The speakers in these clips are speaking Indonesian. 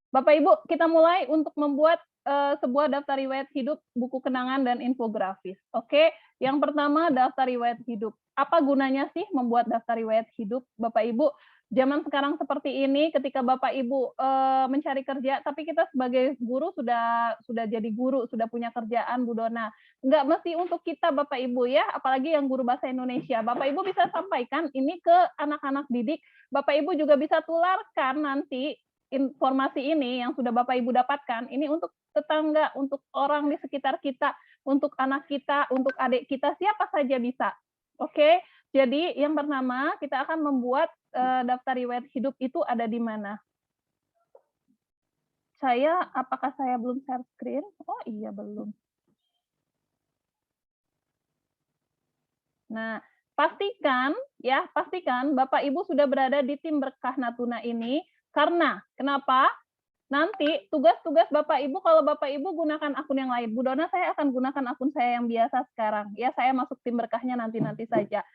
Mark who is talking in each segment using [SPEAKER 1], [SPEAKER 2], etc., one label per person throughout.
[SPEAKER 1] Bapak Ibu, kita mulai untuk membuat sebuah daftar riwayat hidup, buku kenangan, dan infografis. Oke, yang pertama daftar riwayat hidup. Apa gunanya sih membuat daftar riwayat hidup, Bapak Ibu? Zaman sekarang seperti ini, ketika Bapak Ibu mencari kerja, tapi kita sebagai guru sudah jadi guru, sudah punya kerjaan, Bu Dona. Nggak mesti untuk kita, Bapak Ibu ya, apalagi yang guru bahasa Indonesia. Bapak Ibu bisa sampaikan ini ke anak-anak didik. Bapak Ibu juga bisa tularkan nanti informasi ini yang sudah Bapak Ibu dapatkan, ini untuk tetangga, untuk orang di sekitar kita, untuk anak kita, untuk adik kita, siapa saja bisa. Oke, jadi yang pertama kita akan membuat daftar riwayat hidup itu ada di mana? Apakah saya belum share screen? Oh iya belum. Nah, pastikan Bapak Ibu sudah berada di tim Berkah Natuna ini, karena kenapa? Nanti tugas-tugas Bapak Ibu, kalau Bapak Ibu gunakan akun yang lain. Bu Dona, saya akan gunakan akun saya yang biasa sekarang. Ya, saya masuk tim berkahnya nanti-nanti saja.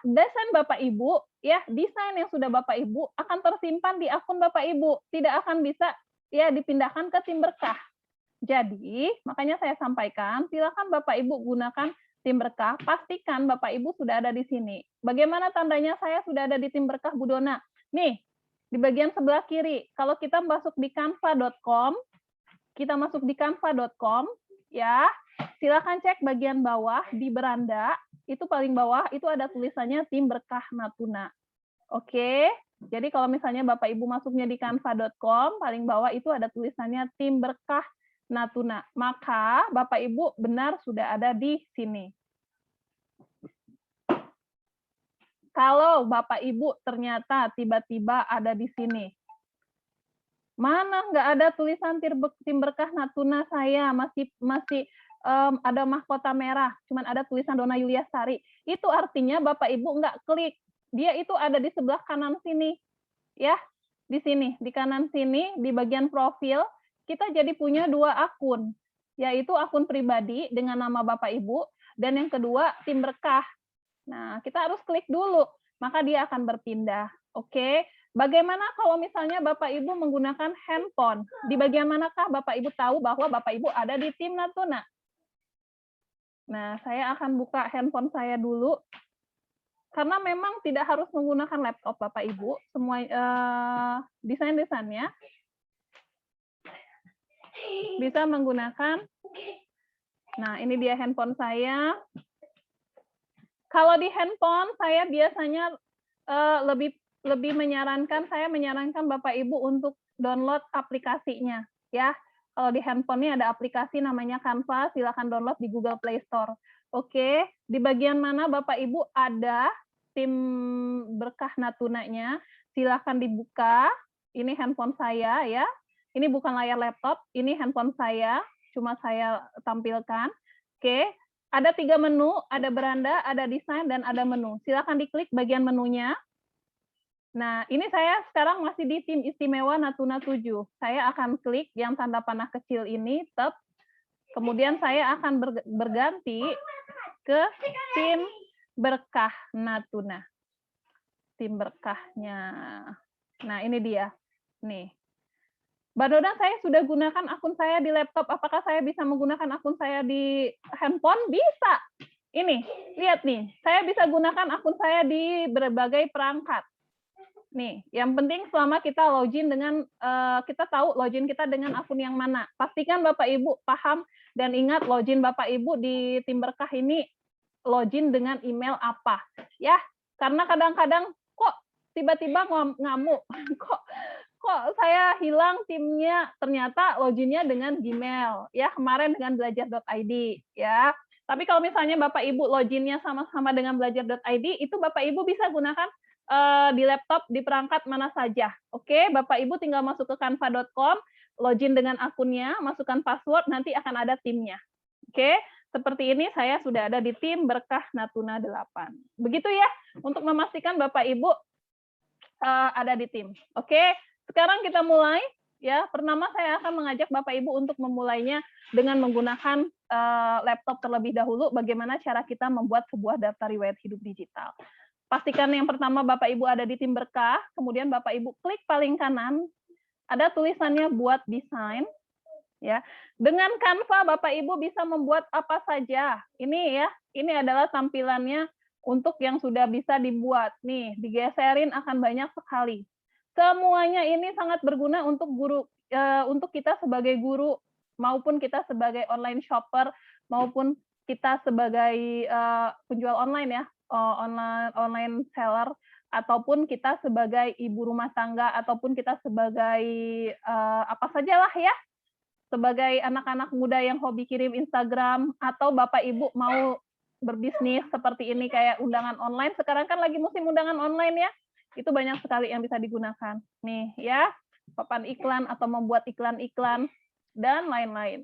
[SPEAKER 1] Desain Bapak Ibu, ya, desain yang sudah Bapak Ibu akan tersimpan di akun Bapak Ibu. Tidak akan bisa ya dipindahkan ke tim berkah. Jadi, makanya saya sampaikan, silakan Bapak Ibu gunakan tim berkah, pastikan Bapak Ibu sudah ada di sini. Bagaimana tandanya saya sudah ada di tim berkah, Bu Dona? Nih, di bagian sebelah kiri, kalau kita masuk di canva.com, ya, silakan cek bagian bawah di beranda, itu paling bawah, itu ada tulisannya tim berkah Natuna. Oke, jadi kalau misalnya Bapak Ibu masuknya di canva.com, paling bawah itu ada tulisannya tim berkah Natuna. Maka Bapak Ibu benar sudah ada di sini. Kalau Bapak Ibu ternyata tiba-tiba ada di sini, mana nggak ada tulisan tim berkah Natuna saya, masih ada mahkota merah, cuman ada tulisan Dona Yulia Sari. Itu artinya Bapak Ibu nggak klik. Dia itu ada di sebelah kanan sini. Ya, di sini, di kanan sini, di bagian profil, kita jadi punya 2 akun, yaitu akun pribadi dengan nama Bapak Ibu, dan yang kedua tim berkah. Nah, kita harus klik dulu, maka dia akan berpindah. Oke, bagaimana kalau misalnya Bapak Ibu menggunakan handphone? Di bagian manakah Bapak Ibu tahu bahwa Bapak Ibu ada di tim Natuna? Nah, saya akan buka handphone saya dulu. Karena memang tidak harus menggunakan laptop Bapak Ibu, semua desain-desainnya bisa menggunakan. Nah, ini dia handphone saya. Kalau di handphone saya biasanya lebih menyarankan, Bapak Ibu untuk download aplikasinya, ya. Kalau di handphone ini ada aplikasi namanya Canva, silakan download di Google Play Store. Oke, di bagian mana Bapak Ibu ada tim berkah Natunanya, silakan dibuka. Ini handphone saya ya. Ini bukan layar laptop, ini handphone saya, cuma saya tampilkan. Oke, ada 3 menu, ada beranda, ada desain, dan ada menu. Silakan diklik bagian menunya. Nah, ini saya sekarang masih di tim istimewa Natuna 7. Saya akan klik yang tanda panah kecil ini, tab. Kemudian saya akan berganti ke tim berkah Natuna. Tim berkahnya. Nah, ini dia. Nih. Mbak Dona, saya sudah gunakan akun saya di laptop. Apakah saya bisa menggunakan akun saya di handphone? Bisa. Ini, lihat nih. Saya bisa gunakan akun saya di berbagai perangkat. Nih, yang penting selama kita login dengan, kita tahu login kita dengan akun yang mana. Pastikan Bapak Ibu paham dan ingat login Bapak Ibu di tim berkah ini login dengan email apa. Ya, karena kadang-kadang kok tiba-tiba ngamuk. Kok saya hilang timnya, ternyata loginnya dengan Gmail. Ya, kemarin dengan belajar.id. Ya, tapi kalau misalnya Bapak Ibu loginnya sama-sama dengan belajar.id, itu Bapak Ibu bisa gunakan di laptop, di perangkat mana saja. Oke, Bapak Ibu tinggal masuk ke canva.com, login dengan akunnya, masukkan password, nanti akan ada timnya. Oke, seperti ini saya sudah ada di tim Berkah Natuna 8. Begitu ya, untuk memastikan Bapak Ibu ada di tim. Oke, sekarang kita mulai. Ya, pertama saya akan mengajak Bapak Ibu untuk memulainya dengan menggunakan laptop terlebih dahulu. Bagaimana cara kita membuat sebuah daftar riwayat hidup digital. Pastikan yang pertama Bapak Ibu ada di tim berkah, kemudian Bapak Ibu klik paling kanan, Ada tulisannya buat desain. Ya, dengan Canva Bapak Ibu bisa membuat apa saja. Ini ya, ini adalah tampilannya untuk yang sudah bisa dibuat. Nih, digeserin akan banyak sekali. Semuanya ini sangat berguna untuk guru, untuk kita sebagai guru maupun kita sebagai online shopper maupun kita sebagai penjual online ya, online seller ataupun kita sebagai ibu rumah tangga ataupun kita sebagai apa sajalah ya, sebagai anak-anak muda yang hobi kirim Instagram atau Bapak Ibu mau berbisnis seperti ini kayak undangan online. Sekarang kan lagi musim undangan online ya. Itu banyak sekali yang bisa digunakan. Nih ya, papan iklan atau membuat iklan-iklan dan lain-lain.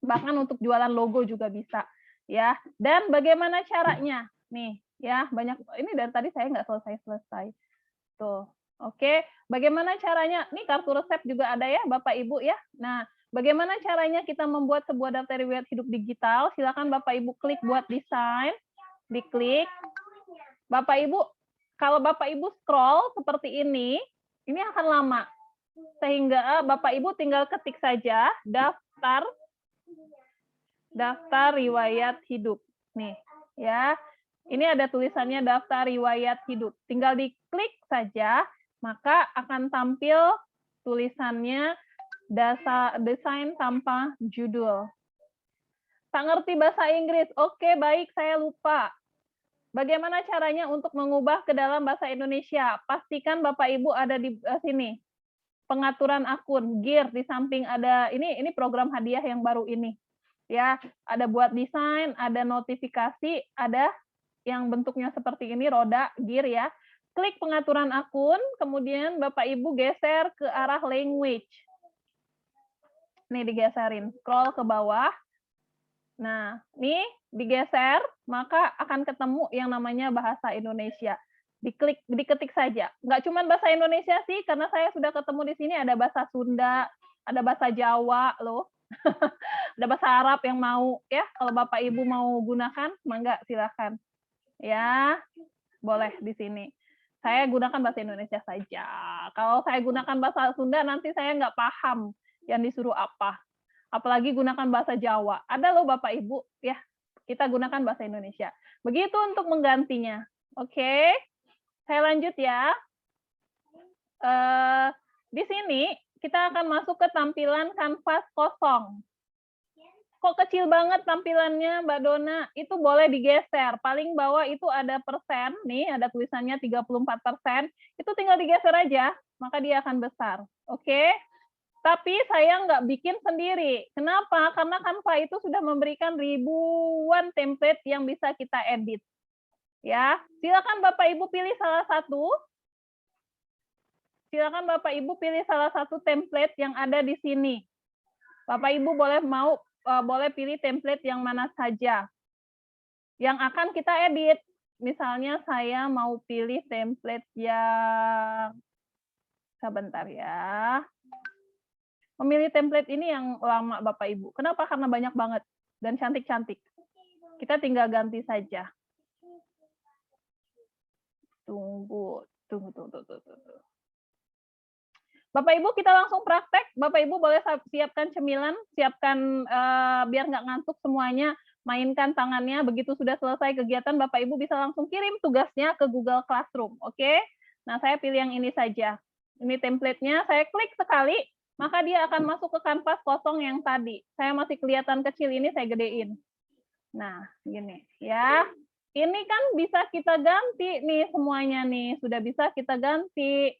[SPEAKER 1] Bahkan untuk jualan logo juga bisa ya. Dan bagaimana caranya? Nih ya, banyak ini dari tadi saya nggak selesai. Tuh. Oke, bagaimana caranya? Nih kartu resep juga ada ya, Bapak Ibu ya. Nah, bagaimana caranya kita membuat sebuah daftar riwayat hidup digital? Silakan Bapak Ibu klik buat desain, diklik. Bapak Ibu, kalau Bapak Ibu scroll seperti ini akan lama. Sehingga Bapak Ibu tinggal ketik saja daftar riwayat hidup. Nih, ya. Ini ada tulisannya daftar riwayat hidup. Tinggal diklik saja, maka akan tampil tulisannya desain tanpa judul. Tak ngerti bahasa Inggris? Oke, baik, saya lupa. Bagaimana caranya untuk mengubah ke dalam bahasa Indonesia? Pastikan Bapak Ibu ada di sini. Pengaturan akun, gear, di samping ada, ini program hadiah yang baru ini. Ya, ada buat desain, ada notifikasi, ada yang bentuknya seperti ini, roda, gear ya. Klik pengaturan akun, kemudian Bapak Ibu geser ke arah language. Nih digeserin, scroll ke bawah. Nah, nih digeser, maka akan ketemu yang namanya bahasa Indonesia. Diketik saja. Nggak cuma bahasa Indonesia sih, karena saya sudah ketemu di sini ada bahasa Sunda, ada bahasa Jawa loh. Ada bahasa Arab yang mau ya, kalau Bapak Ibu mau gunakan, mangga silakan. Ya, boleh di sini. Saya gunakan bahasa Indonesia saja. Kalau saya gunakan bahasa Sunda, nanti saya nggak paham yang disuruh apa. Apalagi gunakan bahasa Jawa. Ada loh Bapak Ibu, ya. Kita gunakan bahasa Indonesia. Begitu untuk menggantinya. Oke, saya lanjut ya. Di sini kita akan masuk ke tampilan kanvas kosong. Kok kecil banget tampilannya, Mbak Dona? Itu boleh digeser. Paling bawah itu ada persen, nih ada tulisannya 34%. Itu tinggal digeser aja, maka dia akan besar. Oke? Tapi saya nggak bikin sendiri. Kenapa? Karena Canva itu sudah memberikan ribuan template yang bisa kita edit. Ya, silakan Bapak Ibu pilih salah satu. Silakan Bapak Ibu pilih salah satu template yang ada di sini. Bapak Ibu boleh pilih template yang mana saja yang akan kita edit. Misalnya saya mau pilih template yang, sebentar ya. Memilih template ini yang lama Bapak Ibu. Kenapa? Karena banyak banget dan cantik-cantik. Kita tinggal ganti saja. Tunggu. Bapak Ibu kita langsung praktek. Bapak Ibu boleh siapkan cemilan, siapkan biar nggak ngantuk semuanya, mainkan tangannya. Begitu sudah selesai kegiatan, Bapak Ibu bisa langsung kirim tugasnya ke Google Classroom. Oke? Nah, saya pilih yang ini saja. Ini template-nya, saya klik sekali, maka dia akan masuk ke kanvas kosong yang tadi. Saya masih kelihatan kecil ini, saya gedein. Nah, gini ya. Ini kan bisa kita ganti nih semuanya nih, sudah bisa kita ganti.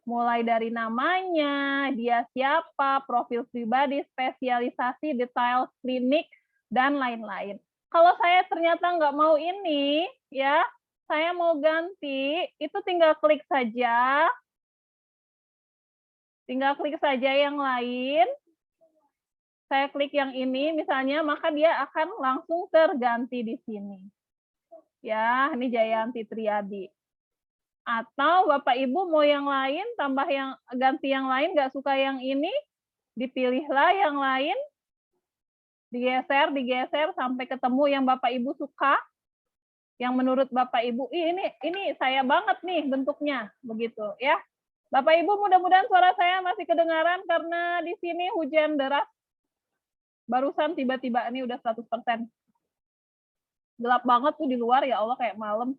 [SPEAKER 1] Mulai dari namanya, dia siapa, profil pribadi, spesialisasi, detail klinik, dan lain-lain. Kalau saya ternyata nggak mau ini, ya, saya mau ganti, itu tinggal klik saja. Tinggal klik saja yang lain. Saya klik yang ini, misalnya, maka dia akan langsung terganti di sini. Ya, ini Jayanti Triadi. Atau Bapak Ibu mau yang lain, tambah yang ganti yang lain, nggak suka yang ini, dipilihlah yang lain, digeser sampai ketemu yang Bapak Ibu suka, yang menurut Bapak Ibu ini saya banget nih bentuknya, begitu ya. Bapak Ibu, mudah-mudahan suara saya masih kedengaran karena di sini hujan deras. Barusan tiba-tiba ini udah 100%. Gelap banget tuh di luar, ya Allah kayak malam.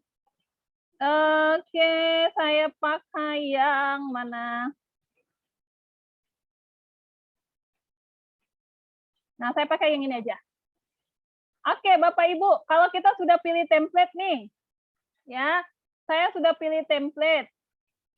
[SPEAKER 1] Oke, saya pakai yang mana? Nah, saya pakai yang ini aja. Oke, Bapak Ibu, kalau kita sudah pilih template nih, ya, saya sudah pilih template.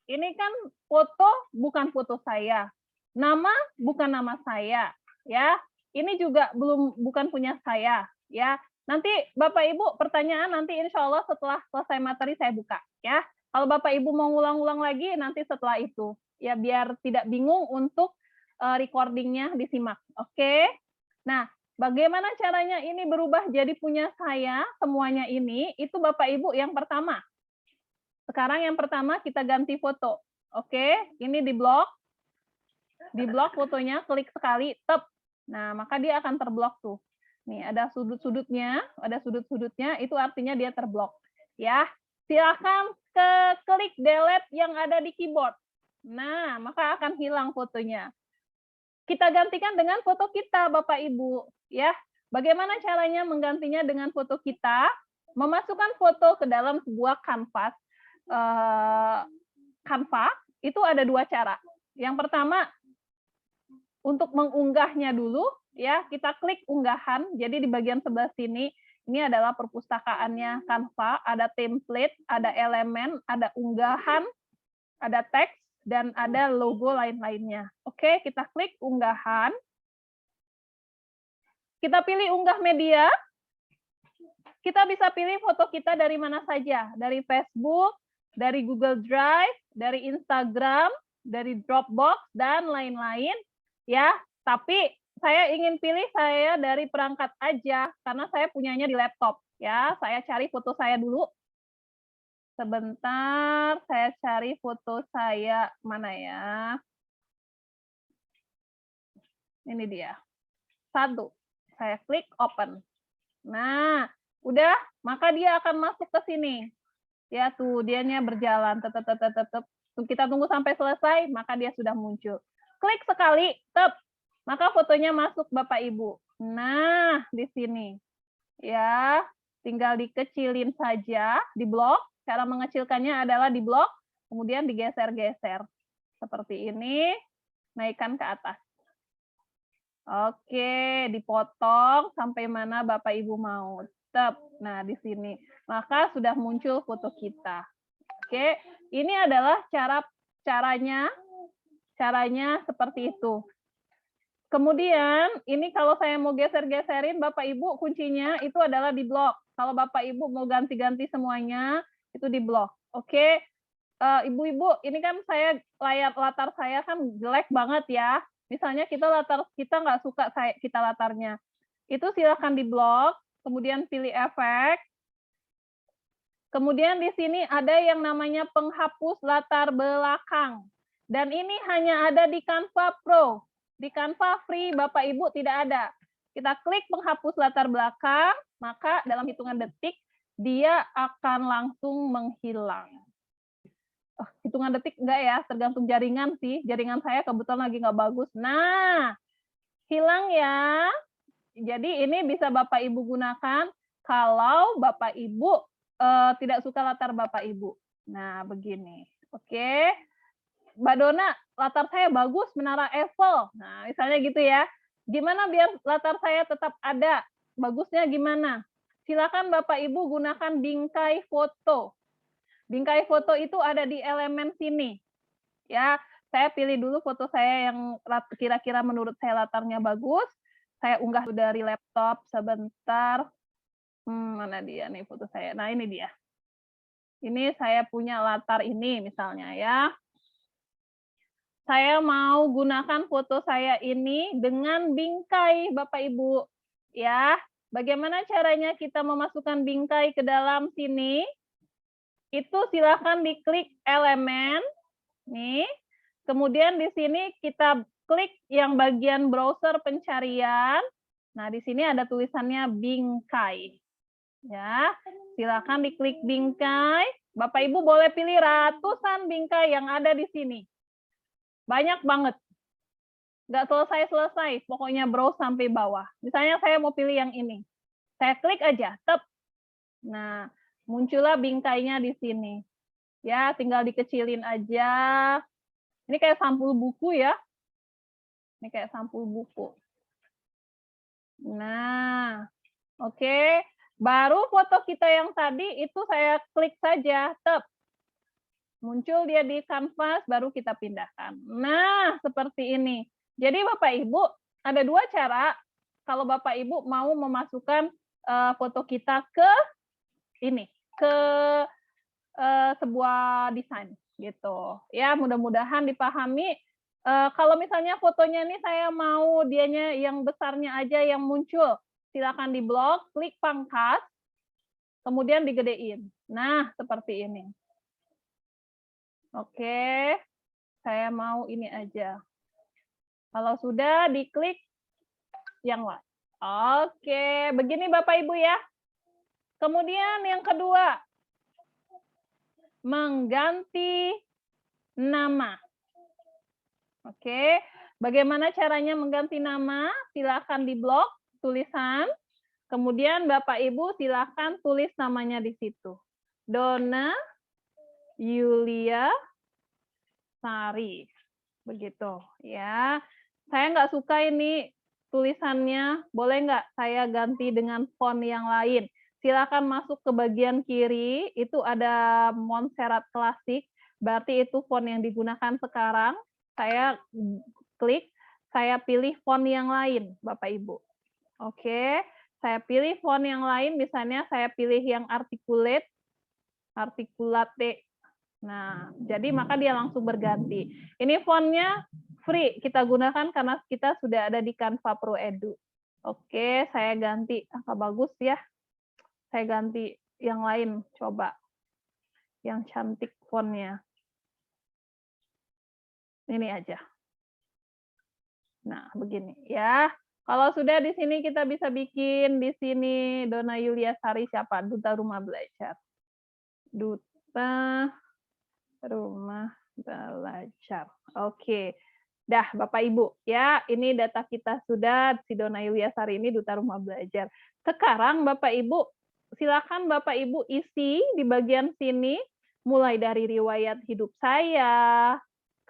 [SPEAKER 1] Ini kan foto bukan foto saya, nama bukan nama saya, ya. Ini juga bukan punya saya, ya. Nanti Bapak Ibu pertanyaan nanti insya Allah setelah selesai materi saya buka, ya. Kalau Bapak Ibu mau ngulang-ulang lagi nanti setelah itu, ya biar tidak bingung untuk recordingnya disimak, oke? Nah, bagaimana caranya ini berubah jadi punya saya semuanya ini? Itu Bapak Ibu yang pertama. Sekarang yang pertama kita ganti foto. Oke, ini di blok fotonya, klik sekali, tep. Nah, maka dia akan terblok tuh. Nih, ada sudut-sudutnya, itu artinya dia terblok. Ya, silakan klik delete yang ada di keyboard. Nah, maka akan hilang fotonya. Kita gantikan dengan foto kita, Bapak Ibu. Ya, bagaimana caranya menggantinya dengan foto kita? Memasukkan foto ke dalam sebuah kanvas. Canva itu ada 2 cara. Yang pertama, untuk mengunggahnya dulu, ya kita klik unggahan. Jadi di bagian sebelah sini, ini adalah perpustakaannya Canva, ada template, ada elemen, ada unggahan, ada teks, dan ada logo lain-lainnya. Oke, kita klik unggahan. Kita pilih unggah media. Kita bisa pilih foto kita dari mana saja, dari Facebook, dari Google Drive, dari Instagram, dari Dropbox, dan lain-lain. Ya, tapi saya ingin pilih saya dari perangkat aja, karena saya punyanya di laptop. Ya, saya cari foto saya dulu. Sebentar, saya cari foto saya mana ya. Ini dia. 1. Saya klik open. Nah, udah, maka dia akan masuk ke sini. Ya tuh, dianya berjalan, tetep. Kita tunggu sampai selesai, maka dia sudah muncul. Klik sekali, tep, maka fotonya masuk Bapak Ibu. Nah, di sini. Ya, tinggal dikecilin saja, di blok. Cara mengecilkannya adalah di blok, kemudian digeser-geser. Seperti ini, naikkan ke atas. Oke, dipotong sampai mana Bapak Ibu mau. Tep. Nah, di sini. Maka sudah muncul foto kita. Oke, ini adalah caranya seperti itu. Kemudian, ini kalau saya mau geser-geserin, Bapak Ibu kuncinya itu adalah di blok. Kalau Bapak Ibu mau ganti-ganti semuanya, itu di blok. Oke, Ibu-ibu, ini kan saya latar saya kan jelek banget ya. Misalnya kita nggak suka kita latarnya. Itu silakan di blok, kemudian pilih efek. Kemudian di sini ada yang namanya penghapus latar belakang. Dan ini hanya ada di Canva Pro. Di Canva Free Bapak Ibu tidak ada. Kita klik penghapus latar belakang, maka dalam hitungan detik dia akan langsung menghilang. Hitungan detik enggak ya, tergantung jaringan sih. Jaringan saya kebetulan lagi nggak bagus. Nah, hilang ya. Jadi ini bisa Bapak Ibu gunakan kalau Bapak Ibu tidak suka latar Bapak Ibu. Nah, begini. Oke. Mbak Dona, latar saya bagus, Menara Eiffel. Nah, misalnya gitu ya. Gimana biar latar saya tetap ada? Bagusnya gimana? Silakan Bapak Ibu gunakan bingkai foto. Bingkai foto itu ada di elemen sini. Ya, saya pilih dulu foto saya yang kira-kira menurut saya latarnya bagus. Saya unggah dari laptop sebentar. Mana dia nih foto saya? Nah, ini dia. Ini saya punya latar ini misalnya ya. Saya mau gunakan foto saya ini dengan bingkai Bapak Ibu. Ya, bagaimana caranya kita memasukkan bingkai ke dalam sini? Itu silakan diklik elemen, nih. Kemudian di sini kita klik yang bagian browser pencarian. Nah, di sini ada tulisannya bingkai. Ya, silakan diklik bingkai. Bapak Ibu boleh pilih ratusan bingkai yang ada di sini. Banyak banget. Nggak selesai-selesai, pokoknya browse sampai bawah. Misalnya saya mau pilih yang ini. Saya klik aja, tep. Nah, muncullah bingkainya di sini. Ya, tinggal dikecilin aja. Ini kayak sampul buku ya. Ini kayak sampul buku. Nah, oke. Baru foto kita yang tadi itu saya klik saja, tep. Muncul dia di kanvas, baru kita pindahkan. Nah, seperti ini. Jadi Bapak Ibu, ada dua cara kalau Bapak Ibu mau memasukkan foto kita ke ini, ke sebuah desain gitu. Ya, mudah-mudahan dipahami. Kalau misalnya fotonya ini saya mau dianya yang besarnya aja yang muncul, silakan di blok, klik pangkas, kemudian digedein. Nah, seperti ini. Oke, saya mau ini aja. Kalau sudah, diklik yang lain. Oke, begini Bapak Ibu ya. Kemudian yang kedua, mengganti nama. Oke, bagaimana caranya mengganti nama? Silakan di blok tulisan. Kemudian Bapak Ibu silakan tulis namanya di situ. Donna Yulia Sari. Begitu ya. Saya nggak suka ini tulisannya, boleh nggak saya ganti dengan font yang lain? Silakan masuk ke bagian kiri, itu ada Montserrat Classic, berarti itu font yang digunakan sekarang. Saya klik, saya pilih font yang lain, Bapak Ibu. Oke, saya pilih font yang lain, misalnya saya pilih yang articulate, articulate. Nah, jadi maka dia langsung berganti. Ini fontnya free, kita gunakan karena kita sudah ada di Canva Pro Edu. Oke, saya ganti. Apa bagus ya? Saya ganti yang lain, coba. Yang cantik fontnya. Ini aja. Nah, begini ya. Kalau sudah di sini kita bisa bikin di sini Donna Yulia Sari siapa? Duta Rumah Belajar. Duta Rumah Belajar. Oke. Dah, Bapak Ibu, ya, ini data kita sudah, si Donna Yulia Sari ini Duta Rumah Belajar. Sekarang Bapak Ibu, silakan Bapak Ibu isi di bagian sini, mulai dari riwayat hidup saya,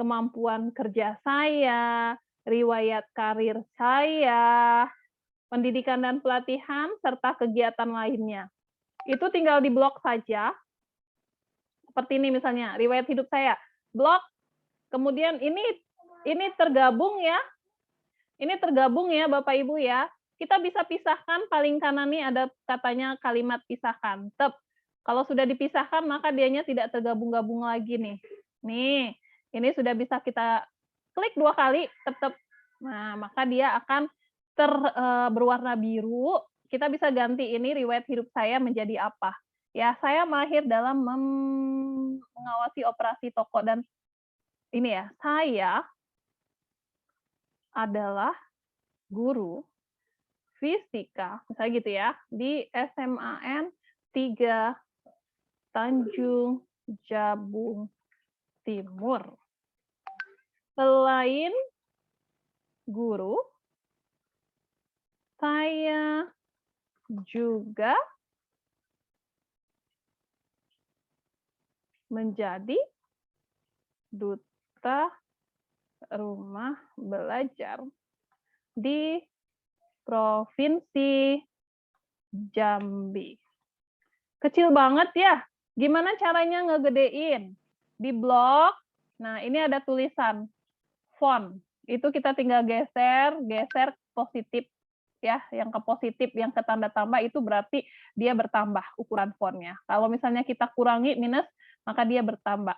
[SPEAKER 1] kemampuan kerja saya, riwayat karir saya, pendidikan dan pelatihan, serta kegiatan lainnya. Itu tinggal di blok saja, seperti ini misalnya, riwayat hidup saya, blok, kemudian ini tergabung ya, ini tergabung ya Bapak Ibu ya, kita bisa pisahkan, paling kanan nih ada katanya kalimat pisahkan, tep. Kalau sudah dipisahkan maka dianya tidak tergabung-gabung lagi nih. Nih, ini sudah bisa kita klik 2 kali, tep. Nah, maka dia akan berwarna biru, kita bisa ganti ini riwayat hidup saya menjadi apa. Ya, saya mahir dalam mengawasi operasi toko dan ini ya, saya adalah guru fisika, misalnya gitu ya, di SMAN 3 Tanjung Jabung Timur. Selain guru, saya juga menjadi duta rumah belajar di Provinsi Jambi. Kecil banget ya. Gimana caranya ngegedein? Di blok, nah ini ada tulisan font. Itu kita tinggal geser positif ya, yang ke positif, yang ke tanda tambah itu berarti dia bertambah ukuran fontnya. Kalau misalnya kita kurangi minus, maka dia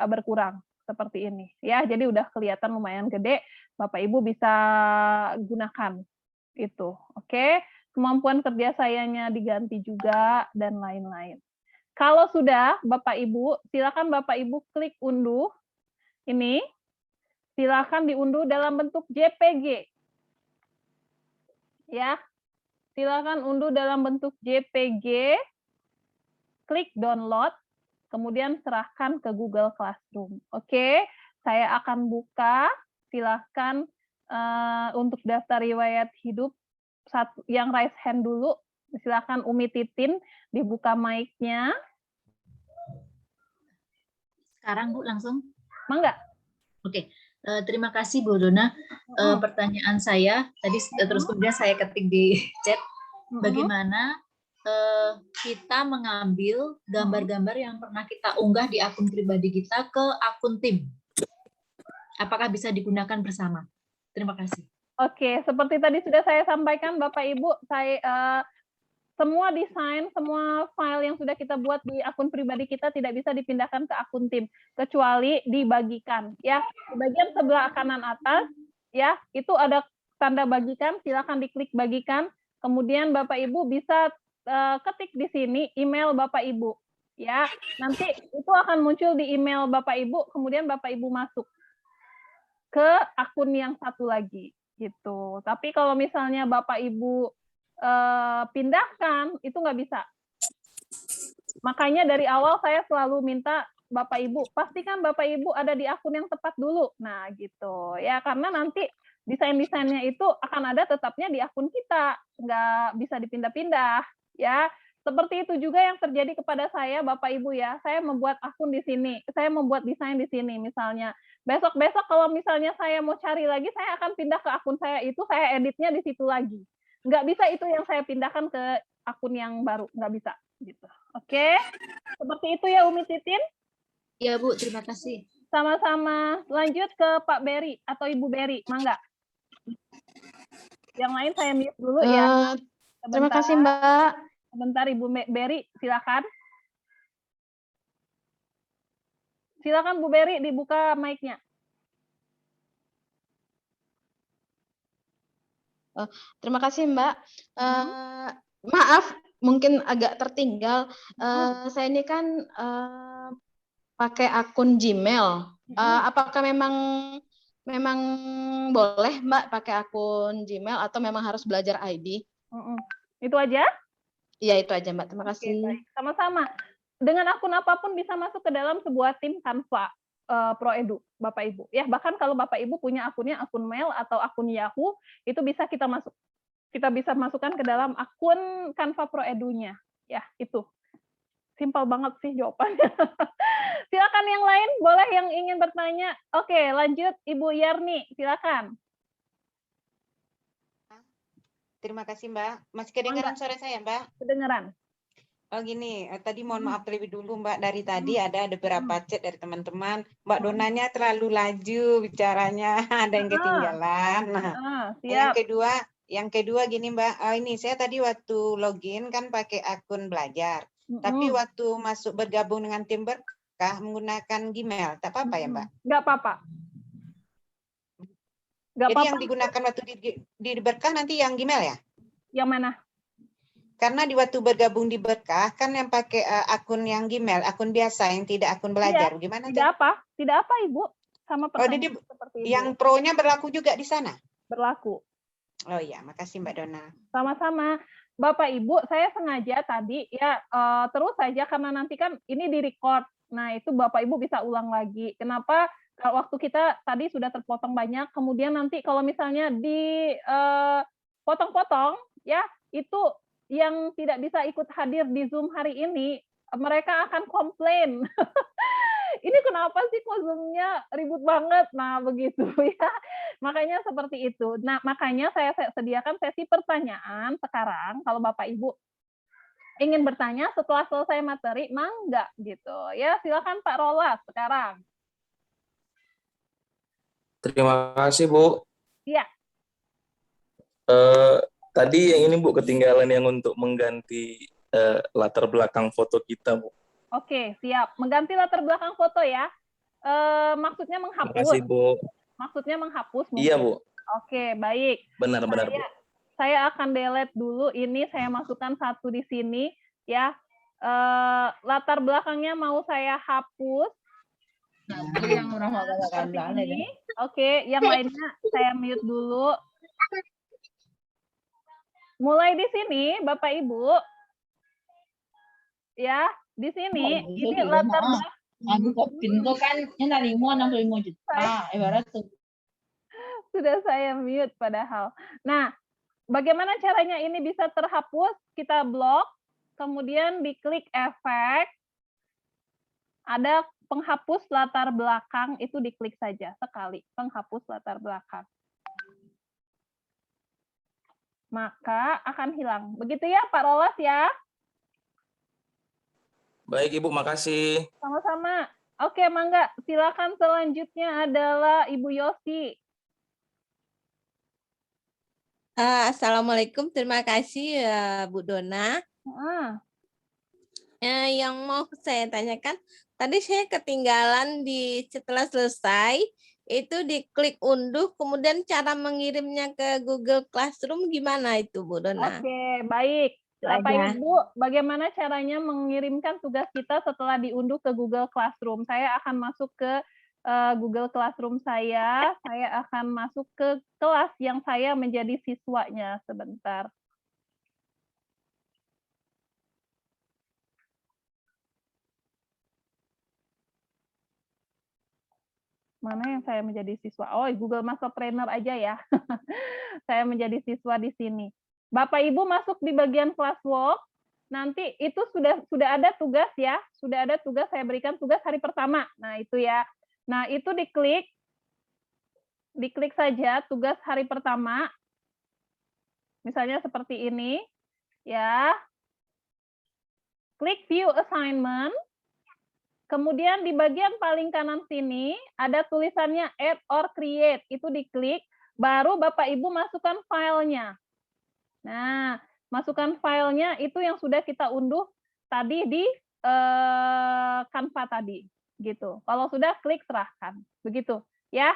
[SPEAKER 1] berkurang seperti ini ya. Jadi udah kelihatan lumayan gede, Bapak Ibu bisa gunakan itu. Oke, kemampuan kerja sayanya diganti juga dan lain-lain. Kalau sudah Bapak Ibu, silakan Bapak Ibu klik unduh. Ini silakan diunduh dalam bentuk JPG. Ya. Silakan unduh dalam bentuk JPG. Klik download, kemudian serahkan ke Google Classroom. Oke, saya akan buka silahkan untuk daftar riwayat hidup yang raise hand dulu. Silahkan Umi Titin dibuka mic-nya.
[SPEAKER 2] Sekarang Bu langsung.
[SPEAKER 1] Mangga.
[SPEAKER 2] Oke, terima kasih Bu Dona. Pertanyaan saya tadi terus kemudian saya ketik di chat, bagaimana kita mengambil gambar-gambar yang pernah kita unggah di akun pribadi kita ke akun tim? Apakah bisa digunakan bersama? Terima kasih.
[SPEAKER 1] Oke, seperti tadi sudah saya sampaikan Bapak Ibu, semua desain, semua file yang sudah kita buat di akun pribadi kita tidak bisa dipindahkan ke akun tim, kecuali dibagikan. Ya, di bagian sebelah kanan atas, ya, itu ada tanda bagikan. Silakan diklik bagikan. Kemudian Bapak Ibu bisa ketik di sini email Bapak Ibu. Ya, nanti itu akan muncul di email Bapak Ibu. Kemudian Bapak Ibu masuk ke akun yang satu lagi, gitu. Tapi kalau misalnya Bapak Ibu pindahkan, itu nggak bisa. Makanya dari awal saya selalu minta Bapak Ibu, pastikan Bapak Ibu ada di akun yang tepat dulu. Nah, gitu. Ya, karena nanti desain-desainnya itu akan ada tetapnya di akun kita, nggak bisa dipindah-pindah. Ya, seperti itu juga yang terjadi kepada saya, Bapak Ibu ya. Saya membuat akun di sini, saya membuat desain di sini, misalnya. Besok-besok kalau misalnya saya mau cari lagi, saya akan pindah ke akun saya itu, saya editnya di situ lagi. Nggak bisa itu yang saya pindahkan ke akun yang baru, nggak bisa. Gitu. Oke, seperti itu ya Umi Titin.
[SPEAKER 2] Ya Bu, terima kasih.
[SPEAKER 1] Sama-sama. Lanjut ke Pak Beri atau Ibu Beri, mangga. Yang lain saya mute dulu ya.
[SPEAKER 3] Terima kasih Mbak.
[SPEAKER 1] Sebentar Ibu Beri, silakan. Silakan Bu Beri dibuka mic-nya.
[SPEAKER 3] Terima kasih Mbak. Maaf, mungkin agak tertinggal. Saya ini kan pakai akun Gmail. Apakah memang boleh Mbak pakai akun Gmail atau memang harus belajar ID?
[SPEAKER 1] Itu aja?
[SPEAKER 3] Iya, itu aja Mbak. Terima kasih.
[SPEAKER 1] Baik. Sama-sama. Dengan akun apapun bisa masuk ke dalam sebuah tim Canva ProEdu, Bapak Ibu. Ya, bahkan kalau Bapak Ibu punya akunnya akun mail atau akun Yahoo, itu bisa kita bisa masukkan ke dalam akun Canva ProEdu-nya. Ya, itu. Simpel banget sih jawabannya. Silakan yang lain, boleh yang ingin bertanya. Oke, lanjut Ibu Yarni, silakan.
[SPEAKER 4] Terima kasih Mbak. Masih kedengaran suara saya Mbak?
[SPEAKER 1] Kedengaran.
[SPEAKER 4] Oh gini, tadi mohon maaf terlebih dulu Mbak, dari tadi ada beberapa chat dari teman-teman, Mbak Donanya terlalu laju bicaranya, ada yang ketinggalan. Nah,
[SPEAKER 1] siap.
[SPEAKER 4] yang kedua gini Mbak, ini saya tadi waktu login kan pakai akun belajar, tapi waktu masuk bergabung dengan tim berkah menggunakan Gmail, tak apa-apa ya Mbak?
[SPEAKER 1] Nggak apa-apa.
[SPEAKER 4] Jadi yang digunakan waktu di berkah nanti yang Gmail ya?
[SPEAKER 1] Yang mana?
[SPEAKER 4] Karena di waktu bergabung di berkah kan yang pakai akun yang Gmail, akun biasa yang tidak akun belajar.
[SPEAKER 1] Iya,
[SPEAKER 4] Gimana?
[SPEAKER 1] Tidak apa Ibu. Sama pertanyaan seperti itu.
[SPEAKER 4] Yang pro-nya berlaku juga di sana?
[SPEAKER 1] Berlaku.
[SPEAKER 4] Oh iya, makasih Mbak Dona.
[SPEAKER 1] Sama-sama. Bapak Ibu, saya sengaja tadi ya terus saja karena nanti kan ini di-record. Nah, itu Bapak Ibu bisa ulang lagi. Kenapa? Kalau waktu kita tadi sudah terpotong banyak, kemudian nanti kalau misalnya dipotong-potong ya, itu yang tidak bisa ikut hadir di Zoom hari ini, mereka akan komplain. Ini kenapa sih kok Zoom-nya ribut banget? Nah, begitu ya. Makanya seperti itu. Nah, makanya saya sediakan sesi pertanyaan sekarang. Kalau Bapak Ibu ingin bertanya setelah selesai materi, mangga gitu. Ya, silakan Pak Rolas sekarang.
[SPEAKER 5] Terima kasih, Bu.
[SPEAKER 1] Iya.
[SPEAKER 5] Tadi yang ini, Bu, ketinggalan yang untuk mengganti latar belakang foto kita, Bu.
[SPEAKER 1] Oke, siap. Mengganti latar belakang foto ya. Maksudnya menghapus.
[SPEAKER 5] Terima kasih, Bu.
[SPEAKER 1] Maksudnya menghapus mungkin.
[SPEAKER 5] Iya, Bu.
[SPEAKER 1] Oke, baik.
[SPEAKER 5] Benar-benar, Bu.
[SPEAKER 1] Saya akan delete dulu ini, saya masukkan satu di sini ya. Latar belakangnya mau saya hapus. Oke, yang lainnya saya mute dulu. Mulai di sini, Bapak Ibu. Ya, di sini ini latar belakang.
[SPEAKER 6] Aku kok pintu kan 65 65 juta ibarat tuh.
[SPEAKER 1] Sudah saya mute padahal. Nah, bagaimana caranya ini bisa terhapus? Kita blok, kemudian diklik efek, ada penghapus latar belakang, itu diklik saja sekali, penghapus latar belakang. Maka akan hilang. Begitu ya Pak Rolas ya?
[SPEAKER 5] Baik Ibu, makasih.
[SPEAKER 1] Sama-sama. Oke, Mangga. Silakan selanjutnya adalah Ibu Yosi.
[SPEAKER 6] Assalamualaikum, terima kasih Bu Dona. Yang mau saya tanyakan, tadi saya ketinggalan setelah selesai, itu diklik unduh, kemudian cara mengirimnya ke Google Classroom gimana itu Bu Dona?
[SPEAKER 1] Oke, baik.
[SPEAKER 6] Itu
[SPEAKER 1] Bapak
[SPEAKER 6] aja.
[SPEAKER 1] Ibu, bagaimana caranya mengirimkan tugas kita setelah diunduh ke Google Classroom? Saya akan masuk ke Google Classroom saya akan masuk ke kelas yang saya menjadi siswanya sebentar. Mana yang saya menjadi siswa? Oh, Google Master Trainer aja ya. Saya menjadi siswa di sini. Bapak Ibu masuk di bagian classwork. Nanti itu sudah ada tugas ya. Sudah ada tugas, saya berikan tugas hari pertama. Nah, itu ya. Nah, itu diklik saja tugas hari pertama. Misalnya seperti ini, ya. Klik view assignment. Kemudian di bagian paling kanan sini ada tulisannya add or create. Itu diklik, baru Bapak Ibu masukkan filenya. Nah, masukkan filenya itu yang sudah kita unduh tadi di Canva tadi, gitu. Kalau sudah klik serahkan, begitu, ya.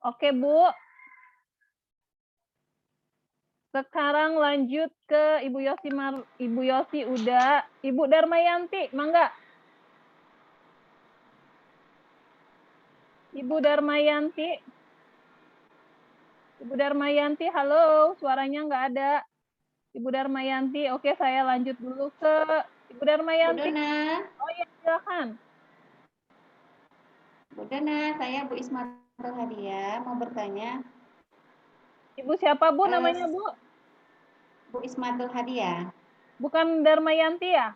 [SPEAKER 1] Oke Bu. Sekarang lanjut ke Ibu Yosi. Ibu Yosi udah. Ibu Darmayanti, mangga. Ibu Darmayanti. Ibu Darmayanti, halo, suaranya nggak ada. Ibu Darmayanti, oke saya lanjut dulu ke Ibu Darmayanti.
[SPEAKER 7] Bu Dona.
[SPEAKER 1] Oh iya, silakan.
[SPEAKER 7] Bu Dona, saya Bu Ismatul Hadiah mau bertanya.
[SPEAKER 1] Ibu siapa Bu namanya Bu?
[SPEAKER 7] Bu Ismatul Hadiah.
[SPEAKER 1] Bukan Darmayanti ya?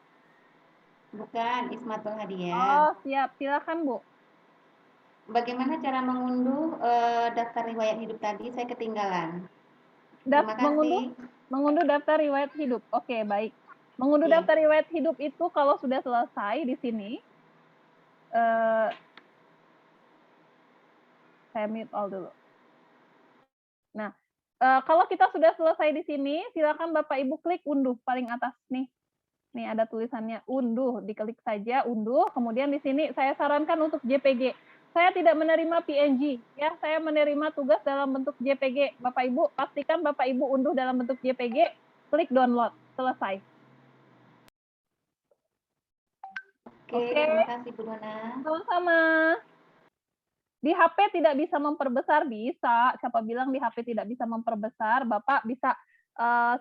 [SPEAKER 7] Bukan, Ismatul Hadiah.
[SPEAKER 1] Oh siap, silakan Bu.
[SPEAKER 7] Bagaimana cara mengunduh daftar riwayat hidup tadi? Saya ketinggalan. Terima kasih.
[SPEAKER 1] Mengunduh daftar riwayat hidup. Oke, baik. Mengunduh daftar riwayat hidup itu kalau sudah selesai di sini, saya mute all dulu. Nah, kalau kita sudah selesai di sini, silakan Bapak Ibu klik unduh paling atas nih. Nih ada tulisannya unduh, diklik saja unduh. Kemudian di sini saya sarankan untuk JPG. Saya tidak menerima PNG, ya. Saya menerima tugas dalam bentuk JPG. Bapak Ibu pastikan Bapak Ibu unduh dalam bentuk JPG, klik download, selesai.
[SPEAKER 7] Oke. Terima kasih Bu Dona.
[SPEAKER 1] Sama-sama. Di HP tidak bisa memperbesar, bisa. Siapa bilang di HP tidak bisa memperbesar? Bapak bisa,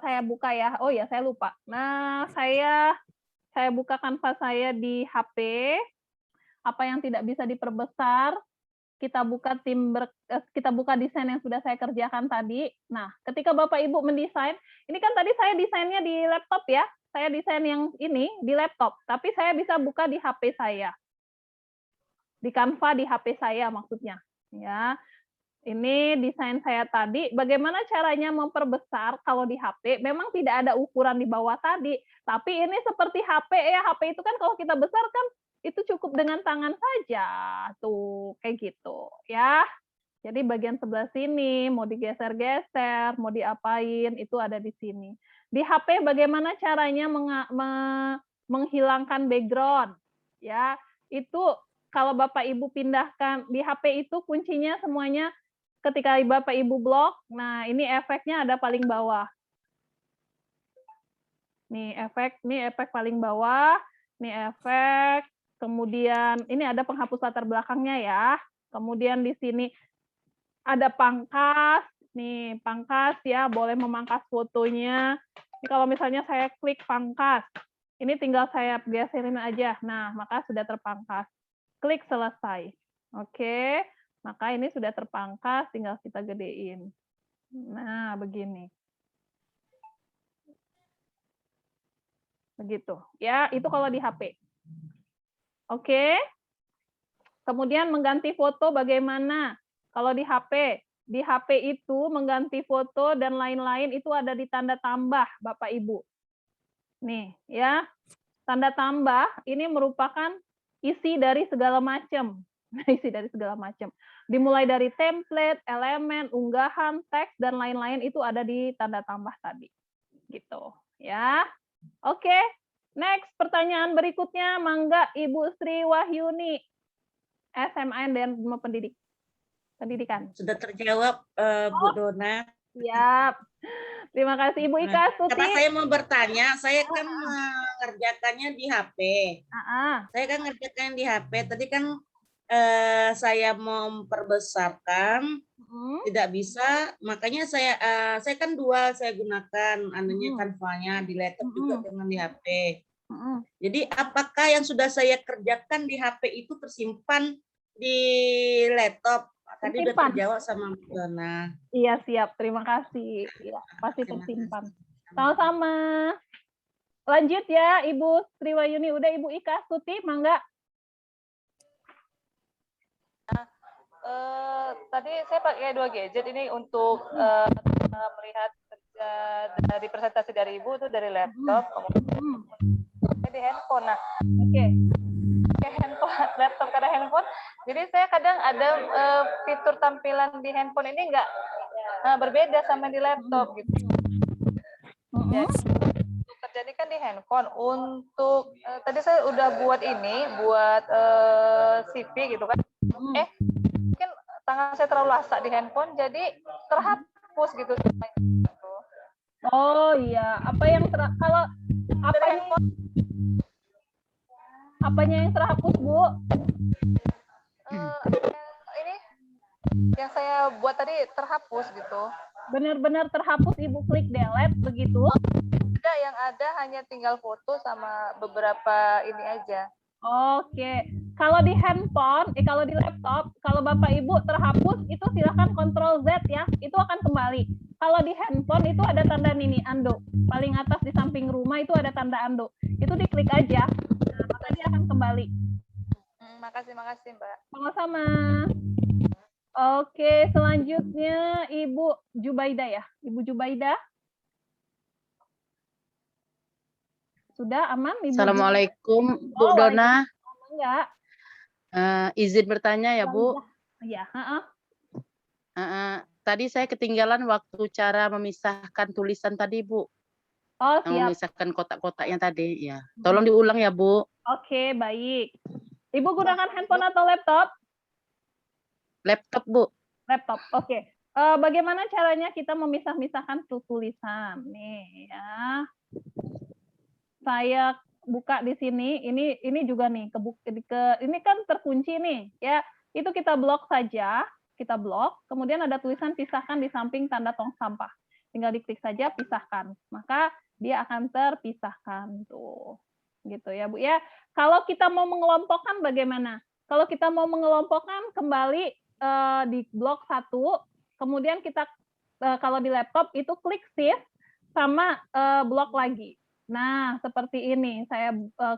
[SPEAKER 1] saya buka ya. Oh ya, saya lupa. Nah, saya buka Canva saya di HP. Apa yang tidak bisa diperbesar, kita buka kita buka desain yang sudah saya kerjakan tadi. Nah, ketika Bapak Ibu mendesain, ini kan tadi saya desainnya di laptop ya. Saya desain yang ini di laptop, tapi saya bisa buka di HP saya. Di Canva di HP saya maksudnya, ya. Ini desain saya tadi. Bagaimana caranya memperbesar kalau di HP? Memang tidak ada ukuran di bawah tadi, tapi ini seperti HP ya. HP itu kan kalau kita besar kan itu cukup dengan tangan saja, tuh kayak gitu, ya. Jadi bagian sebelah sini mau digeser-geser, mau diapain itu ada di sini. Di HP bagaimana caranya menghilangkan background, ya. Itu kalau Bapak Ibu pindahkan di HP itu kuncinya semuanya ketika Bapak Ibu blok. Nah, ini efeknya ada paling bawah. Nih efek paling bawah, nih efek. Kemudian ini ada penghapus latar belakangnya ya. Kemudian di sini ada pangkas. Nih, pangkas ya, boleh memangkas fotonya. Ini kalau misalnya saya klik pangkas, ini tinggal saya geserin aja. Nah, maka sudah terpangkas. Klik selesai. Oke. Maka ini sudah terpangkas, tinggal kita gedein. Nah, begini. Begitu. Ya, itu kalau di HP. Oke. Kemudian mengganti foto bagaimana? Kalau di HP itu mengganti foto dan lain-lain itu ada di tanda tambah, Bapak Ibu. Nih, ya. Tanda tambah ini merupakan isi dari segala macam. Isi dari segala macam. Dimulai dari template, elemen, unggahan, teks dan lain-lain itu ada di tanda tambah tadi. Gitu, ya. Oke. Next, pertanyaan berikutnya mangga Ibu Sri Wahyuni. SMA dan Pendidikan.
[SPEAKER 8] Sudah terjawab, Bu Dona.
[SPEAKER 1] Siap. Terima kasih Ibu Ika Suti.
[SPEAKER 8] Karena saya mau bertanya, saya kan mengerjakannya di HP. Saya kan mengerjakan di HP. Tadi kan saya mau memperbesarkan, tidak bisa. Makanya saya kan dual, saya gunakan anunya Canva-nya di laptop juga dengan di HP. Jadi apakah yang sudah saya kerjakan di HP itu tersimpan di laptop? Tadi udah terjawab sama Bu Dona.
[SPEAKER 1] Iya, siap. Terima kasih. Ya, pasti tersimpan. Sama-sama. Lanjut ya, Ibu Sri Wahyuni. Udah Ibu Ika Suti, mangga.
[SPEAKER 9] Tadi saya pakai 2 gadget ini untuk melihat dari presentasi dari Ibu itu dari laptop, kemudian di handphone. Nah, oke. Laptop karena handphone. Jadi saya kadang ada fitur tampilan di handphone ini nggak berbeda sama di laptop gitu. Jadi untuk terjadi kan di handphone. Untuk tadi saya udah buat CV gitu kan. Mungkin tangan saya terlalu lasak di handphone, jadi terhapus gitu.
[SPEAKER 1] Oh iya, kalau apanya yang terhapus, Bu?
[SPEAKER 9] Ini yang saya buat tadi terhapus gitu.
[SPEAKER 1] Benar-benar terhapus, Ibu klik delete begitu?
[SPEAKER 9] Ada yang ada hanya tinggal foto sama beberapa ini aja.
[SPEAKER 1] Oke. Kalau di handphone, kalau di laptop, kalau Bapak Ibu terhapus itu silakan Ctrl Z ya, itu akan kembali. Kalau di handphone itu ada tanda ini undo. Paling atas di samping rumah itu ada tanda undo. Itu diklik aja, maka dia akan kembali.
[SPEAKER 9] Makasih Mbak.
[SPEAKER 1] Sama-sama. Oke, selanjutnya Ibu Jubaida ya. Ibu Jubaida. Sudah aman Ibu?
[SPEAKER 10] Assalamualaikum Bu Dona.
[SPEAKER 1] Enggak.
[SPEAKER 10] Izin bertanya ya Bu.
[SPEAKER 1] Iya.
[SPEAKER 10] Tadi saya ketinggalan waktu cara memisahkan tulisan tadi Bu.
[SPEAKER 1] Oh siap.
[SPEAKER 10] Memisahkan kotak-kotaknya tadi ya. Tolong diulang ya Bu.
[SPEAKER 1] Oke, baik. Ibu gunakan handphone atau laptop?
[SPEAKER 10] Laptop Bu.
[SPEAKER 1] Laptop. Oke. Bagaimana caranya kita memisah-misahkan tulisan? Nih ya. Saya buka di sini. Ini juga nih ini kan terkunci nih ya. Itu kita blok saja. Kita blok. Kemudian ada tulisan pisahkan di samping tanda tong sampah. Tinggal diklik saja pisahkan. Maka dia akan terpisahkan tuh. Gitu ya, Bu ya. Kalau kita mau mengelompokkan bagaimana? Kalau kita mau mengelompokkan kembali di blok 1, kemudian kita kalau di laptop itu klik shift sama blok lagi. Nah, seperti ini. Saya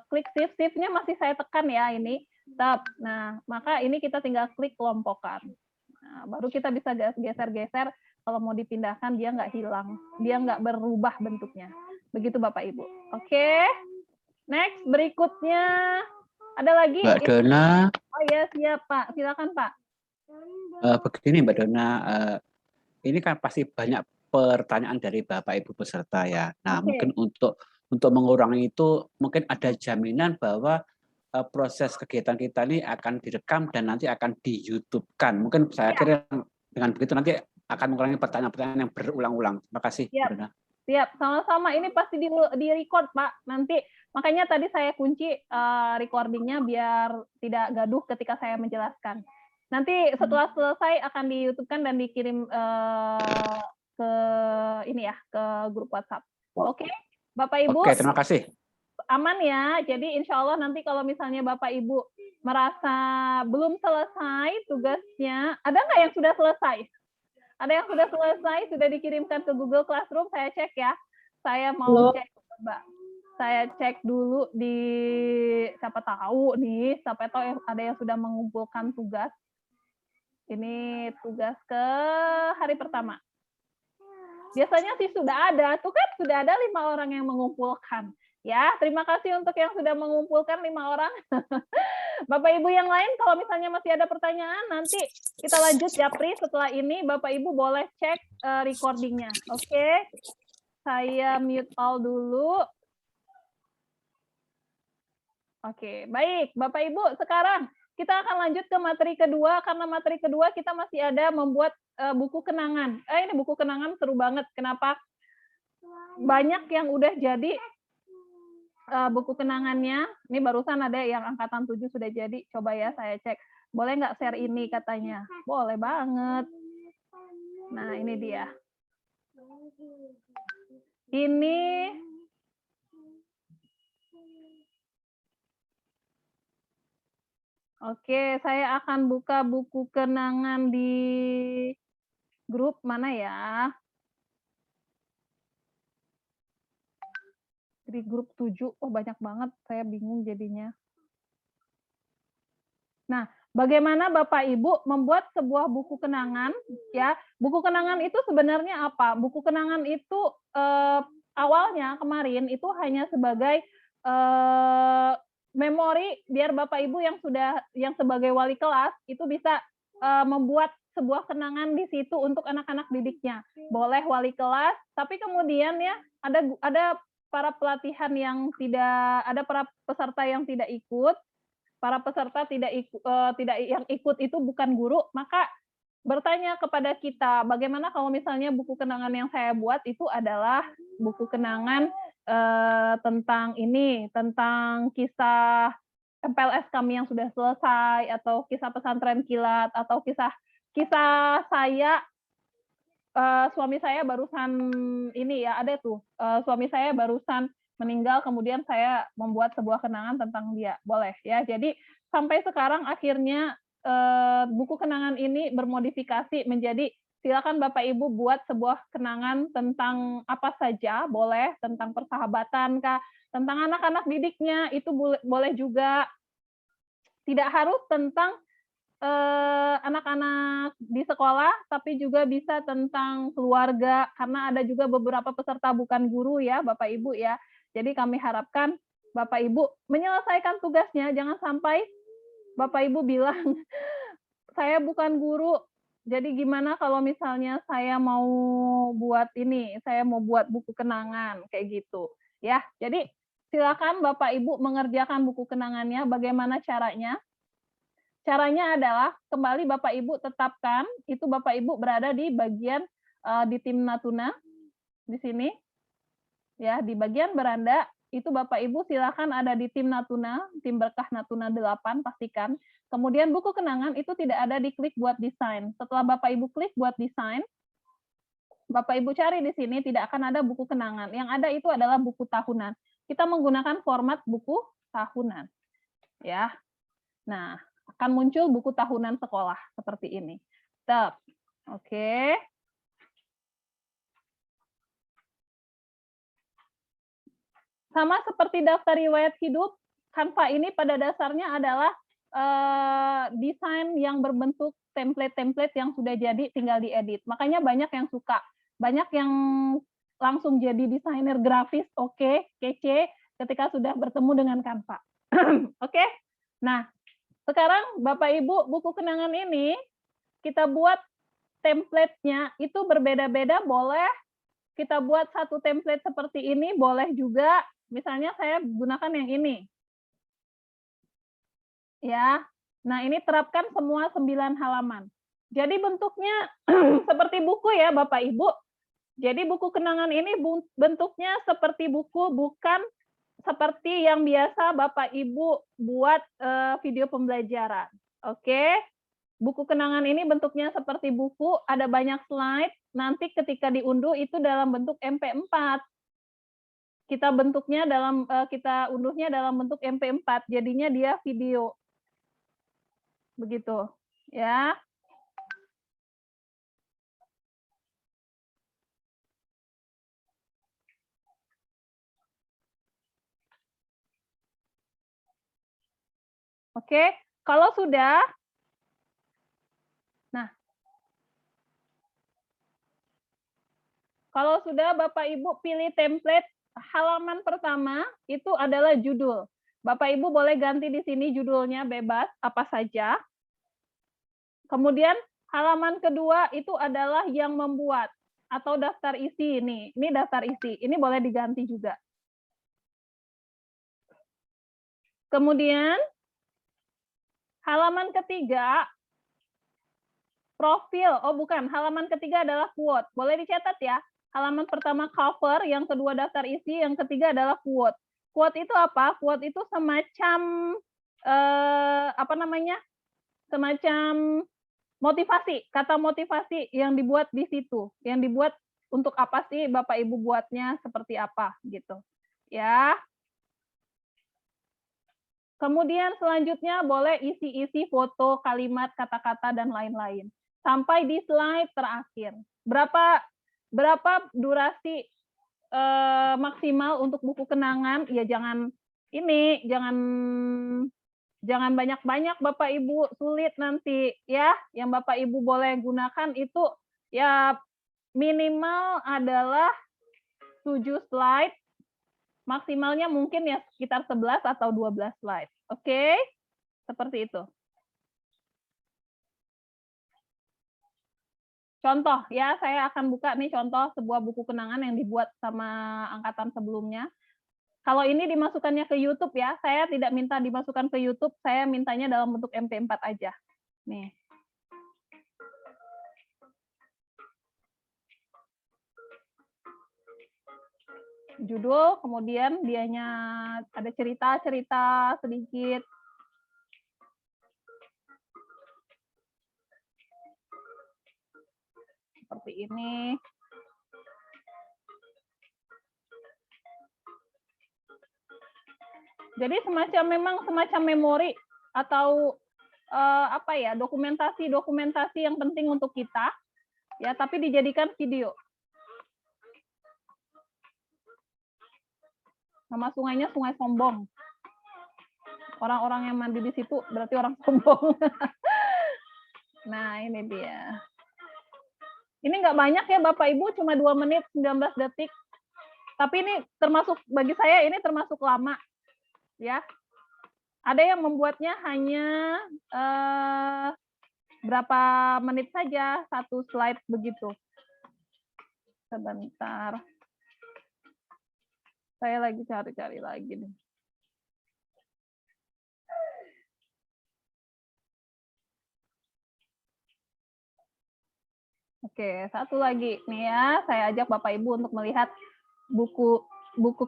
[SPEAKER 1] klik shift-nya masih saya tekan ya ini. Tab. Nah, maka ini kita tinggal klik kelompokkan. Nah, baru kita bisa geser-geser kalau mau dipindahkan dia nggak hilang. Dia nggak berubah bentuknya. Begitu Bapak Ibu. Oke. Next, berikutnya ada lagi?
[SPEAKER 11] Mbak Dona.
[SPEAKER 1] Oh ya, siap Pak. Silakan Pak.
[SPEAKER 11] Begini Mbak Dona, ini kan pasti banyak pertanyaan dari Bapak Ibu peserta ya. Nah, mungkin untuk mengurangi itu mungkin ada jaminan bahwa proses kegiatan kita ini akan direkam dan nanti akan di YouTube-kan. Mungkin saya kira dengan begitu nanti akan mengurangi pertanyaan-pertanyaan yang berulang-ulang. Terima kasih, Mbak Dona.
[SPEAKER 1] Siap, sama-sama. Ini pasti di-record, Pak. Nanti makanya tadi saya kunci recordingnya biar tidak gaduh ketika saya menjelaskan. Nanti setelah selesai akan di YouTube-kan dan dikirim ke ini ya, ke grup WhatsApp. Oke, Bapak Ibu.
[SPEAKER 11] Oke, terima kasih.
[SPEAKER 1] Aman ya. Jadi insya Allah nanti kalau misalnya Bapak Ibu merasa belum selesai tugasnya, ada nggak yang sudah selesai? Ada yang sudah selesai, sudah dikirimkan ke Google Classroom, saya cek ya. Saya mau cek, Mbak. Saya cek dulu di, siapa tahu nih, siapa tahu ada yang sudah mengumpulkan tugas. Ini tugas ke hari pertama. Biasanya sih sudah ada, tuh kan sudah ada 5 orang yang mengumpulkan. Ya, terima kasih untuk yang sudah mengumpulkan 5 orang. Bapak Ibu yang lain, kalau misalnya masih ada pertanyaan, nanti kita lanjut Japri. Setelah ini Bapak Ibu boleh cek recordingnya. Oke, saya mute all dulu. Oke, baik Bapak Ibu. Sekarang kita akan lanjut ke materi kedua, karena materi kedua kita masih ada membuat buku kenangan. Ini buku kenangan seru banget. Kenapa? Banyak yang udah jadi buku kenangannya. Ini barusan ada yang angkatan 7 sudah jadi. Coba ya saya cek. Boleh nggak share ini katanya? Boleh banget. Nah, ini dia. Ini oke, saya akan buka buku kenangan di grup mana ya? Di grup 7, oh banyak banget, saya bingung jadinya. Nah, bagaimana Bapak Ibu membuat sebuah buku kenangan? Ya, buku kenangan itu sebenarnya apa? Buku kenangan itu awalnya kemarin itu hanya sebagai memori biar Bapak Ibu yang sebagai wali kelas itu bisa membuat sebuah kenangan di situ untuk anak-anak didiknya. Boleh wali kelas, tapi kemudian ya ada para pelatihan yang ada para peserta yang tidak ikut. Para peserta tidak yang ikut itu bukan guru, maka bertanya kepada kita, bagaimana kalau misalnya buku kenangan yang saya buat itu adalah buku kenangan tentang kisah MPLS kami yang sudah selesai, atau kisah pesantren kilat, atau kisah saya, suami saya barusan ini ya, ada tuh, suami saya barusan meninggal, kemudian saya membuat sebuah kenangan tentang dia, boleh ya. Jadi sampai sekarang akhirnya buku kenangan ini bermodifikasi menjadi, silakan Bapak Ibu buat sebuah kenangan tentang apa saja, boleh, tentang persahabatan kah, tentang anak-anak didiknya, itu boleh juga. Tidak harus tentang anak-anak di sekolah, tapi juga bisa tentang keluarga, karena ada juga beberapa peserta bukan guru ya, Bapak Ibu ya. Jadi kami harapkan Bapak Ibu menyelesaikan tugasnya, jangan sampai Bapak Ibu bilang, saya bukan guru, jadi gimana kalau misalnya saya mau buat ini, saya mau buat buku kenangan, kayak gitu. Ya, jadi silakan Bapak Ibu mengerjakan buku kenangannya. Bagaimana caranya? Caranya adalah kembali Bapak Ibu tetapkan, itu Bapak Ibu berada di bagian di tim Natuna, di sini. Ya, di bagian beranda, itu Bapak Ibu silakan ada di tim Natuna, tim berkah Natuna 8, pastikan. Kemudian buku kenangan itu tidak ada di klik buat desain. Setelah Bapak Ibu klik buat desain, Bapak Ibu cari di sini, tidak akan ada buku kenangan. Yang ada itu adalah buku tahunan. Kita menggunakan format buku tahunan. Ya. Nah, akan muncul buku tahunan sekolah seperti ini. Oke. Sama seperti daftar riwayat hidup, Canva ini pada dasarnya adalah desain yang berbentuk template-template yang sudah jadi, tinggal diedit. Makanya banyak yang suka, banyak yang langsung jadi desainer grafis, oke, kece, ketika sudah bertemu dengan Canva. Oke, nah sekarang Bapak Ibu, buku kenangan ini kita buat template-nya itu berbeda-beda, boleh kita buat satu template seperti ini, boleh juga. Misalnya saya gunakan yang ini. Ya. Nah, ini terapkan semua 9 halaman. Jadi bentuknya seperti buku ya, Bapak Ibu. Jadi buku kenangan ini bentuknya seperti buku, bukan seperti yang biasa Bapak Ibu buat video pembelajaran. Oke. Buku kenangan ini bentuknya seperti buku, ada banyak slide, nanti ketika diunduh itu dalam bentuk MP4. Kita unduhnya dalam bentuk MP4, jadinya dia video. begitu ya. Oke, kalau sudah, nah, kalau sudah Bapak Ibu pilih template halaman pertama itu adalah judul. Bapak Ibu boleh ganti di sini judulnya bebas apa saja. Kemudian halaman kedua itu adalah yang membuat atau daftar isi ini. Ini daftar isi. Ini boleh diganti juga. Kemudian halaman ketiga, profil. Oh bukan, halaman ketiga adalah quote. Boleh dicatat ya. Halaman pertama cover, yang kedua daftar isi, yang ketiga adalah quote. Quote itu apa? Quote itu semacam apa namanya? Semacam motivasi, kata motivasi yang dibuat di situ. Yang dibuat untuk apa sih Bapak Ibu buatnya seperti apa gitu. Ya. Kemudian selanjutnya boleh isi-isi foto, kalimat, kata-kata, dan lain-lain. Sampai di slide terakhir. Berapa durasi maksimal untuk buku kenangan? Ya jangan ini, jangan banyak-banyak Bapak Ibu, sulit nanti ya. Yang Bapak Ibu boleh gunakan itu ya minimal adalah 7 slide. Maksimalnya mungkin ya sekitar 11 atau 12 slide. Oke? Seperti itu. Contoh ya, saya akan buka nih contoh sebuah buku kenangan yang dibuat sama angkatan sebelumnya. Kalau ini dimasukkannya ke YouTube ya, saya tidak minta dimasukkan ke YouTube, saya mintanya dalam bentuk MP4 aja. Nih. Judul, kemudian dianya ada cerita-cerita sedikit. Seperti ini. Jadi memang semacam memori atau apa ya, dokumentasi yang penting untuk kita ya, tapi dijadikan video. Nama sungainya Sungai Sombong. Orang-orang yang mandi di situ berarti orang sombong. Nah, ini dia. Ini nggak banyak ya Bapak Ibu, cuma 2 menit 19 detik. Tapi ini termasuk, bagi saya ini termasuk lama. Ya. Ada yang membuatnya hanya berapa menit saja, 1 slide begitu. Sebentar. Saya lagi cari-cari lagi nih. Oke, satu lagi nih ya. Saya ajak Bapak Ibu untuk melihat buku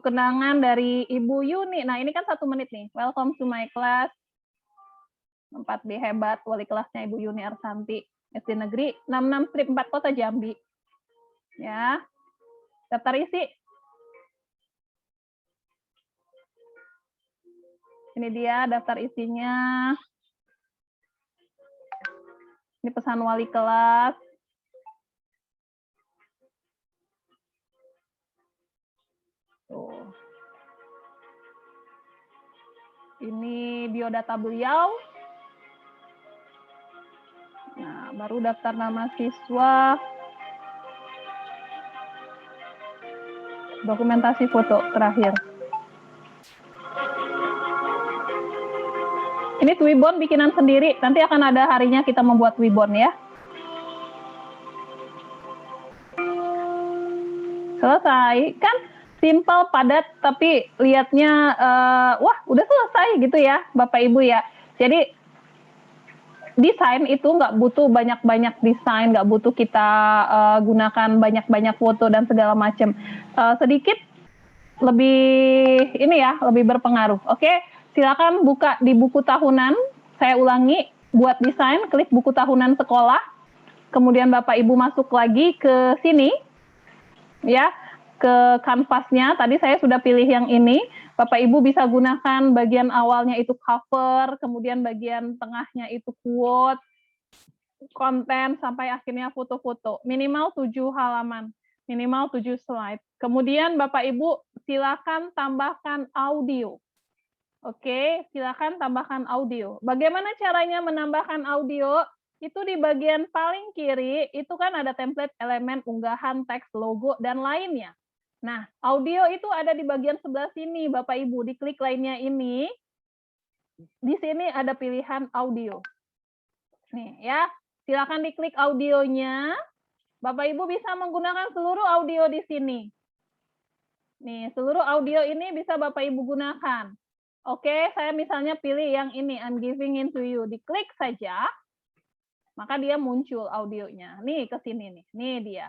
[SPEAKER 1] kenangan dari Ibu Yuni. Nah, ini kan 1 menit nih. Welcome to my class. 4D hebat, wali kelasnya Ibu Yuni Arsanti, SD Negeri 66 Strip 4 Kota Jambi. Ya. Daftar isi. Ini dia daftar isinya. Ini pesan wali kelas. Tuh. Ini biodata beliau. Nah, baru daftar nama siswa. Dokumentasi foto terakhir. Ini Twibbon bikinan sendiri. Nanti akan ada harinya kita membuat Twibbon ya. Selesai. Kan simple, padat, tapi lihatnya, wah udah selesai gitu ya Bapak Ibu ya. Jadi desain itu nggak butuh banyak-banyak desain, nggak butuh kita gunakan banyak-banyak foto dan segala macam. Sedikit lebih ini ya, lebih berpengaruh. Oke, silakan buka di buku tahunan. Saya ulangi, buat desain, klik buku tahunan sekolah. Kemudian Bapak Ibu masuk lagi ke sini, ya, ke kanvasnya. Tadi saya sudah pilih yang ini. Bapak Ibu bisa gunakan bagian awalnya itu cover, kemudian bagian tengahnya itu quote, konten, sampai akhirnya foto-foto. Minimal 7 halaman, minimal 7 slide. Kemudian Bapak Ibu silakan tambahkan audio. Oke, silakan tambahkan audio. Bagaimana caranya menambahkan audio? Itu di bagian paling kiri, itu kan ada template elemen unggahan, teks, logo, dan lainnya. Nah, audio itu ada di bagian sebelah sini, Bapak Ibu. Diklik lainnya ini, di sini ada pilihan audio. Nih ya, silakan diklik audionya. Bapak Ibu bisa menggunakan seluruh audio di sini. Nih, seluruh audio ini bisa Bapak Ibu gunakan. Oke, saya misalnya pilih yang ini, I'm giving in to you. Diklik saja, maka dia muncul audionya. Nih, ke sini nih. Nih dia.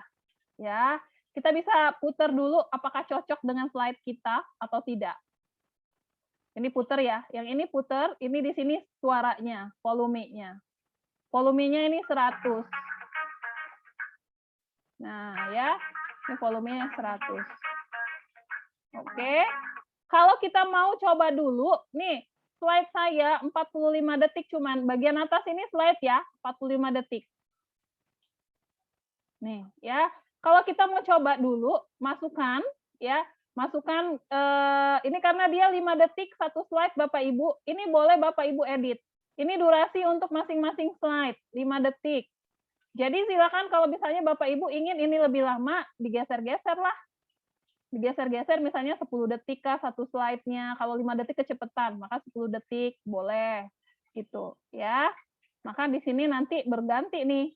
[SPEAKER 1] Ya, kita bisa putar dulu apakah cocok dengan slide kita atau tidak. Ini putar ya. Yang ini putar, ini di sini suaranya, volumenya. Volumenya ini 100. Nah, ya. Ini volumenya 100. Oke. Kalau kita mau coba dulu, nih, slide saya 45 detik cuman. Bagian atas ini slide ya, 45 detik. Nih, ya. Kalau kita mau coba dulu, masukkan, ya. Masukkan, ini karena dia 5 detik satu slide Bapak Ibu, ini boleh Bapak Ibu edit. Ini durasi untuk masing-masing slide, 5 detik. Jadi silakan kalau misalnya Bapak Ibu ingin ini lebih lama, digeser-geser lah. Digeser-geser misalnya 10 detik kah satu slide-nya. Kalau 5 detik kecepatan, maka 10 detik boleh gitu ya. Maka di sini nanti berganti nih.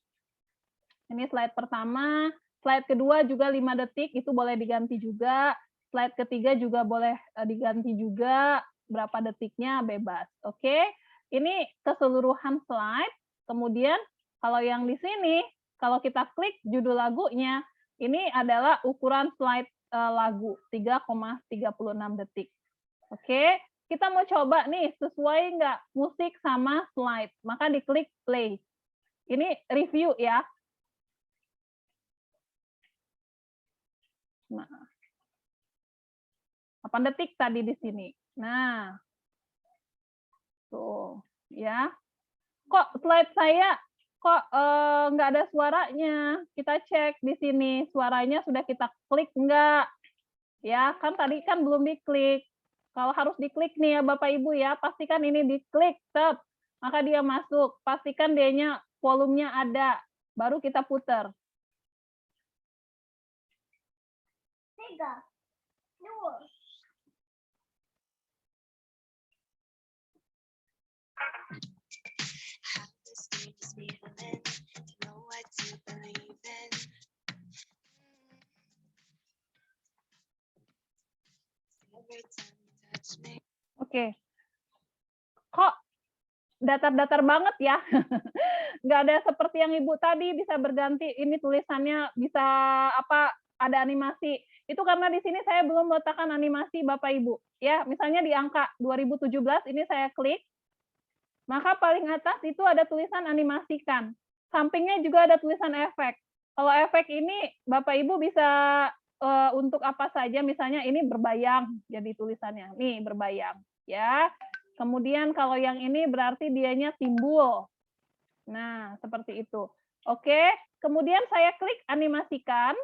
[SPEAKER 1] Ini slide pertama, slide kedua juga 5 detik itu boleh diganti juga. Slide ketiga juga boleh diganti juga, berapa detiknya bebas. Oke. Ini keseluruhan slide. Kemudian kalau yang di sini kalau kita klik judul lagunya, ini adalah ukuran slide lagu 3,36 detik. Oke, kita mau coba nih sesuai nggak musik sama slide, maka diklik play. Ini review ya. Nah, 8 detik tadi di sini. Nah, tuh ya. Kok slide saya kok nggak ada suaranya? Kita cek di sini suaranya sudah kita klik nggak? Ya kan tadi kan belum diklik. Kalau harus diklik nih ya Bapak Ibu ya, pastikan ini diklik, tep, maka dia masuk. Pastikan dianya volumenya ada, baru kita putar. 3, 2. Oke. Kok datar-datar banget ya? Nggak ada seperti yang Ibu tadi bisa berganti, ini tulisannya bisa apa, ada animasi. Itu karena di sini saya belum meletakkan animasi Bapak Ibu. Ya, misalnya di angka 2017 ini saya klik, maka paling atas itu ada tulisan animasikan. Sampingnya juga ada tulisan efek. Kalau efek ini Bapak Ibu bisa untuk apa saja, misalnya ini berbayang jadi tulisannya. Nih, berbayang, ya. Kemudian kalau yang ini berarti dianya timbul. Nah, seperti itu. Oke, kemudian saya klik animasikan.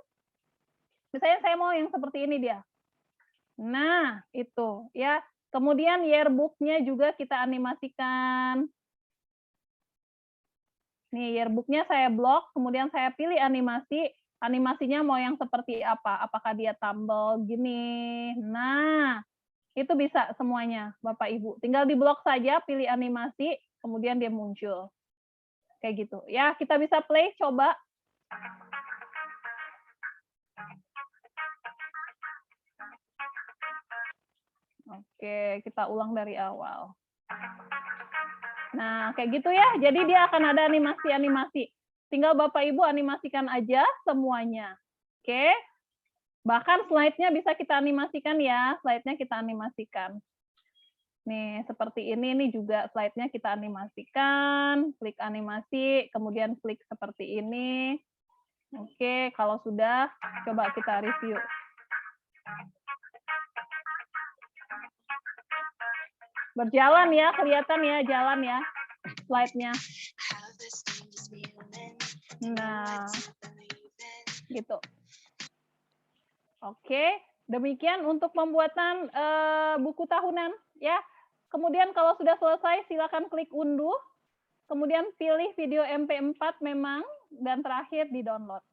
[SPEAKER 1] Misalnya saya mau yang seperti ini dia. Nah, itu ya. Kemudian yearbook-nya juga kita animasikan. Nih, yearbook-nya saya blok, kemudian saya pilih animasi. Animasinya mau yang seperti apa? Apakah dia tumble gini? Nah, itu bisa semuanya, Bapak Ibu. Tinggal di blok saja, pilih animasi, kemudian dia muncul. Kayak gitu. Ya, kita bisa play, coba. Oke, kita ulang dari awal. Nah, kayak gitu ya. Jadi dia akan ada animasi-animasi. Tinggal Bapak Ibu animasikan aja semuanya. Oke. Bahkan slide-nya bisa kita animasikan ya. Slide-nya kita animasikan. Nih, seperti ini juga slide-nya kita animasikan. Klik animasi, kemudian klik seperti ini. Oke, kalau sudah, coba kita review. Berjalan ya, kelihatan ya, jalan ya slide-nya. Nah, gitu. Oke, demikian untuk pembuatan buku tahunan ya. Kemudian kalau sudah selesai silakan klik unduh. Kemudian pilih video MP4 memang dan terakhir di-download.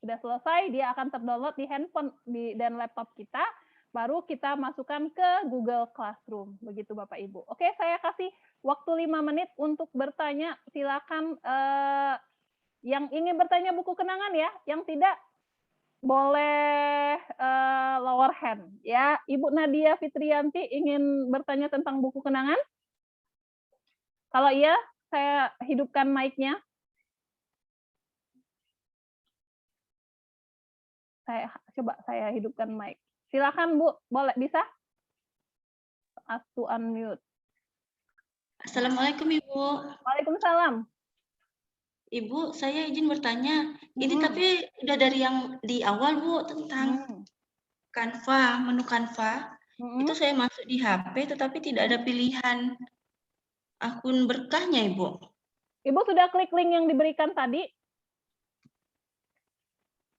[SPEAKER 1] Sudah selesai, dia akan terdownload di handphone dan laptop kita, baru kita masukkan ke Google Classroom. Begitu Bapak Ibu. Oke, saya kasih waktu 5 menit untuk bertanya. Silakan yang ingin bertanya buku kenangan ya, yang tidak boleh lower hand ya. Ibu Nadia Fitrianti ingin bertanya tentang buku kenangan? Kalau iya, saya hidupkan mic-nya. Coba saya hidupkan mic. Silakan Bu, boleh bisa? Ask to unmute.
[SPEAKER 12] Assalamualaikum Ibu.
[SPEAKER 1] Waalaikumsalam.
[SPEAKER 12] Ibu, saya izin bertanya. Ini tapi udah dari yang di awal Bu tentang Canva, menu Canva. Itu saya masuk di HP, tetapi tidak ada pilihan akun berkahnya Ibu.
[SPEAKER 1] Ibu sudah klik link yang diberikan tadi?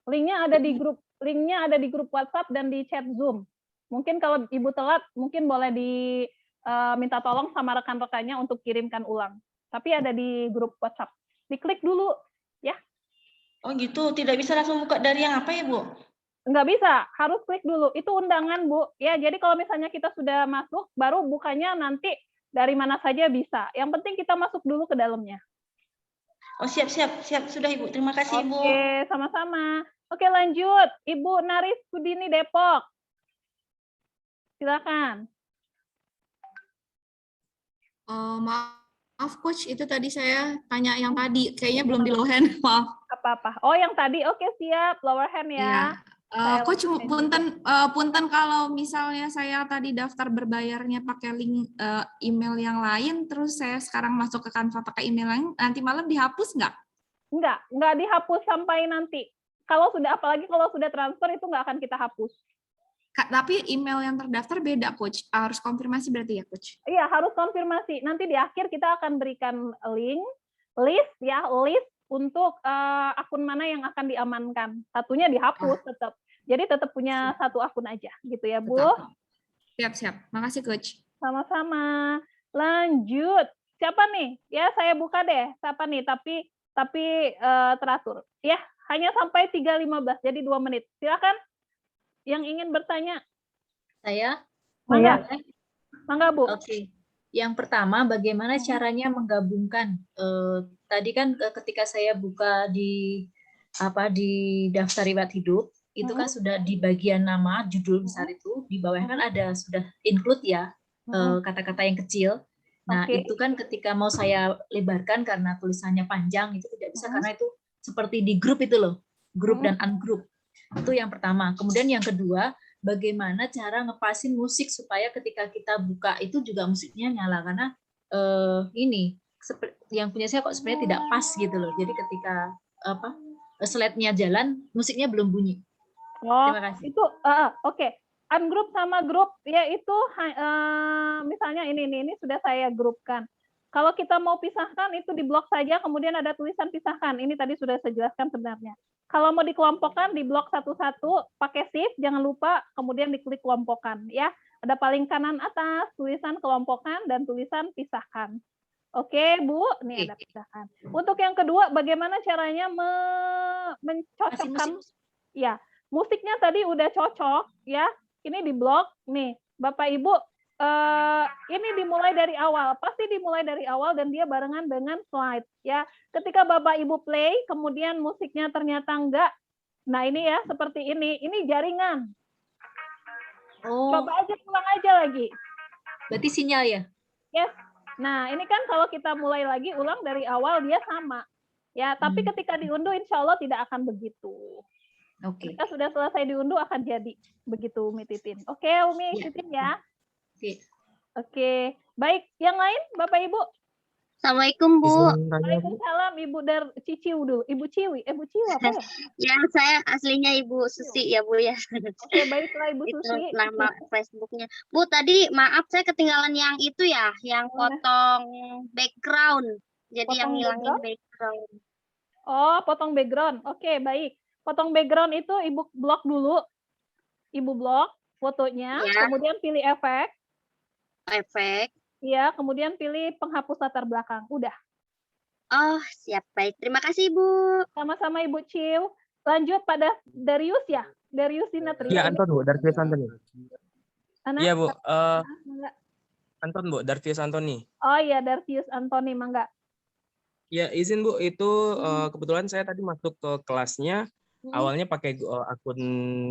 [SPEAKER 1] Linknya ada di grup WhatsApp dan di chat Zoom. Mungkin kalau Ibu telat, mungkin boleh minta tolong sama rekan-rekannya untuk kirimkan ulang. Tapi ada di grup WhatsApp. Diklik dulu, ya.
[SPEAKER 12] Oh gitu, tidak bisa langsung buka dari yang apa ya Bu?
[SPEAKER 1] Nggak bisa, harus klik dulu. Itu undangan Bu. Ya, jadi kalau misalnya kita sudah masuk, baru bukanya nanti dari mana saja bisa. Yang penting kita masuk dulu ke dalamnya.
[SPEAKER 12] Oh siap. Sudah Ibu. Terima kasih Ibu.
[SPEAKER 1] Oke, sama-sama. Oke, lanjut. Ibu Naris Sudini Depok. Silakan.
[SPEAKER 13] Maaf Coach, itu tadi saya tanya yang tadi. Kayaknya belum di low hand. Maaf.
[SPEAKER 1] Apa-apa. Oh, yang tadi. Oke, siap. Lower hand ya.
[SPEAKER 13] Coach, punten kalau misalnya saya tadi daftar berbayarnya pakai link email yang lain, terus saya sekarang masuk ke Canva pakai email lain, nanti malam dihapus nggak?
[SPEAKER 1] Nggak dihapus sampai nanti. Apalagi kalau sudah transfer itu nggak akan kita hapus.
[SPEAKER 13] Tapi email yang terdaftar beda, Coach. Harus konfirmasi berarti ya, Coach?
[SPEAKER 1] Iya, harus konfirmasi. Nanti di akhir kita akan berikan list untuk akun mana yang akan diamankan. Satunya dihapus tetap. Jadi tetap punya satu akun aja, gitu ya, Bu.
[SPEAKER 13] Siap. Makasih, Coach.
[SPEAKER 1] Sama-sama. Lanjut. Siapa nih? Ya, saya buka deh. Siapa nih? Tapi teratur. Ya, hanya sampai 3.15, jadi 2 menit. Silakan. Yang ingin bertanya.
[SPEAKER 2] Saya?
[SPEAKER 1] Mangga, Bu.
[SPEAKER 2] Oke. Yang pertama, bagaimana caranya menggabungkan? Tadi kan ketika saya buka di daftar riwayat hidup, itu kan sudah di bagian nama, judul besar itu, di bawah kan ada sudah include ya, kata-kata yang kecil. Nah, itu kan ketika mau saya lebarkan karena tulisannya panjang, itu tidak bisa karena itu seperti di grup itu loh, grup dan ungroup. Itu yang pertama. Kemudian yang kedua, bagaimana cara ngepasin musik supaya ketika kita buka itu juga musiknya nyala, karena yang punya saya kok sebenarnya tidak pas gitu loh. Jadi ketika slide-nya jalan, musiknya belum bunyi. Terima kasih.
[SPEAKER 1] Itu oke. Ungroup sama grup ya itu misalnya ini sudah saya grupkan. Kalau kita mau pisahkan itu di blok saja, kemudian ada tulisan pisahkan. Ini tadi sudah saya jelaskan sebenarnya. Kalau mau dikelompokkan di blok satu-satu, pakai shift, jangan lupa kemudian diklik kelompokkan ya. Ada paling kanan atas tulisan kelompokkan dan tulisan pisahkan. Oke, Bu, nih ada pisahkan. Untuk yang kedua, bagaimana caranya mencocokkan? Ya, musiknya tadi udah cocok ya. Ini di blok nih, Bapak Ibu. Ini dimulai dari awal, pasti dimulai dari awal dan dia barengan dengan slide ya. Ketika Bapak Ibu play, kemudian musiknya ternyata enggak. Nah ini ya seperti ini jaringan. Coba aja ulang aja lagi.
[SPEAKER 2] Berarti sinyal ya?
[SPEAKER 1] Yes. Nah ini kan kalau kita mulai lagi ulang dari awal dia sama ya. Tapi ketika diunduh insya Allah tidak akan begitu.
[SPEAKER 2] Oke.
[SPEAKER 1] Ketika sudah selesai diunduh akan jadi begitu Umi Titin. Oke Umi Titin ya.
[SPEAKER 2] Oke.
[SPEAKER 1] Oke, baik. Yang lain, Bapak Ibu?
[SPEAKER 14] Assalamualaikum, Bu.
[SPEAKER 1] Waalaikumsalam, Ibu Ciciu dulu. Ibu Ciwi apa ya?
[SPEAKER 14] Ya, saya aslinya Ibu Susi ya, Bu ya.
[SPEAKER 1] Oke, baiklah Ibu
[SPEAKER 14] Itu
[SPEAKER 1] Susi.
[SPEAKER 14] nama Facebooknya. Bu, tadi maaf saya ketinggalan yang itu ya, yang potong background. Jadi yang ngilangin background.
[SPEAKER 1] Oh, potong background. Oke, baik. Potong background itu Ibu blok dulu. Ibu blok fotonya,
[SPEAKER 14] Ya.
[SPEAKER 1] kemudian pilih efek.
[SPEAKER 14] Efek.
[SPEAKER 1] Iya, kemudian pilih penghapus latar belakang. Udah.
[SPEAKER 14] Oh, siap. Baik. Terima kasih, Bu.
[SPEAKER 1] Sama-sama Ibu Ciu. Lanjut pada Darius ya? Darius Dinatri.
[SPEAKER 15] Iya, Anton, Bu. Darvius Antoni. Iya, Bu.
[SPEAKER 1] Mangga.
[SPEAKER 15] Anton, Bu. Darvius Antoni.
[SPEAKER 1] Oh iya, Darvius Antoni, mangga.
[SPEAKER 15] Ya, izin, Bu. Itu kebetulan saya tadi masuk ke kelasnya. Awalnya pakai akun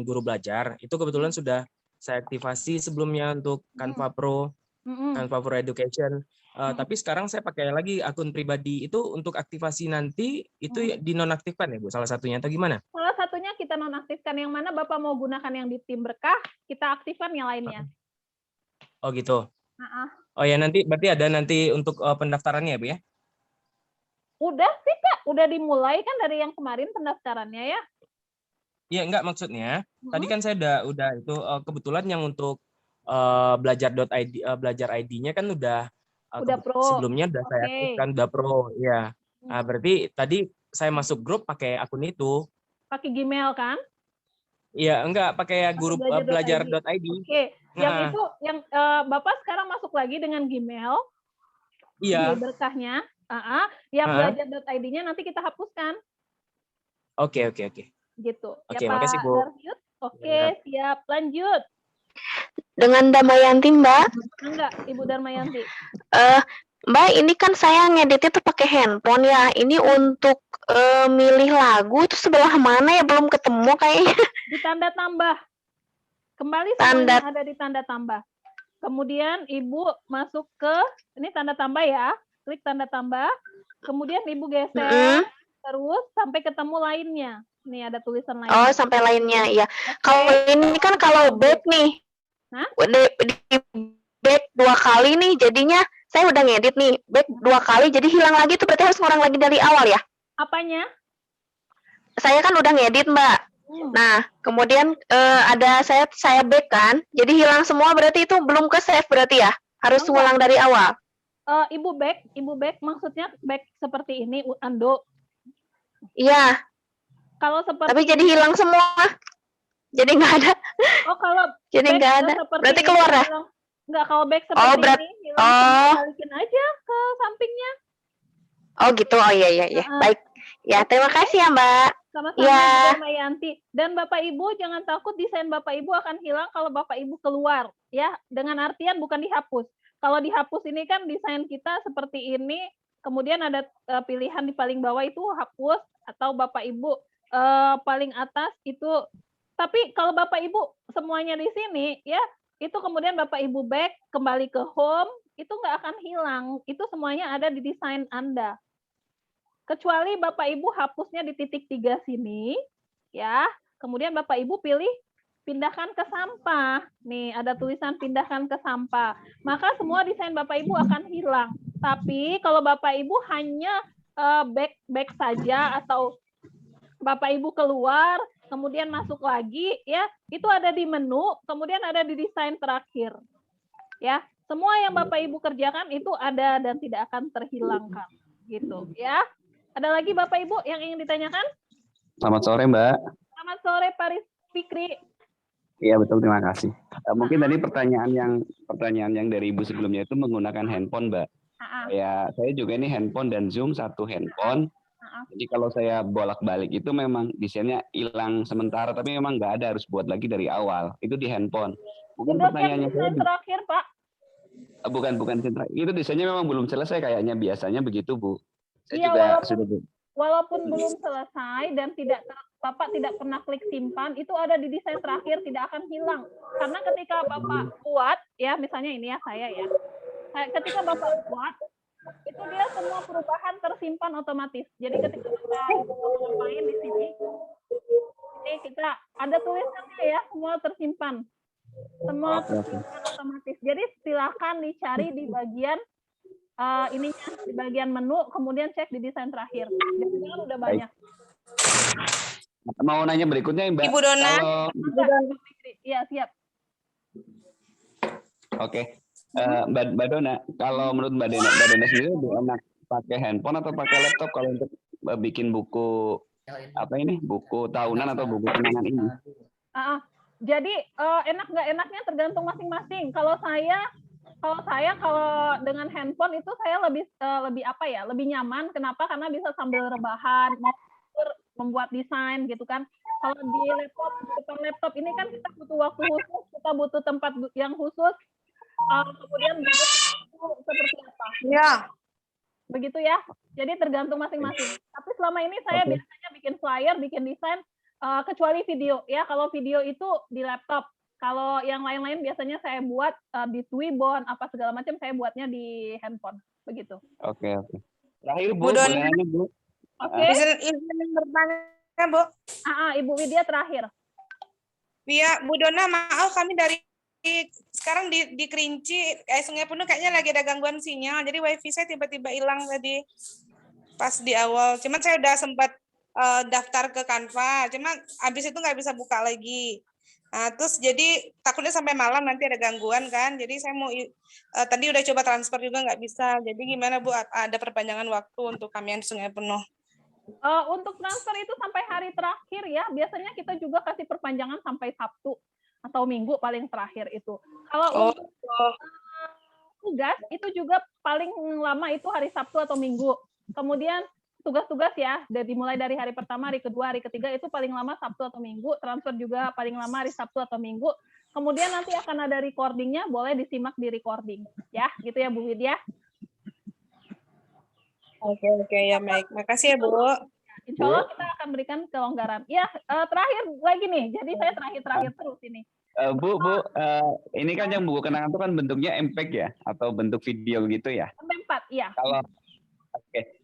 [SPEAKER 15] guru belajar. Itu kebetulan sudah saya aktivasi sebelumnya untuk Canva Pro. Canva Pro Education. Tapi sekarang saya pakai lagi akun pribadi itu untuk aktivasi nanti itu dinonaktifkan ya, Bu, salah satunya atau gimana?
[SPEAKER 1] Salah satunya kita nonaktifkan. Yang mana Bapak mau gunakan yang di tim berkah, kita aktifkan yang lainnya.
[SPEAKER 15] Oh gitu. Oh ya, nanti berarti ada nanti untuk pendaftarannya ya, Bu ya?
[SPEAKER 1] Udah sih, Kak. Udah dimulai kan dari yang kemarin pendaftarannya ya?
[SPEAKER 15] Iya, enggak, maksudnya. Tadi kan saya udah itu kebetulan yang untuk belajar.id belajar ID-nya kan udah
[SPEAKER 1] pro.
[SPEAKER 15] Sebelumnya udah saya aktifkan, udah pro ya. Nah, berarti tadi saya masuk grup pakai akun itu.
[SPEAKER 1] Pakai Gmail kan?
[SPEAKER 15] Iya, enggak pakai guru belajar.id.
[SPEAKER 1] Oke. Yang itu yang Bapak sekarang masuk lagi dengan Gmail.
[SPEAKER 15] Iya.
[SPEAKER 1] Di berkahnya. Yang belajar.id-nya nanti kita hapuskan.
[SPEAKER 15] Oke.
[SPEAKER 1] Gitu.
[SPEAKER 15] Oke,
[SPEAKER 1] ya,
[SPEAKER 15] makasih,
[SPEAKER 1] Pak
[SPEAKER 15] Bu.
[SPEAKER 1] Darvius. Oke, siap. Lanjut.
[SPEAKER 16] Dengan Damayanti, Mbak.
[SPEAKER 1] Enggak, Ibu Darmayanti.
[SPEAKER 16] Mbak, ini kan saya ngeditnya tuh pakai handphone ya. Ini untuk milih lagu itu sebelah mana ya? Belum ketemu kayaknya.
[SPEAKER 1] Di tanda tambah. Kembali semuanya ada di tanda tambah. Kemudian Ibu masuk ke, ini tanda tambah ya. Klik tanda tambah. Kemudian Ibu geser. Terus sampai ketemu lainnya. Nih ada tulisan lainnya.
[SPEAKER 16] Oh, sampai lainnya, ya. Kalau ini kan kalau back nih. Di back 2 kali nih, jadinya saya udah ngedit nih, back 2 kali, jadi hilang lagi tuh berarti harus ngulang lagi dari awal ya?
[SPEAKER 1] Apanya?
[SPEAKER 16] Saya kan udah ngedit, Mbak. Nah, kemudian ada saya back kan, jadi hilang semua berarti itu belum ke save berarti ya? Harus ngulang dari awal?
[SPEAKER 1] Ibu back maksudnya back seperti ini, undo.
[SPEAKER 16] Iya.
[SPEAKER 1] Kalau seperti
[SPEAKER 16] tapi jadi hilang semua. Jadi nggak ada.
[SPEAKER 1] Oh, kalau
[SPEAKER 16] jadi nggak ada. Berarti keluar ya?
[SPEAKER 1] Nggak, kalau back seperti ini, balikin aja ke sampingnya.
[SPEAKER 16] Oh gitu. Oh iya. Baik. Ya, terima kasih ya, Mbak.
[SPEAKER 1] Sama-sama,
[SPEAKER 16] ya.
[SPEAKER 1] Ibu Mayanti. Dan Bapak Ibu jangan takut desain Bapak Ibu akan hilang kalau Bapak Ibu keluar, ya. Dengan artian bukan dihapus. Kalau dihapus ini kan desain kita seperti ini, kemudian ada pilihan di paling bawah itu hapus, atau Bapak Ibu paling atas itu. Tapi kalau Bapak Ibu semuanya di sini, ya, itu kemudian Bapak Ibu back, kembali ke home, itu nggak akan hilang. Itu semuanya ada di desain Anda. Kecuali Bapak Ibu hapusnya di titik 3 sini, ya. Kemudian Bapak Ibu pilih pindahkan ke sampah. Nih, ada tulisan pindahkan ke sampah. Maka semua desain Bapak Ibu akan hilang. Tapi kalau Bapak Ibu hanya back saja, atau Bapak Ibu keluar, kemudian masuk lagi, ya, itu ada di menu, kemudian ada di desain terakhir. Ya, semua yang Bapak Ibu kerjakan itu ada dan tidak akan terhilangkan, gitu, ya. Ada lagi Bapak Ibu yang ingin ditanyakan?
[SPEAKER 17] Selamat sore, Mbak.
[SPEAKER 1] Selamat sore, Pak Fikri.
[SPEAKER 17] Iya, betul, terima kasih. Mungkin tadi pertanyaan yang dari Ibu sebelumnya itu menggunakan handphone, Mbak. Ya, saya juga ini handphone dan Zoom satu handphone. Jadi kalau saya bolak-balik itu memang desainnya hilang sementara, tapi memang nggak ada, harus buat lagi dari awal. Itu di handphone. Mungkin pertanyaannya saya
[SPEAKER 1] terakhir, Pak.
[SPEAKER 17] Bukan itu desainnya memang belum selesai kayaknya, biasanya begitu, Bu. Saya
[SPEAKER 1] iya,
[SPEAKER 17] juga sudah
[SPEAKER 1] walaupun belum selesai dan Bapak tidak pernah klik simpan, itu ada di desain terakhir, tidak akan hilang. Karena ketika Bapak buat, ya misalnya ini ya saya ya. Ketika Bapak buat, itu dia semua perubahan tersimpan otomatis. Jadi ketika kita main di sini, ini kita ada tulisannya ya, semua tersimpan. Semua tersimpan otomatis. Jadi silakan dicari di bagian ininya di bagian menu, kemudian cek di desain terakhir. Jadi kan udah banyak.
[SPEAKER 17] Mau nanya berikutnya Mbak.
[SPEAKER 6] Ibu Dona.
[SPEAKER 1] Iya, siap.
[SPEAKER 17] Oke. Mbak Dona, kalau menurut Mbak Dona sendiri lebih enak pakai handphone atau pakai laptop kalau untuk bikin buku apa ini? Buku tahunan atau buku kenangan ini?
[SPEAKER 1] Jadi enak nggak enaknya tergantung masing-masing. Kalau dengan handphone itu saya lebih apa ya? Lebih nyaman. Kenapa? Karena bisa sambil rebahan, membuat desain gitu kan. Kalau di depan laptop ini kan kita butuh waktu khusus, kita butuh tempat yang khusus, kemudian seperti apa? Ya, begitu ya. Jadi tergantung masing-masing. Tapi selama ini saya biasanya bikin flyer, bikin desain, kecuali video ya. Kalau video itu di laptop. Kalau yang lain-lain biasanya saya buat di Twibbon, apa segala macam saya buatnya di handphone. Begitu.
[SPEAKER 17] Oke. Terakhir Bu Dona.
[SPEAKER 1] Oke.
[SPEAKER 6] Izin bertanya, Bu.
[SPEAKER 1] Ibu Widya terakhir.
[SPEAKER 6] Iya, Bu Dona, maaf kami dari sekarang di Kerinci, Sungai Penuh kayaknya lagi ada gangguan sinyal. Jadi wifi saya tiba-tiba hilang tadi pas di awal. Cuman saya udah sempat daftar ke Canva, cuma habis itu nggak bisa buka lagi. Nah, terus jadi takutnya sampai malam nanti ada gangguan kan. Jadi saya mau tadi udah coba transfer juga nggak bisa. Jadi gimana Bu, ada perpanjangan waktu untuk kami yang di Sungai Penuh?
[SPEAKER 1] Untuk transfer itu sampai hari terakhir ya. Biasanya kita juga kasih perpanjangan sampai Sabtu atau Minggu paling terakhir itu. Kalau untuk tugas itu juga paling lama itu hari Sabtu atau Minggu. Kemudian tugas-tugas ya, dimulai dari hari pertama, hari kedua, hari ketiga itu paling lama Sabtu atau Minggu. Transfer juga paling lama hari Sabtu atau Minggu. Kemudian nanti akan ada recordingnya, boleh disimak di recording. Ya, gitu ya Bu Widya.
[SPEAKER 6] Oke, ya baik. Makasih ya Bu.
[SPEAKER 1] Insya Allah kita akan berikan kelonggaran. Ya, terakhir lagi nih. Jadi saya terakhir terus ini.
[SPEAKER 17] Bu, ini kan yang buku kenangan itu kan bentuknya MPEG ya, atau bentuk video gitu ya?
[SPEAKER 1] MP4, iya.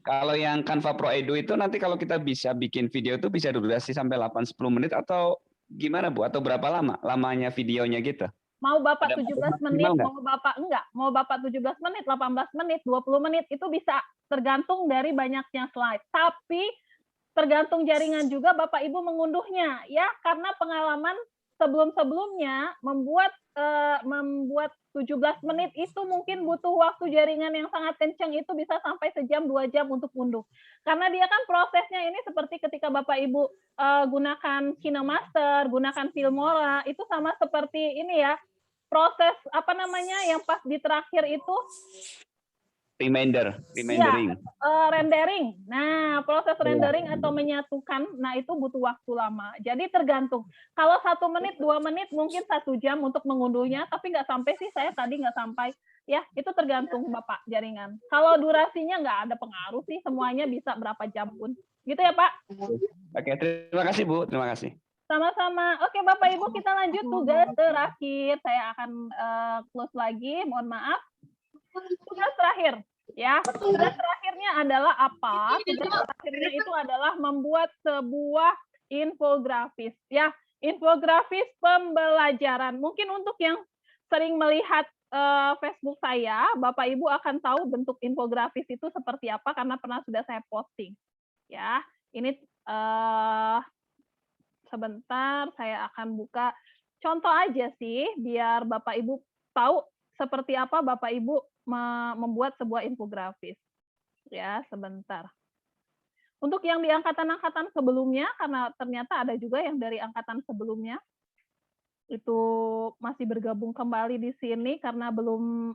[SPEAKER 17] Kalau yang Canva Pro Edu itu nanti kalau kita bisa bikin video itu bisa durasi sampai 8-10 menit atau gimana Bu? Atau berapa lama lamanya videonya gitu?
[SPEAKER 1] Mau Bapak 17 menit, mau Bapak enggak, mau Bapak 17 menit, 18 menit, 20 menit, itu bisa tergantung dari banyaknya slide. Tapi tergantung jaringan juga Bapak Ibu mengunduhnya, ya, karena pengalaman sebelum-sebelumnya membuat 17 menit itu mungkin butuh waktu jaringan yang sangat kencang, itu bisa sampai sejam 2 jam untuk unduh. Karena dia kan prosesnya ini seperti ketika Bapak Ibu gunakan KineMaster, gunakan Filmora, itu sama seperti ini ya. Proses apa namanya yang pas di terakhir itu
[SPEAKER 17] rendering.
[SPEAKER 1] Rendering. Nah, proses rendering atau menyatukan, nah itu butuh waktu lama. Jadi tergantung. Kalau 1 menit, 2 menit, mungkin 1 jam untuk mengunduhnya, tapi nggak sampai sih, saya tadi nggak sampai. Ya, itu tergantung Bapak jaringan. Kalau durasinya nggak ada pengaruh sih, semuanya bisa berapa jam pun. Gitu ya Pak?
[SPEAKER 17] Oke, terima kasih Bu, terima kasih.
[SPEAKER 1] Sama-sama. Oke Bapak Ibu, kita lanjut tugas terakhir. Saya akan close lagi, mohon maaf. Tugas terakhir, ya. Tugas terakhirnya adalah apa? Tugas terakhirnya itu adalah membuat sebuah infografis, ya. Infografis pembelajaran. Mungkin untuk yang sering melihat Facebook saya, Bapak Ibu akan tahu bentuk infografis itu seperti apa karena pernah sudah saya posting, ya. Ini sebentar, saya akan buka contoh aja sih, biar Bapak Ibu tahu seperti apa Bapak Ibu membuat sebuah infografis. Ya, sebentar. Untuk yang di angkatan-angkatan sebelumnya, karena ternyata ada juga yang dari angkatan sebelumnya, itu masih bergabung kembali di sini karena belum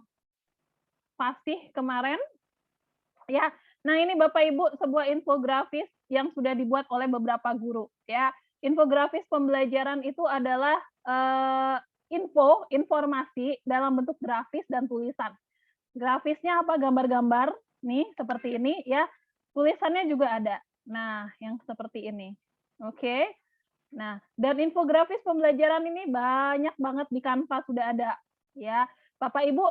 [SPEAKER 1] fasih kemarin. Ya, nah ini Bapak Ibu sebuah infografis yang sudah dibuat oleh beberapa guru. Ya, infografis pembelajaran itu adalah informasi dalam bentuk grafis dan tulisan. Grafisnya apa? Gambar-gambar nih seperti ini ya. Tulisannya juga ada. Nah, yang seperti ini. Oke. Nah, dan infografis pembelajaran ini banyak banget di Canva sudah ada ya. Bapak Ibu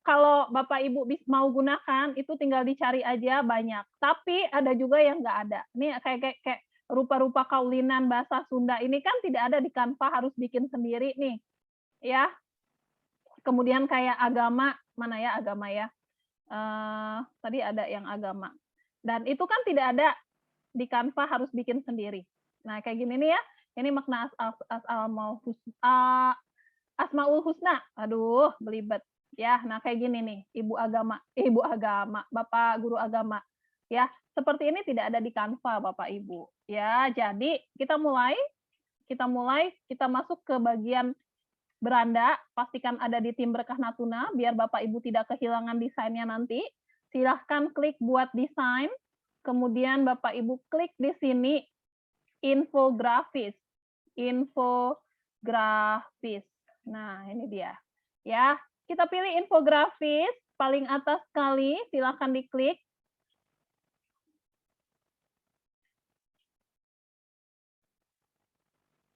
[SPEAKER 1] kalau Bapak Ibu mau gunakan itu tinggal dicari aja banyak. Tapi ada juga yang nggak ada. Ini kayak rupa-rupa kaulinan bahasa Sunda ini kan tidak ada di Canva, harus bikin sendiri nih. Ya. Kemudian kayak agama, mana ya agama ya? Tadi ada yang agama. Dan itu kan tidak ada di Canva, harus bikin sendiri. Nah, kayak gini nih ya. Ini makna Asmaul Husna. Aduh, belibet. Ya, nah kayak gini nih, ibu agama, Bapak guru agama. Ya, seperti ini tidak ada di Canva, Bapak Ibu. Ya, jadi kita masuk ke bagian beranda, pastikan ada di tim Berkah Natuna, biar Bapak Ibu tidak kehilangan desainnya nanti. Silahkan klik buat desain, kemudian Bapak Ibu klik di sini, infografis. Nah, ini dia. Ya, kita pilih infografis, paling atas sekali, silahkan diklik.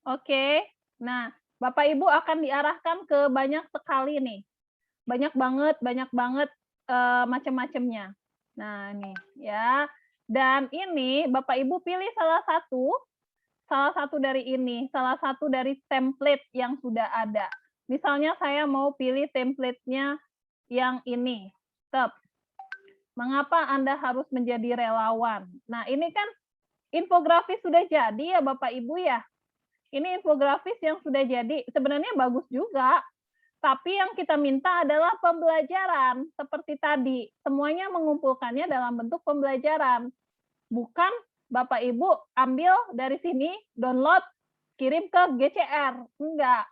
[SPEAKER 1] Oke, nah Bapak Ibu akan diarahkan ke banyak sekali nih. Banyak banget macam-macamnya. Nah, ini ya. Dan ini Bapak Ibu pilih salah satu dari ini, salah satu dari template yang sudah ada. Misalnya saya mau pilih template-nya yang ini. Mengapa Anda harus menjadi relawan? Nah, ini kan infografis sudah jadi ya Bapak Ibu ya. Ini infografis yang sudah jadi, sebenarnya bagus juga, tapi yang kita minta adalah pembelajaran, seperti tadi. Semuanya mengumpulkannya dalam bentuk pembelajaran. Bukan Bapak Ibu ambil dari sini, download, kirim ke GCR. Enggak.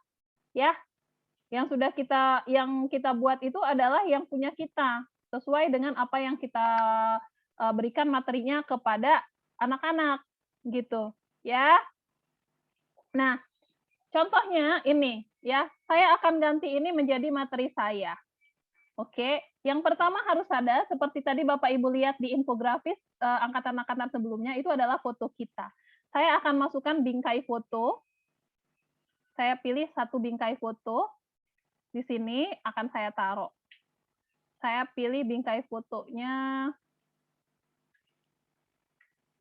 [SPEAKER 1] Ya. Yang kita buat itu adalah yang punya kita, sesuai dengan apa yang kita berikan materinya kepada anak-anak, gitu. Ya. Nah, contohnya ini ya, saya akan ganti ini menjadi materi saya. Oke, yang pertama harus ada seperti tadi Bapak Ibu lihat di infografis angkatan-angkatan sebelumnya itu adalah foto kita. Saya akan masukkan bingkai foto. Saya pilih satu bingkai foto. Di sini akan saya taruh. Saya pilih bingkai fotonya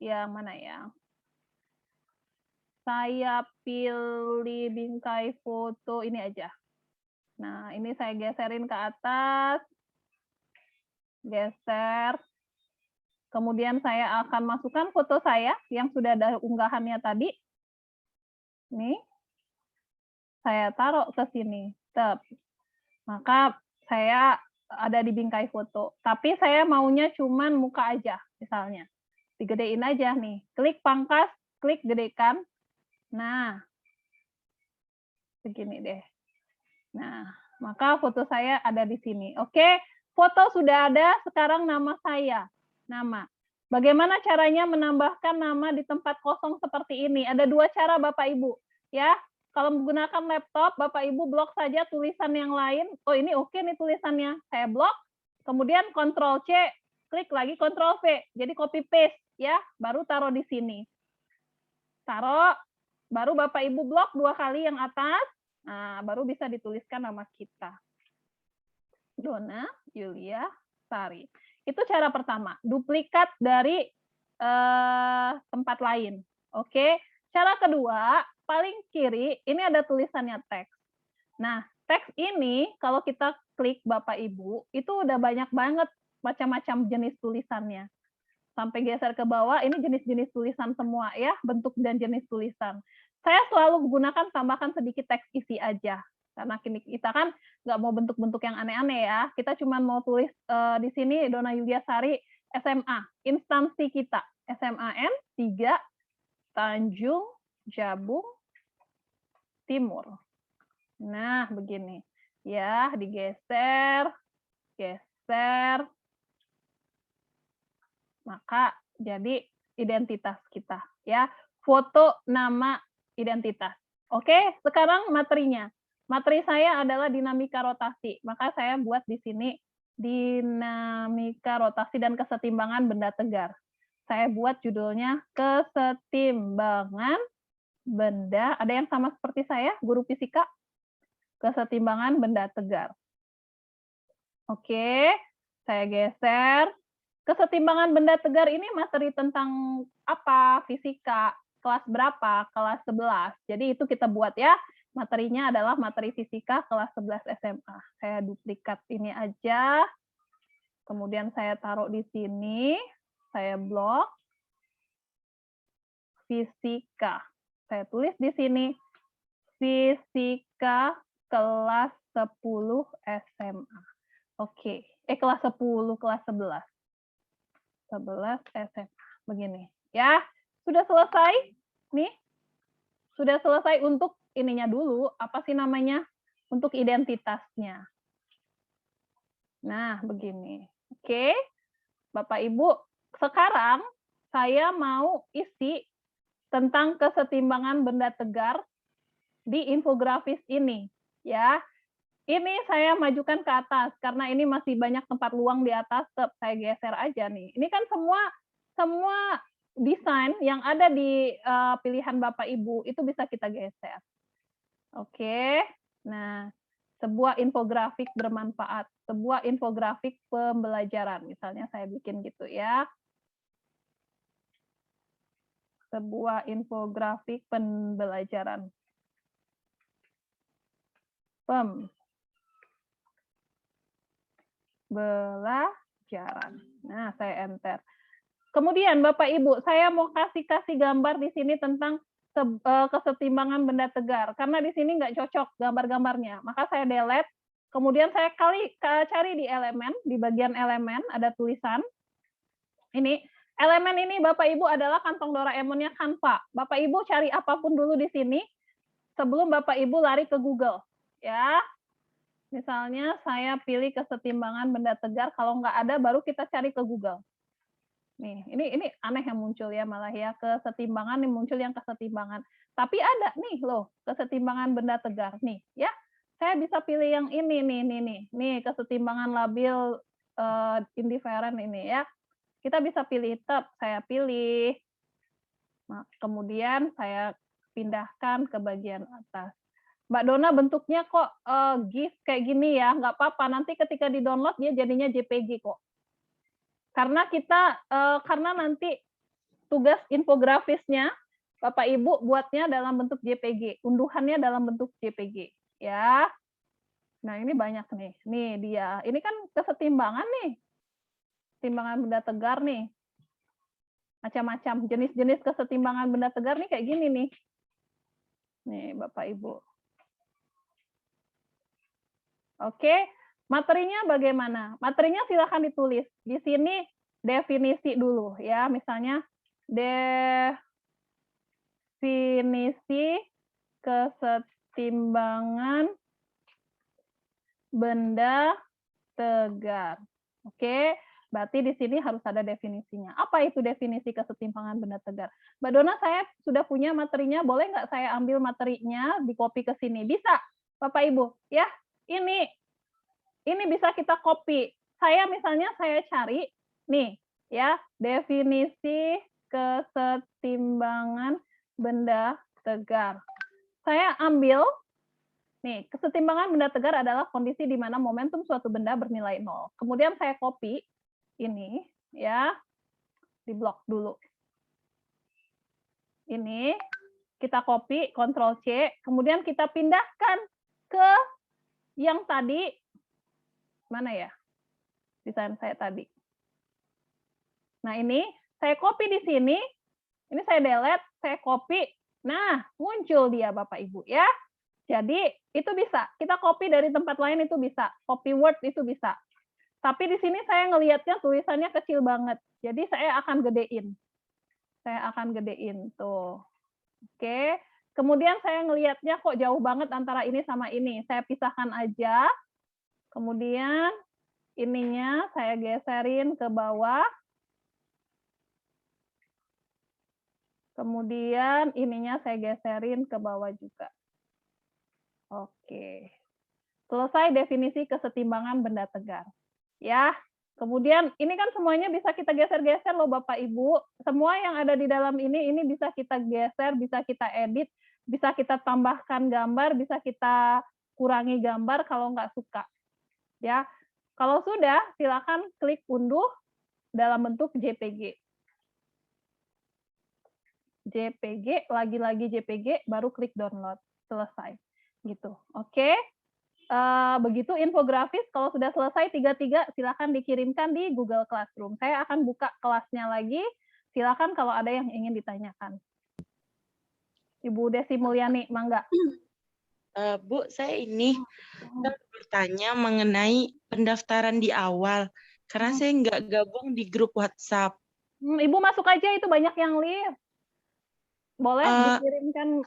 [SPEAKER 1] yang mana ya? Saya pilih bingkai foto ini aja. Nah, ini saya geserin ke atas. Geser. Kemudian saya akan masukkan foto saya yang sudah ada unggahannya tadi. Nih. Saya taruh ke sini. Maka saya ada di bingkai foto. Tapi saya maunya cuman muka aja, misalnya. Digedein aja nih. Klik pangkas, klik gedekan. Nah, begini deh. Nah, maka foto saya ada di sini. Oke, foto sudah ada, sekarang nama saya. Nama. Bagaimana caranya menambahkan nama di tempat kosong seperti ini? Ada dua cara Bapak Ibu. Ya, kalau menggunakan laptop, Bapak Ibu blok saja tulisan yang lain. Oh, ini oke nih tulisannya. Saya blok, kemudian Ctrl+C, klik lagi Ctrl+V. Jadi copy paste ya, baru taruh di sini. Taruh. Baru Bapak Ibu blok 2 kali yang atas, nah, baru bisa dituliskan nama kita. Dona Yulia Sari. Itu cara pertama, duplikat dari tempat lain. Oke. Cara kedua, paling kiri, ini ada tulisannya teks. Nah, teks ini kalau kita klik Bapak Ibu, itu udah banyak banget macam-macam jenis tulisannya. Sampai geser ke bawah, ini jenis-jenis tulisan semua ya, bentuk dan jenis tulisan. Saya selalu gunakan tambahkan sedikit teks isi aja, karena kita kan nggak mau bentuk-bentuk yang aneh-aneh ya. Kita cuma mau tulis di sini Dona Yulia Sari SMA, instansi kita SMAN 3 Tanjung Jabung Timur. Nah, begini ya, digeser, geser. Maka jadi identitas kita ya, foto, nama, identitas. Oke, sekarang materinya. Materi saya adalah dinamika rotasi, maka saya buat di sini dinamika rotasi dan kesetimbangan benda tegar. Saya buat judulnya kesetimbangan benda. Ada yang sama seperti saya, guru fisika? Kesetimbangan benda tegar. Oke, saya geser. Kesetimbangan benda tegar ini materi tentang apa? Fisika. Kelas berapa? Kelas 11. Jadi itu kita buat ya. Materinya adalah materi fisika kelas 11 SMA. Saya duplikat ini aja. Kemudian saya taruh di sini, saya blok. Fisika. Saya tulis di sini, fisika kelas 10 SMA. Oke, kelas 10, kelas 11. 11 SMA. Begini. Ya, sudah selesai? Nih, sudah selesai untuk ininya dulu. Apa sih namanya? Untuk identitasnya. Nah, begini. Oke, Bapak Ibu, sekarang saya mau isi tentang kesetimbangan benda tegar di infografis ini. Ya, ini saya majukan ke atas karena ini masih banyak tempat luang di atas. Saya geser aja nih. Ini kan semua desain yang ada di pilihan Bapak Ibu itu bisa kita geser. Oke. Nah, sebuah infografik bermanfaat, sebuah infografik pembelajaran. Misalnya saya bikin gitu ya. Sebuah infografik pembelajaran. Pembelajaran. Nah, saya enter. Kemudian Bapak Ibu, saya mau kasih gambar di sini tentang kesetimbangan benda tegar. Karena di sini nggak cocok gambar-gambarnya. Maka saya delete. Kemudian saya cari di elemen, di bagian elemen ada tulisan. Ini. Elemen ini Bapak Ibu adalah kantong Doraemonnya Canva. Bapak Ibu cari apapun dulu di sini sebelum Bapak Ibu lari ke Google. Ya, misalnya saya pilih kesetimbangan benda tegar. Kalau nggak ada, baru kita cari ke Google. Nih, ini aneh yang muncul ya malah ya kesetimbangan yang muncul yang kesetimbangan. Tapi ada nih loh kesetimbangan benda tegar nih ya. Saya bisa pilih yang ini nih kesetimbangan labil indifferent ini ya. Kita bisa pilih tab, saya pilih. Nah, kemudian saya pindahkan ke bagian atas. Mbak Dona bentuknya kok GIF kayak gini ya, nggak apa-apa. Nanti ketika di-download dia jadinya JPG kok. Karena karena nanti tugas infografisnya Bapak Ibu buatnya dalam bentuk JPG, unduhannya dalam bentuk JPG, ya. Nah ini banyak nih, dia. Ini kan kesetimbangan nih. Kesetimbangan benda tegar nih. Macam-macam jenis-jenis kesetimbangan benda tegar nih kayak gini nih. Nih Bapak Ibu. Oke, materinya bagaimana? Materinya silakan ditulis. Di sini definisi dulu ya, misalnya definisi kesetimbangan benda tegar. Oke. Berarti di sini harus ada definisinya. Apa itu definisi kesetimbangan benda tegar? Mbak Dona, saya sudah punya materinya. Boleh nggak saya ambil materinya, di copy ke sini? Bisa, Bapak Ibu. Ya, ini bisa kita copy. Misalnya saya cari, nih, ya, definisi kesetimbangan benda tegar. Saya ambil, nih, kesetimbangan benda tegar adalah kondisi di mana momentum suatu benda bernilai 0. Kemudian saya copy, ini ya di blok dulu. Ini kita copy, Ctrl C, kemudian kita pindahkan ke yang tadi mana ya? Desain saya tadi. Nah, ini saya copy di sini. Ini saya delete, saya copy. Nah, muncul dia Bapak Ibu ya. Jadi, itu bisa. Kita copy dari tempat lain itu bisa. Copy Word itu bisa. Tapi di sini saya ngelihatnya tulisannya kecil banget. Jadi saya akan gedein. Tuh. Oke. Kemudian saya ngelihatnya kok jauh banget antara ini sama ini. Saya pisahkan aja. Kemudian ininya saya geserin ke bawah. Kemudian ininya saya geserin ke bawah juga. Oke. Selesai definisi kesetimbangan benda tegar. Ya, kemudian ini kan semuanya bisa kita geser-geser loh Bapak Ibu. Semua yang ada di dalam ini bisa kita geser, bisa kita edit, bisa kita tambahkan gambar, bisa kita kurangi gambar kalau nggak suka. Ya, kalau sudah silakan klik unduh dalam bentuk JPG. JPG, lagi-lagi JPG, baru klik download. Selesai. Gitu. Oke. Begitu infografis, kalau sudah selesai 3-3, silakan dikirimkan di Google Classroom. Saya akan buka kelasnya lagi. Silakan kalau ada yang ingin ditanyakan. Ibu Desi Mulyani, mangga.
[SPEAKER 18] Bu, saya ini bertanya mengenai pendaftaran di awal. Karena saya nggak gabung di grup WhatsApp.
[SPEAKER 1] Ibu masuk aja, itu banyak yang live. Boleh dikirimkan.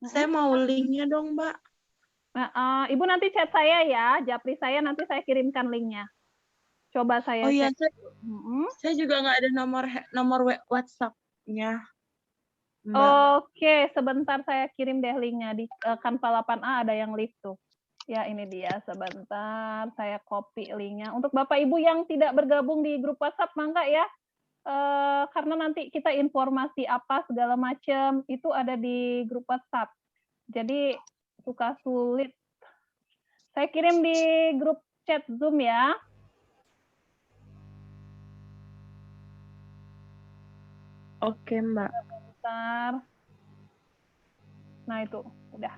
[SPEAKER 18] Saya mau linknya dong, Mbak.
[SPEAKER 1] Ibu nanti chat saya ya, japri saya, nanti saya kirimkan linknya. Coba saya
[SPEAKER 18] iya,
[SPEAKER 1] chat.
[SPEAKER 18] Saya juga nggak ada nomor WhatsApp-nya.
[SPEAKER 1] Oke, sebentar saya kirim deh linknya. Di Canva 8A ada yang live tuh. Ya, ini dia. Sebentar, saya copy linknya. Untuk Bapak Ibu yang tidak bergabung di grup WhatsApp, mangga ya. Karena nanti kita informasi apa segala macam itu ada di grup WhatsApp. Jadi suka sulit. Saya kirim di grup chat Zoom ya.
[SPEAKER 18] Oke, Mbak.
[SPEAKER 1] Bentar. Nah, itu udah.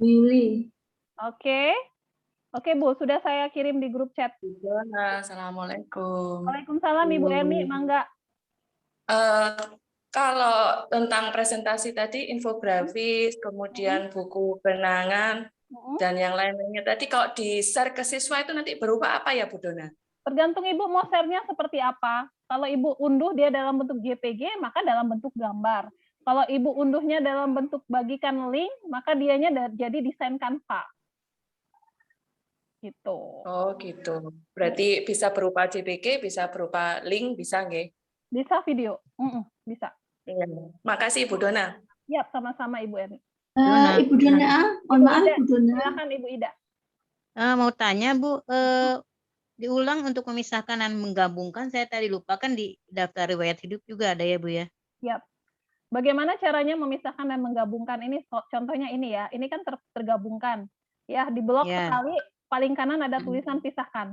[SPEAKER 19] Willy.
[SPEAKER 1] Oke. Oke, Bu, sudah saya kirim di grup chat.
[SPEAKER 19] Assalamualaikum.
[SPEAKER 1] Waalaikumsalam, Ibu Eni, mangga.
[SPEAKER 19] Kalau tentang presentasi tadi, infografis, kemudian buku kenangan, dan yang lain-lainnya tadi, kalau di-share ke siswa itu nanti berupa apa ya, Bu Dona?
[SPEAKER 1] Tergantung Ibu mau share-nya seperti apa. Kalau Ibu unduh dia dalam bentuk JPG, maka dalam bentuk gambar. Kalau Ibu unduhnya dalam bentuk bagikan link, maka dianya jadi desain Canva. Gitu.
[SPEAKER 19] Oh, gitu. Berarti bisa berupa JPG, bisa berupa link, bisa nggih?
[SPEAKER 1] Bisa video. Bisa.
[SPEAKER 19] Iya. Makasih Ibu Dona.
[SPEAKER 1] Ya, sama-sama Ibu Eni.
[SPEAKER 20] Ibu Dona, mohon maaf Ibu Dona.
[SPEAKER 1] Silakan Ibu Ida.
[SPEAKER 20] Mau tanya Bu, diulang untuk memisahkan dan menggabungkan. Saya tadi lupa kan di daftar riwayat hidup juga ada ya Bu ya.
[SPEAKER 1] Yap. Bagaimana caranya memisahkan dan menggabungkan ini? Contohnya ini ya. Ini kan tergabungkan. Ya, di blok sekali paling kanan ada tulisan pisahkan.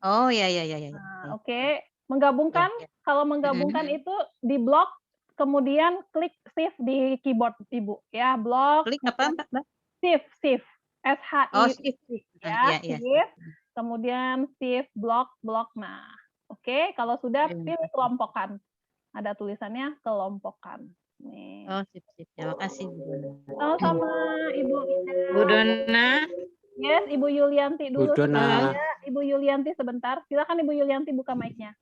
[SPEAKER 20] Oh ya.
[SPEAKER 1] Nah, oke. Menggabungkan, kalau menggabungkan itu di blok, kemudian klik shift di keyboard Ibu ya, blok.
[SPEAKER 20] Klik apa Mbak?
[SPEAKER 1] Shift, SHI.
[SPEAKER 20] Oh, shift.
[SPEAKER 1] Ya, shift. Kemudian shift blok. Nah, oke, kalau sudah pilih kelompokan. Ada tulisannya kelompokan. Nih.
[SPEAKER 20] Oh, sip. Terima kasih Bu Dona.
[SPEAKER 1] Sama-sama Ibu Ida.
[SPEAKER 20] Bu Dona.
[SPEAKER 1] Yes, Ibu Yulianti dulu.
[SPEAKER 11] Bu Dona.
[SPEAKER 1] Ibu Yulianti sebentar. Silakan Ibu Yulianti buka mic-nya.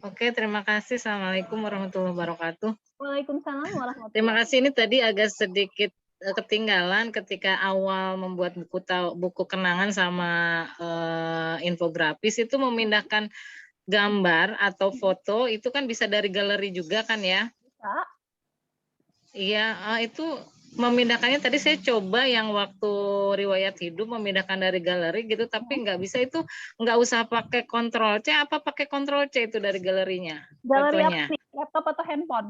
[SPEAKER 21] Oke, terima kasih. Assalamualaikum warahmatullahi wabarakatuh.
[SPEAKER 1] Waalaikumsalam warahmatullahi wabarakatuh.
[SPEAKER 21] Terima kasih. Ini tadi agak sedikit ketinggalan ketika awal membuat buku kenangan sama infografis itu memindahkan gambar atau foto itu kan bisa dari galeri juga kan ya?
[SPEAKER 1] Bisa.
[SPEAKER 21] Iya, itu memindahkannya tadi saya coba yang waktu riwayat hidup memindahkan dari galeri gitu, tapi nggak bisa, itu nggak usah pakai Ctrl C, apa pakai Ctrl C itu dari galerinya?
[SPEAKER 1] Galeri
[SPEAKER 21] fotonya.
[SPEAKER 1] apa nih? Laptop atau handphone?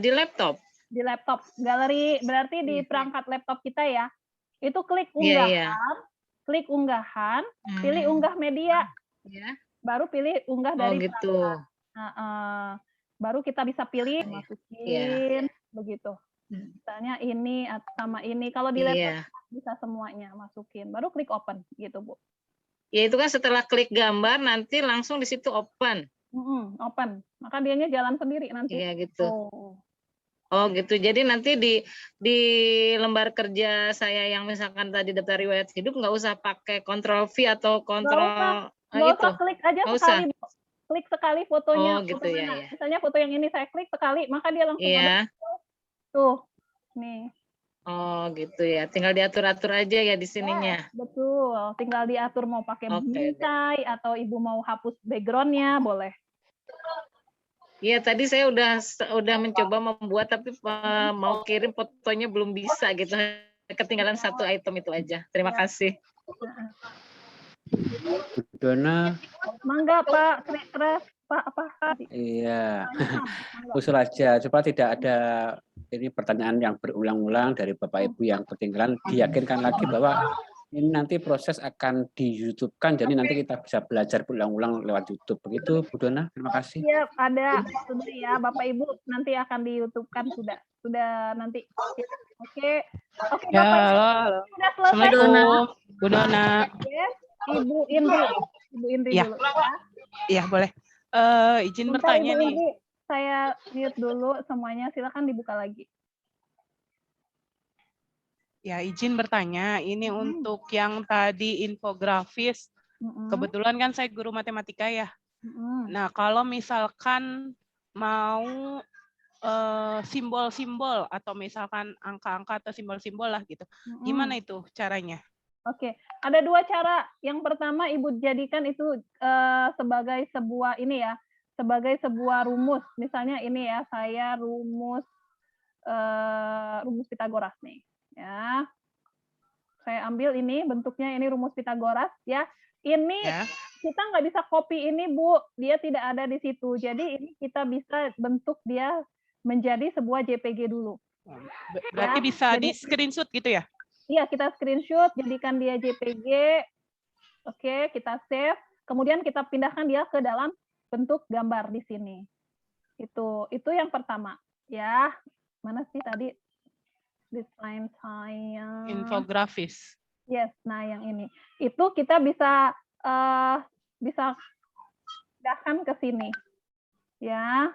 [SPEAKER 21] Di laptop.
[SPEAKER 1] Di laptop. Galeri berarti di perangkat laptop kita ya. Itu klik unggahan, klik unggahan, pilih unggah media. Baru pilih unggah dari
[SPEAKER 21] gitu.
[SPEAKER 1] Baru kita bisa pilih masukin begitu. Misalnya ini sama ini. Kalau di laptop bisa semuanya masukin. Baru klik open gitu, Bu.
[SPEAKER 21] Ya itu kan setelah klik gambar nanti langsung di situ open.
[SPEAKER 1] Open. Maka dianya jalan sendiri nanti.
[SPEAKER 21] Iya gitu. Oh gitu. Jadi nanti di lembar kerja saya yang misalkan tadi daftar riwayat hidup nggak usah pakai Ctrl V atau Ctrl
[SPEAKER 1] nggak usah, klik aja sekali. Klik sekali fotonya.
[SPEAKER 21] Oh gitu ya.
[SPEAKER 1] Misalnya foto yang ini saya klik sekali, maka dia langsung ada. Tuh, nih.
[SPEAKER 21] Oh gitu ya, tinggal diatur-atur aja ya di sininya.
[SPEAKER 1] Betul, tinggal diatur mau pakai bingkai atau Ibu mau hapus backgroundnya boleh.
[SPEAKER 21] Iya, tadi saya udah mencoba membuat tapi mau kirim fotonya belum bisa gitu. Ketinggalan satu item itu aja. Terima kasih.
[SPEAKER 11] Dona.
[SPEAKER 1] Mangga Pak, Pak apa?
[SPEAKER 11] Iya, usul aja supaya tidak ada ini pertanyaan yang berulang-ulang dari Bapak Ibu yang ketinggalan, diyakinkan lagi bahwa Ini nanti proses akan di YouTube-kan, jadi nanti kita bisa belajar berulang-ulang lewat YouTube. Begitu, Bu Dona. Terima kasih.
[SPEAKER 1] Iya, ada sudah ya, Bapak Ibu nanti akan di YouTube-kan sudah nanti. Oke,
[SPEAKER 10] Ya,
[SPEAKER 1] Bapak Ibu
[SPEAKER 10] halo.
[SPEAKER 1] sudah selesai.
[SPEAKER 10] Assalamualaikum, Bu Dona.
[SPEAKER 1] Ibu Indri
[SPEAKER 10] Ya.
[SPEAKER 1] dulu ya.
[SPEAKER 10] Iya, boleh. Izin
[SPEAKER 1] Bentar,
[SPEAKER 10] bertanya
[SPEAKER 1] Ibu
[SPEAKER 10] nih.
[SPEAKER 1] Indri, saya mute dulu semuanya. Silakan dibuka lagi.
[SPEAKER 10] Ya, izin bertanya. Ini untuk yang tadi infografis. Kebetulan kan saya guru matematika ya. Nah, kalau misalkan mau simbol-simbol atau misalkan angka-angka atau simbol-simbol lah gitu. Gimana itu caranya?
[SPEAKER 1] Oke, ada dua cara. Yang pertama, Ibu jadikan itu sebagai sebuah ini ya, sebagai sebuah rumus. Misalnya ini ya, saya rumus Pitagoras nih. Ya, saya ambil ini bentuknya, ini rumus Pitagoras ya. Ini kita nggak bisa copy ini, Bu. Dia tidak ada di situ. Jadi ini kita bisa bentuk dia menjadi sebuah JPG dulu.
[SPEAKER 10] Berarti
[SPEAKER 1] Ya,
[SPEAKER 10] bisa
[SPEAKER 1] jadi
[SPEAKER 10] di screenshot gitu ya?
[SPEAKER 1] iya, kita screenshot, jadikan dia JPG. Oke, kita save. Kemudian kita pindahkan dia ke dalam bentuk gambar di sini. Itu yang pertama. Ya, mana sih tadi desain saya?
[SPEAKER 10] Infografis.
[SPEAKER 1] Yes, nah yang ini. Itu kita bisa pindahkan ke sini. Ya.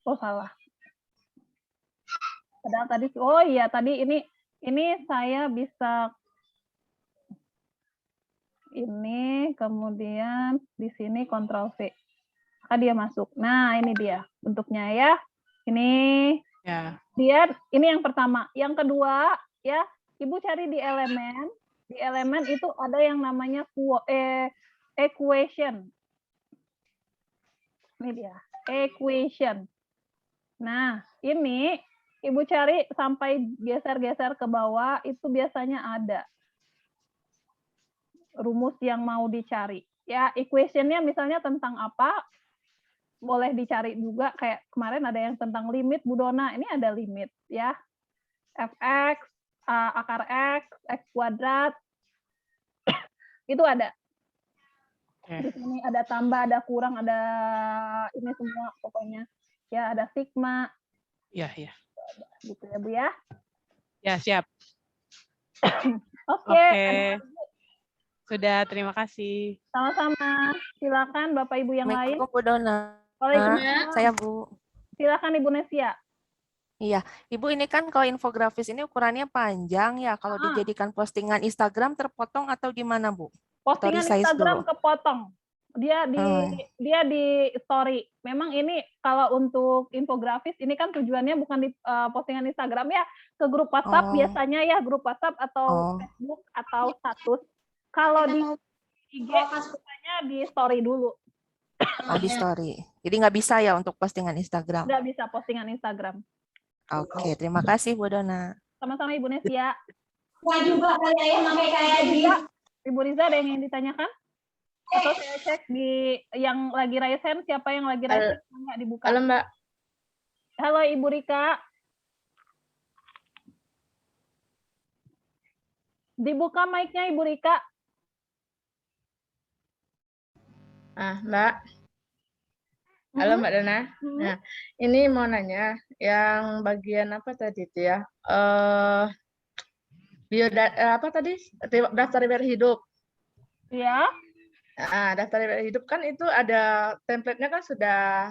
[SPEAKER 1] Oh, salah. Padahal tadi, oh iya, tadi ini saya bisa ini, kemudian di sini Ctrl V. Maka dia masuk. Nah, ini dia bentuknya ya. Ini
[SPEAKER 10] Ya.
[SPEAKER 1] dia, ini yang pertama. Yang kedua, ya, Ibu cari di elemen. Di elemen itu ada yang namanya equation. Ini dia, equation. Nah, ini Ibu cari sampai geser-geser ke bawah, itu biasanya ada rumus yang mau dicari. Ya, equation-nya misalnya tentang apa, boleh dicari juga. Kayak kemarin ada yang tentang limit, Bu Dona. Ini ada limit, ya. Fx, akar X, X kuadrat, itu ada. Di sini ada tambah, ada kurang, ada ini semua pokoknya. Ya, ada sigma.
[SPEAKER 10] Ya, ya.
[SPEAKER 1] Gitu ya, Bu ya.
[SPEAKER 10] Ya, siap.
[SPEAKER 1] Oke.
[SPEAKER 10] Sudah, terima kasih.
[SPEAKER 1] Sama-sama. Silakan Bapak Ibu yang lain.
[SPEAKER 3] Bu Dona.
[SPEAKER 1] Waalaikumsalam.
[SPEAKER 3] Saya Bu.
[SPEAKER 1] Silakan Ibu Nesia.
[SPEAKER 3] Iya, Ibu, ini kan kalau infografis ini ukurannya panjang ya. Kalau dijadikan postingan Instagram terpotong atau gimana, Bu?
[SPEAKER 1] Postingan
[SPEAKER 3] Story size
[SPEAKER 1] Instagram
[SPEAKER 3] dulu.
[SPEAKER 1] kepotong. Dia di story. Memang ini kalau untuk infografis ini kan tujuannya bukan di postingan Instagram ya, ke grup WhatsApp biasanya ya, grup WhatsApp atau Facebook atau status. Kalau di IG biasanya di story dulu.
[SPEAKER 3] Oh, di story. Jadi nggak bisa ya untuk postingan Instagram.
[SPEAKER 1] Nggak bisa postingan Instagram.
[SPEAKER 3] Oke, terima kasih Bu Dona.
[SPEAKER 1] Sama-sama Ibu Nesia.
[SPEAKER 22] Wah juga kayak
[SPEAKER 1] Ibu Riza ada yang ingin ditanyakan? Atau saya cek di yang lagi raise hand, siapa yang lagi raise hand? Nggak dibuka.
[SPEAKER 22] Halo Mbak.
[SPEAKER 1] Halo Ibu Rika. Dibuka mic-nya Ibu Rika.
[SPEAKER 22] Mbak. Halo Mbak Dona. Nah, ini mau nanya yang bagian apa tadi itu ya? Apa tadi? Daftar riwayat hidup.
[SPEAKER 1] Ya.
[SPEAKER 22] Nah, daftar riwayat hidup kan itu ada template-nya kan sudah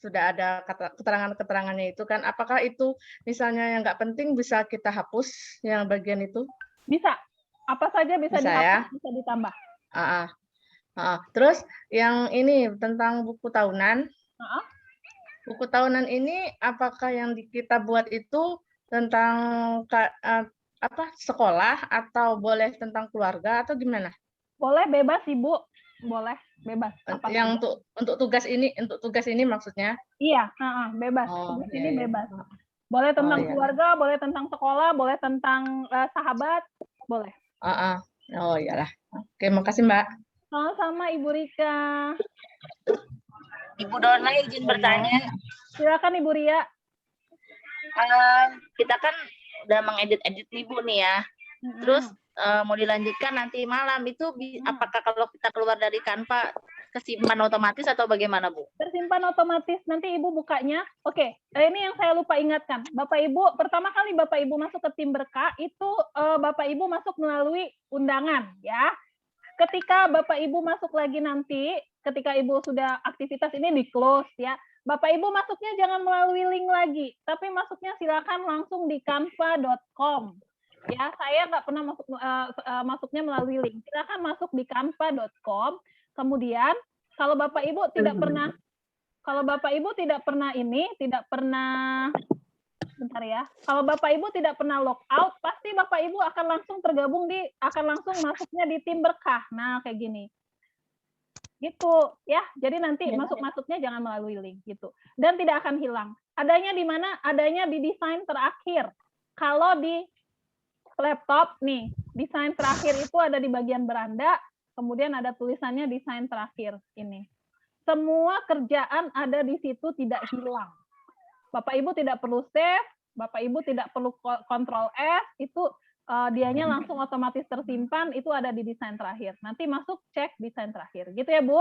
[SPEAKER 22] ada keterangan-keterangannya itu kan. Apakah itu misalnya yang nggak penting bisa kita hapus yang bagian itu?
[SPEAKER 1] Bisa. Apa saja bisa dihapus,
[SPEAKER 22] ya?
[SPEAKER 1] bisa ditambah.
[SPEAKER 22] Terus yang ini tentang buku tahunan. Buku tahunan ini apakah yang kita buat itu tentang sekolah atau boleh tentang keluarga atau gimana?
[SPEAKER 1] Boleh, bebas Ibu. Boleh, bebas.
[SPEAKER 22] Yang untuk tugas ini maksudnya?
[SPEAKER 1] Iya, bebas. Tugas ini bebas. Boleh tentang keluarga, boleh tentang sekolah, boleh tentang sahabat, boleh.
[SPEAKER 22] Oh iyalah. Oke, makasih Mbak.
[SPEAKER 1] Sama-sama Ibu Rika.
[SPEAKER 22] Ibu Dona izin bertanya.
[SPEAKER 1] Silakan Ibu Ria.
[SPEAKER 22] Kita kan udah mengedit-edit nih Bu nih ya.
[SPEAKER 4] Terus mau dilanjutkan nanti malam itu apakah kalau kita keluar dari Canva kesimpan otomatis atau bagaimana, Bu?
[SPEAKER 1] Tersimpan otomatis. Nanti Ibu bukanya. Oke, ini yang saya lupa ingatkan. Bapak Ibu, pertama kali Bapak Ibu masuk ke tim berkah itu Bapak Ibu masuk melalui undangan, ya. Ketika Bapak Ibu masuk lagi nanti, ketika Ibu sudah aktivitas ini di close, ya. Bapak Ibu masuknya jangan melalui link lagi, tapi masuknya silakan langsung di canva.com. Ya, saya nggak pernah masuknya melalui link. Silakan masuk di canva.com. Kemudian kalau Bapak Ibu tidak pernah bentar ya. Kalau Bapak Ibu tidak pernah logout, pasti Bapak Ibu akan langsung masuknya di tim berkah. Nah, kayak gini. Gitu ya. Jadi nanti masuknya jangan melalui link gitu. Dan tidak akan hilang. Adanya di mana? Adanya di desain terakhir. Kalau di laptop nih, desain terakhir itu ada di bagian beranda, kemudian ada tulisannya desain terakhir ini. Semua kerjaan ada di situ, tidak hilang. Bapak Ibu tidak perlu save, Bapak Ibu tidak perlu Ctrl S, itu dianya langsung otomatis tersimpan, itu ada di desain terakhir. Nanti masuk cek desain terakhir. Gitu ya, Bu?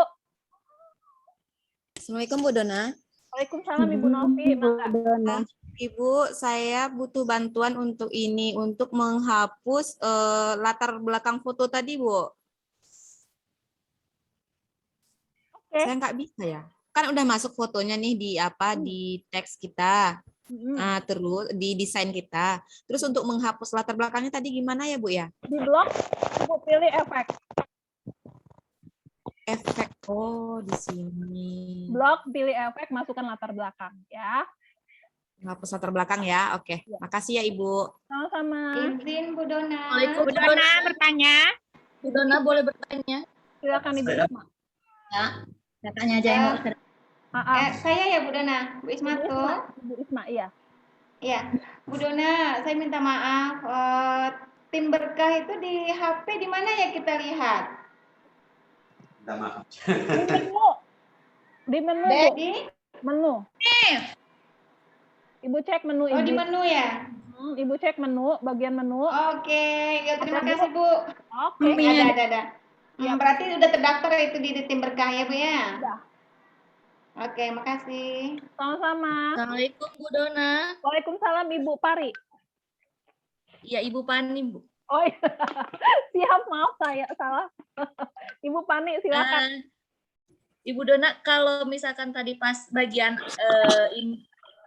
[SPEAKER 6] Assalamualaikum, Bu Dona.
[SPEAKER 1] Waalaikumsalam, Ibu Novi.
[SPEAKER 6] Ibu, saya butuh bantuan untuk ini, untuk menghapus latar belakang foto tadi, Bu. Saya nggak bisa ya. Kan udah masuk fotonya nih di di teks kita. Terus di desain kita. Terus untuk menghapus latar belakangnya tadi gimana ya, Bu ya?
[SPEAKER 1] Di blok, Ibu pilih efek.
[SPEAKER 6] Efek. Oh, di sini.
[SPEAKER 1] Blok, pilih efek, masukkan latar belakang ya.
[SPEAKER 6] Menghapus latar belakang ya. Oke. Makasih ya, Ibu.
[SPEAKER 1] Sama-sama.
[SPEAKER 7] Izin Bu Dona.
[SPEAKER 4] Bu Dona bertanya. Bu Dona boleh bertanya?
[SPEAKER 1] Silakan Ibu Isma.
[SPEAKER 4] Ya, katanya aja yang mau
[SPEAKER 7] Saya ya Bu Dona, Bu Ismatul.
[SPEAKER 1] Bu Isma, iya.
[SPEAKER 7] Iya, Bu Dona, saya minta maaf. Tim berkah itu di HP di mana ya kita lihat?
[SPEAKER 11] Minta maaf.
[SPEAKER 1] Di menu.
[SPEAKER 7] Di
[SPEAKER 1] menu. Ibu cek menu
[SPEAKER 7] Oh,
[SPEAKER 1] Ibu.
[SPEAKER 7] di menu ya?
[SPEAKER 1] Ibu cek menu, bagian menu.
[SPEAKER 7] Oke, ya terima kasih Bu.
[SPEAKER 1] Oke.
[SPEAKER 7] Ada. Berarti udah terdaftar itu di tim berkah ya, Bu ya?
[SPEAKER 1] Sudah.
[SPEAKER 7] Oke, makasih.
[SPEAKER 1] Sama-sama.
[SPEAKER 4] Assalamualaikum Bu Dona.
[SPEAKER 1] Waalaikumsalam Ibu Pari.
[SPEAKER 4] Iya, Ibu Pani, Bu.
[SPEAKER 1] Oh iya. Siap, maaf saya salah. Ibu Pani silakan.
[SPEAKER 4] Ibu Dona, kalau misalkan tadi pas bagian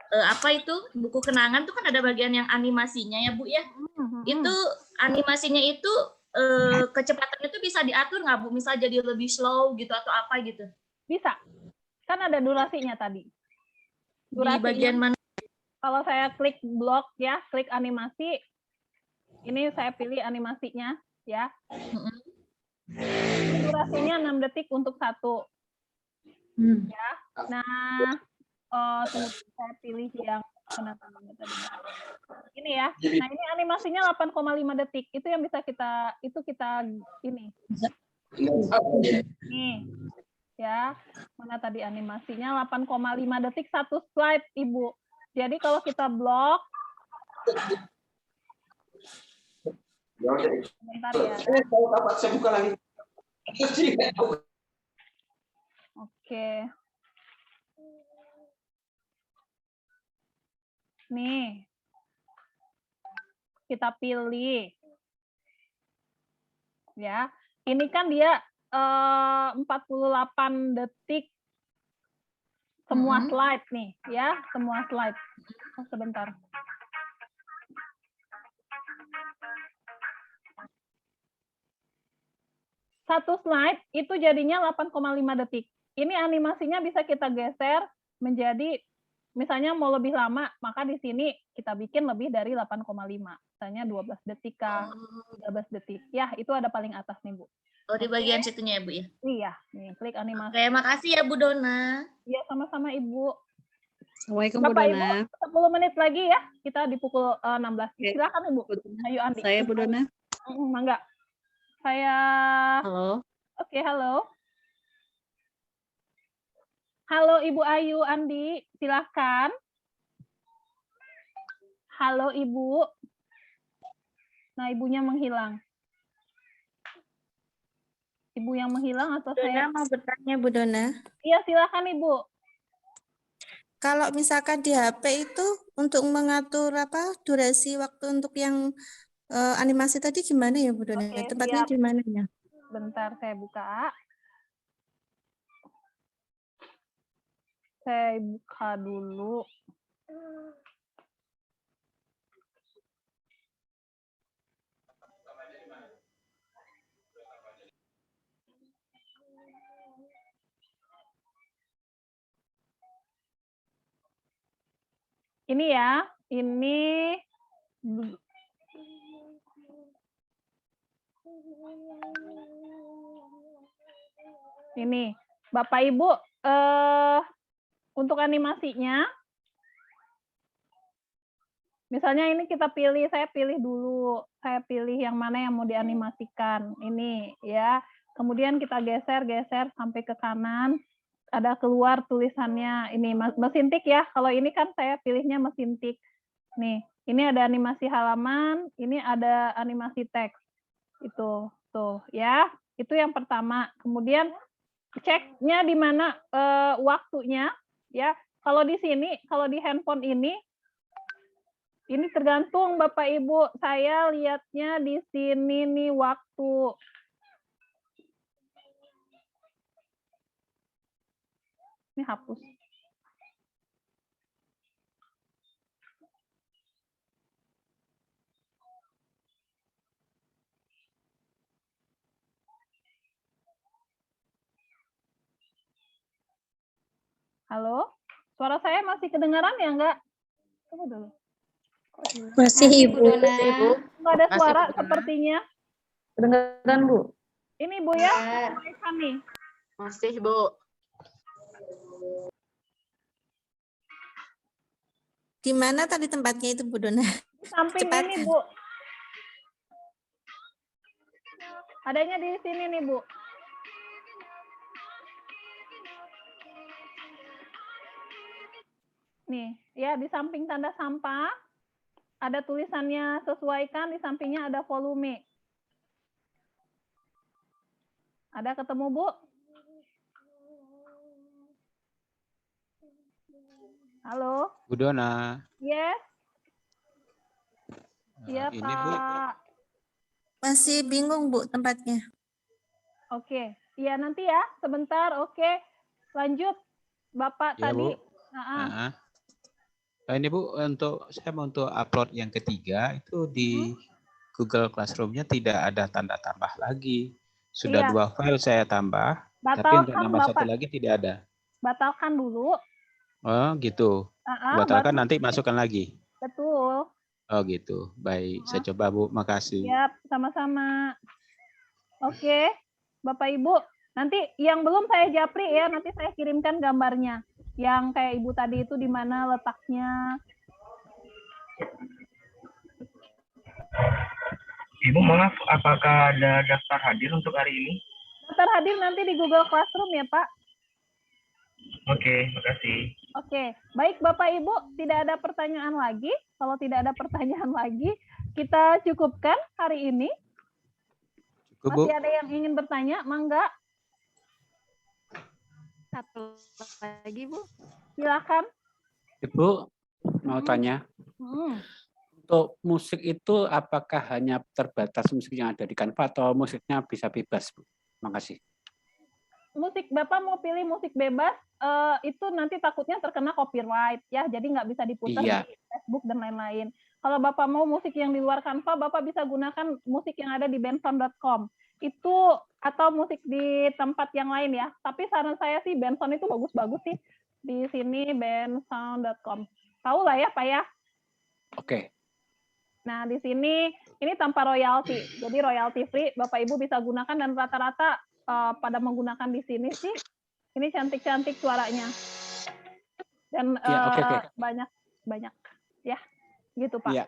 [SPEAKER 4] apa itu buku kenangan tuh kan ada bagian yang animasinya ya, Bu ya. Itu animasinya itu kecepatannya itu bisa diatur nggak, Bu? Misal jadi lebih slow gitu atau apa gitu?
[SPEAKER 1] Bisa. Kan ada durasinya tadi.
[SPEAKER 4] Durasinya, di bagian mana?
[SPEAKER 1] Kalau saya klik blok ya, klik animasi. Ini saya pilih animasinya ya. Durasinya 6 detik untuk satu. Ya. Nah, saya pilih yang mana tadi. Ini ya. Nah, ini animasinya 8,5 detik. Itu yang bisa kita ini. Nih. Ya, mana tadi animasinya 8,5 detik satu slide, Ibu. Jadi kalau kita blok, bentar ya.
[SPEAKER 11] Saya buka lagi.
[SPEAKER 1] Oke. Nih, kita pilih. Ya, ini kan dia 48 detik semua slide nih ya, semua slide. Sebentar. Satu slide itu jadinya 8,5 detik. Ini animasinya bisa kita geser menjadi, misalnya mau lebih lama, maka di sini kita bikin lebih dari 8,5. Misalnya 12 detik kah, 13 detik. Ya, itu ada paling atas nih, Bu.
[SPEAKER 4] Oh, di bagian situnya ya, Bu ya?
[SPEAKER 1] Iya, nih klik animasi.
[SPEAKER 4] Oke, makasih ya Bu Dona.
[SPEAKER 1] Iya, sama-sama Ibu.
[SPEAKER 5] Assalamualaikum Bu
[SPEAKER 1] Bapak
[SPEAKER 5] Dona.
[SPEAKER 1] Ibu, 10 menit lagi ya, kita di pukul 16. Silakan Ibu. Ayo Andi.
[SPEAKER 5] Saya Bu Dona.
[SPEAKER 1] Mangga. Saya.
[SPEAKER 5] Halo.
[SPEAKER 1] Oke, halo. Halo Ibu Ayu, Andi, silahkan. Halo Ibu. Nah, ibunya menghilang. Ibu yang menghilang atau saya?
[SPEAKER 6] Dona mau bertanya, Bu Dona.
[SPEAKER 1] Iya, silakan Ibu.
[SPEAKER 6] Kalau misalkan di HP itu untuk mengatur durasi waktu untuk yang animasi tadi gimana ya, Bu Dona?
[SPEAKER 1] Oke,
[SPEAKER 6] Tempatnya
[SPEAKER 1] siap.
[SPEAKER 6] di mana ya?
[SPEAKER 1] Bentar saya buka. Saya buka dulu. Ini ya, ini Bapak Ibu, untuk animasinya, misalnya ini kita pilih, saya pilih dulu, saya pilih yang mana yang mau dianimasikan, ini ya. Kemudian kita geser sampai ke kanan, ada keluar tulisannya, ini mesin tik ya. Kalau ini kan saya pilihnya mesin tik. Nih, ini ada animasi halaman, ini ada animasi teks. Itu, tuh ya. Itu yang pertama. Kemudian ceknya di mana waktunya, ya. Kalau di sini, kalau di handphone ini tergantung Bapak Ibu. Saya lihatnya di sini nih waktu. Ini hapus. Halo? Suara saya masih kedengaran ya enggak? Tunggu dulu.
[SPEAKER 6] Masih, Ibu.
[SPEAKER 1] Enggak ada suara sepertinya.
[SPEAKER 21] Kedengaran, Bu?
[SPEAKER 1] Ini Bu ya, nih.
[SPEAKER 21] Masih, Bu.
[SPEAKER 6] Di mana tadi tempatnya itu, Bu Dona?
[SPEAKER 1] Samping ini, Bu. Adanya di sini nih, Bu. Nih, ya di samping tanda sampah ada tulisannya sesuaikan, di sampingnya ada volume. Ada ketemu, Bu? Halo?
[SPEAKER 11] Bu Dona.
[SPEAKER 1] Yes. Iya,
[SPEAKER 11] ini,
[SPEAKER 1] Pak.
[SPEAKER 11] Bu.
[SPEAKER 6] Masih bingung, Bu, tempatnya.
[SPEAKER 1] Oke. Iya, nanti ya. Sebentar. Oke. Lanjut. Bapak
[SPEAKER 11] Ya,
[SPEAKER 1] tadi.
[SPEAKER 11] Bu. Ini Bu, saya mau untuk upload yang ketiga itu di Google Classroom-nya tidak ada tanda tambah lagi. Sudah 2 file saya tambah, tapi untuk nambah satu lagi tidak ada.
[SPEAKER 1] Batalkan dulu.
[SPEAKER 11] Oh gitu. Batalkan nanti masukkan lagi.
[SPEAKER 1] Betul.
[SPEAKER 11] Oh gitu. Baik, saya coba Bu. Makasih.
[SPEAKER 1] Siap, sama-sama. Oke, Bapak Ibu. Nanti yang belum saya japri ya, nanti saya kirimkan gambarnya. Yang kayak Ibu tadi itu di mana letaknya.
[SPEAKER 15] Ibu maaf, apakah ada daftar hadir untuk hari ini?
[SPEAKER 1] Daftar hadir nanti di Google Classroom ya, Pak.
[SPEAKER 15] Oke, makasih.
[SPEAKER 1] Oke, baik Bapak Ibu, tidak ada pertanyaan lagi. Kalau tidak ada pertanyaan lagi, kita cukupkan hari ini.
[SPEAKER 11] Cukup, Bu.
[SPEAKER 1] Masih ada yang ingin bertanya, mangga?
[SPEAKER 8] Satu lagi, Bu.
[SPEAKER 1] Silakan.
[SPEAKER 11] Ibu, mau tanya. Untuk musik itu apakah hanya terbatas musik yang ada di Canva atau musiknya bisa bebas, Bu? Makasih.
[SPEAKER 1] Musik Bapak mau pilih musik bebas, itu nanti takutnya terkena copyright ya, jadi nggak bisa diputar di Facebook dan lain-lain. Kalau Bapak mau musik yang di luar Canva, Bapak bisa gunakan musik yang ada di bensound.com. Itu atau musik di tempat yang lain ya. Tapi saran saya sih Bensound itu bagus-bagus sih. Di sini bensound.com. Tahu lah ya, Pak ya?
[SPEAKER 11] Oke.
[SPEAKER 1] Nah, di sini ini tanpa royalti. Jadi royalti free, Bapak Ibu bisa gunakan dan rata-rata pada menggunakan di sini sih. Ini cantik-cantik suaranya. Dan banyak ya. Gitu, Pak.
[SPEAKER 11] Iya.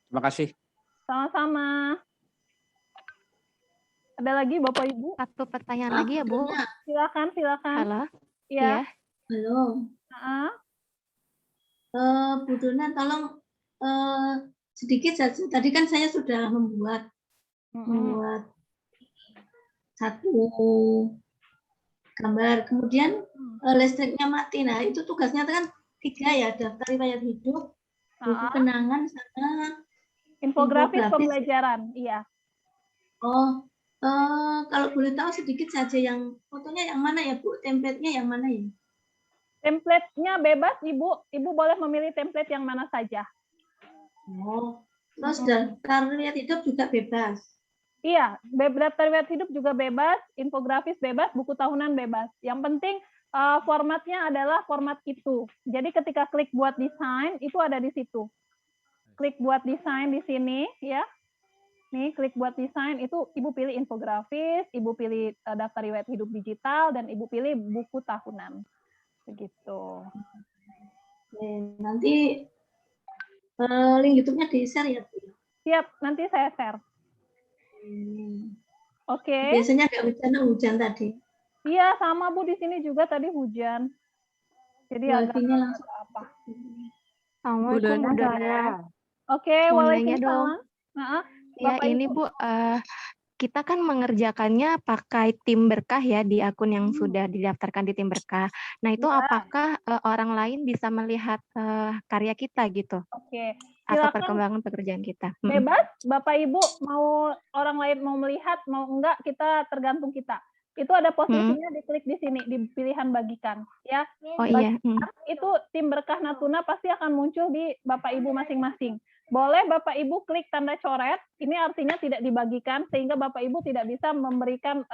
[SPEAKER 11] Terima kasih.
[SPEAKER 1] Sama-sama. Ada lagi Bapak Ibu?
[SPEAKER 8] Satu pertanyaan lagi ya, Bu.
[SPEAKER 1] Silakan.
[SPEAKER 8] Halo.
[SPEAKER 1] Ya.
[SPEAKER 9] Halo. Bu Dona, tolong sedikit saja. Tadi kan saya sudah membuat satu gambar, kemudian listriknya mati. Nah, itu tugasnya kan 3 ya, daftar riwayat hidup, buku kenangan, sama
[SPEAKER 1] infografis pembelajaran. Iya.
[SPEAKER 9] Oh, kalau boleh tahu sedikit saja, yang fotonya yang mana ya, Bu? Template-nya yang mana ya?
[SPEAKER 1] Template-nya bebas, Ibu. Ibu boleh memilih template yang mana saja.
[SPEAKER 9] Oh, terus daftar riwayat hidup juga bebas?
[SPEAKER 1] Iya, daftar riwayat hidup juga bebas, infografis bebas, buku tahunan bebas. Yang penting formatnya adalah format itu. Jadi ketika klik buat desain, itu ada di situ. Klik buat desain di sini, ya. Nih, klik buat desain, itu Ibu pilih infografis, Ibu pilih daftar riwayat hidup digital, dan Ibu pilih buku tahunan. Begitu.
[SPEAKER 9] Nanti link YouTube-nya di-share ya, Bu?
[SPEAKER 1] Siap, nanti saya share. Oke.
[SPEAKER 9] Biasanya agak hujan tadi.
[SPEAKER 1] Iya, sama Bu, di sini juga tadi hujan. Jadi agak
[SPEAKER 9] langsung
[SPEAKER 1] apa?
[SPEAKER 8] Assalamualaikum Bu Dona.
[SPEAKER 1] Oke, waalaikumsalam.
[SPEAKER 8] Ya ini Bu, kita kan mengerjakannya pakai tim berkah ya di akun yang sudah didaftarkan di tim berkah. Nah itu apakah orang lain bisa melihat karya kita gitu?
[SPEAKER 1] Oke.
[SPEAKER 8] Atau
[SPEAKER 1] Silakan.
[SPEAKER 8] perkembangan pekerjaan kita?
[SPEAKER 1] Bebas, Bapak Ibu mau orang lain mau melihat, mau enggak, kita tergantung kita. Itu ada posisinya, diklik di sini, di pilihan bagikan, ya.
[SPEAKER 8] Oh iya.
[SPEAKER 1] Itu tim berkah Natuna pasti akan muncul di Bapak Ibu masing-masing. Boleh Bapak Ibu klik tanda coret, ini artinya tidak dibagikan, sehingga Bapak Ibu tidak bisa memberikan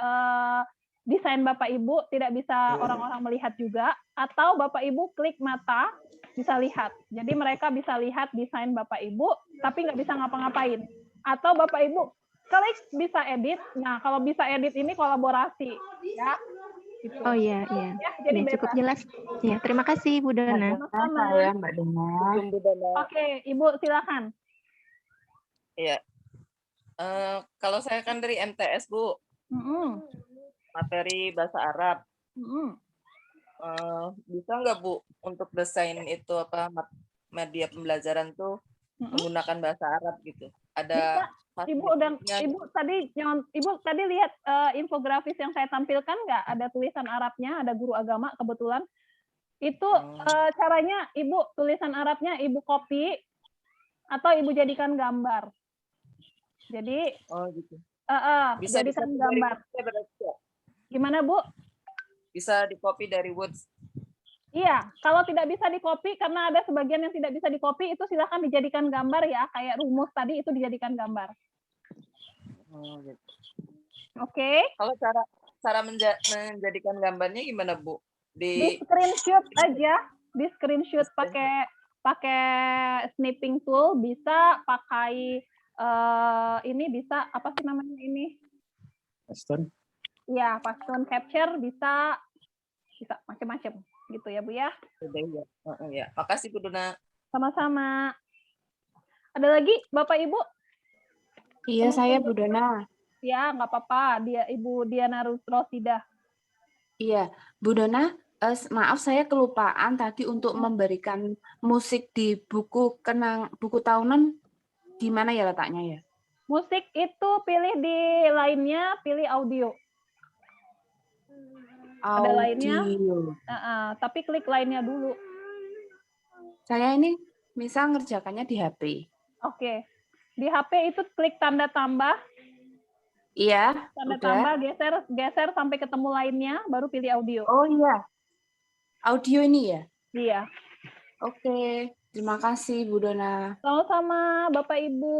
[SPEAKER 1] desain Bapak Ibu, tidak bisa orang-orang melihat juga, atau Bapak Ibu klik mata, bisa lihat. Jadi mereka bisa lihat desain Bapak Ibu, tapi nggak bisa ngapa-ngapain. Atau Bapak Ibu klik bisa edit, nah kalau bisa edit ini kolaborasi, ya. Gitu.
[SPEAKER 8] Oh iya, iya.
[SPEAKER 1] Ya, jadi
[SPEAKER 8] cukup jelas. Ya, terima kasih Bu Dona.
[SPEAKER 1] Saya
[SPEAKER 12] Mbak Dona.
[SPEAKER 1] Oke, Ibu silakan.
[SPEAKER 12] Iya. Kalau saya kan dari MTS, Bu. Materi bahasa Arab. Bisa nggak Bu untuk desain itu apa media pembelajaran tuh menggunakan bahasa Arab gitu? Ada
[SPEAKER 1] Ibu tadi lihat infografis yang saya tampilkan nggak? Ada tulisan Arabnya, ada guru agama kebetulan. Itu caranya Ibu tulisan Arabnya Ibu copy atau Ibu jadikan gambar. Jadi
[SPEAKER 12] gitu.
[SPEAKER 1] Bisa jadikan gambar. Gimana Bu?
[SPEAKER 12] Bisa di-copy dari Word.
[SPEAKER 1] Iya, kalau tidak bisa di-copy karena ada sebagian yang tidak bisa di-copy, itu silakan dijadikan gambar ya, kayak rumus tadi itu dijadikan gambar.
[SPEAKER 12] Gitu.
[SPEAKER 1] Oke.
[SPEAKER 12] Kalau cara menjadikan gambarnya gimana, Bu?
[SPEAKER 1] Di screenshot aja, di screenshot pakai snipping tool, bisa pakai ini bisa apa sih namanya ini?
[SPEAKER 11] Paston.
[SPEAKER 1] Ya, paston capture bisa macam-macam gitu ya Bu ya.
[SPEAKER 12] Ya, makasih Bu Dona.
[SPEAKER 1] Sama-sama. Ada lagi Bapak Ibu?
[SPEAKER 23] Iya, saya Bu Dona.
[SPEAKER 1] Ya, nggak apa-apa. Ibu Diana Rosidah.
[SPEAKER 23] Iya, Bu Dona, maaf saya kelupaan tadi untuk memberikan musik di buku tahunan, di mana ya letaknya ya?
[SPEAKER 1] Musik itu pilih di lainnya, pilih audio. Ada lainnya, tapi klik lainnya dulu.
[SPEAKER 23] Saya ini misal ngerjakannya di HP.
[SPEAKER 1] Oke. Di HP itu klik tanda tambah.
[SPEAKER 23] Iya,
[SPEAKER 1] tanda tambah, geser sampai ketemu lainnya, baru pilih audio.
[SPEAKER 23] Oh iya. Audio ini ya?
[SPEAKER 1] Iya.
[SPEAKER 23] Oke, terima kasih Bu Dona.
[SPEAKER 1] Sama-sama Bapak Ibu.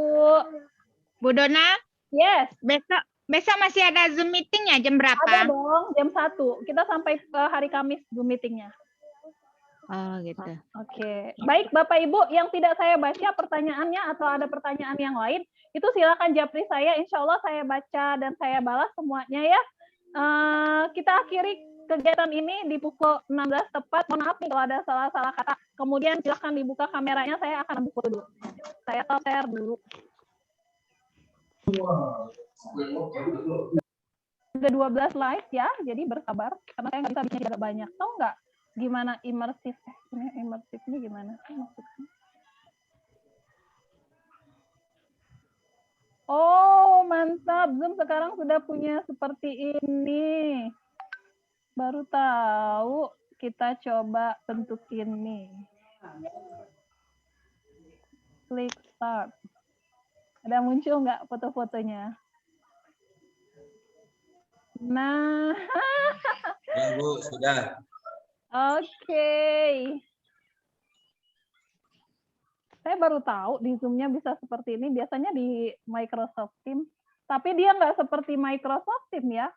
[SPEAKER 24] Bu Dona?
[SPEAKER 1] Yes.
[SPEAKER 24] Besok masih ada Zoom meeting ya jam berapa?
[SPEAKER 1] Ada dong, jam 1. Kita sampai hari Kamis Zoom meetingnya.
[SPEAKER 24] Oh gitu.
[SPEAKER 1] Oke. Baik Bapak Ibu, yang tidak saya baca pertanyaannya atau ada pertanyaan yang lain, itu silakan japri saya. Insya Allah saya baca dan saya balas semuanya ya. Kita akhiri kegiatan ini di pukul 16 tepat. Mohon maaf nih kalau ada salah-salah kata. Kemudian silakan dibuka kameranya, saya akan buka dulu. Saya share dulu. Udah 12 live ya, jadi bersabar karena saya nggak bisa bikin agak banyak. Tahu nggak gimana imersif? Ini imersif ini gimana sih maksudnya? Oh, mantap. Zoom sekarang sudah punya seperti ini. Baru tahu, kita coba bentuk ini. Klik start. Ada muncul nggak foto-fotonya? Nah.
[SPEAKER 15] Ya, Bu, sudah.
[SPEAKER 1] Oke. Saya baru tahu di Zoom-nya bisa seperti ini. Biasanya di Microsoft Teams. Tapi dia nggak seperti Microsoft Teams ya.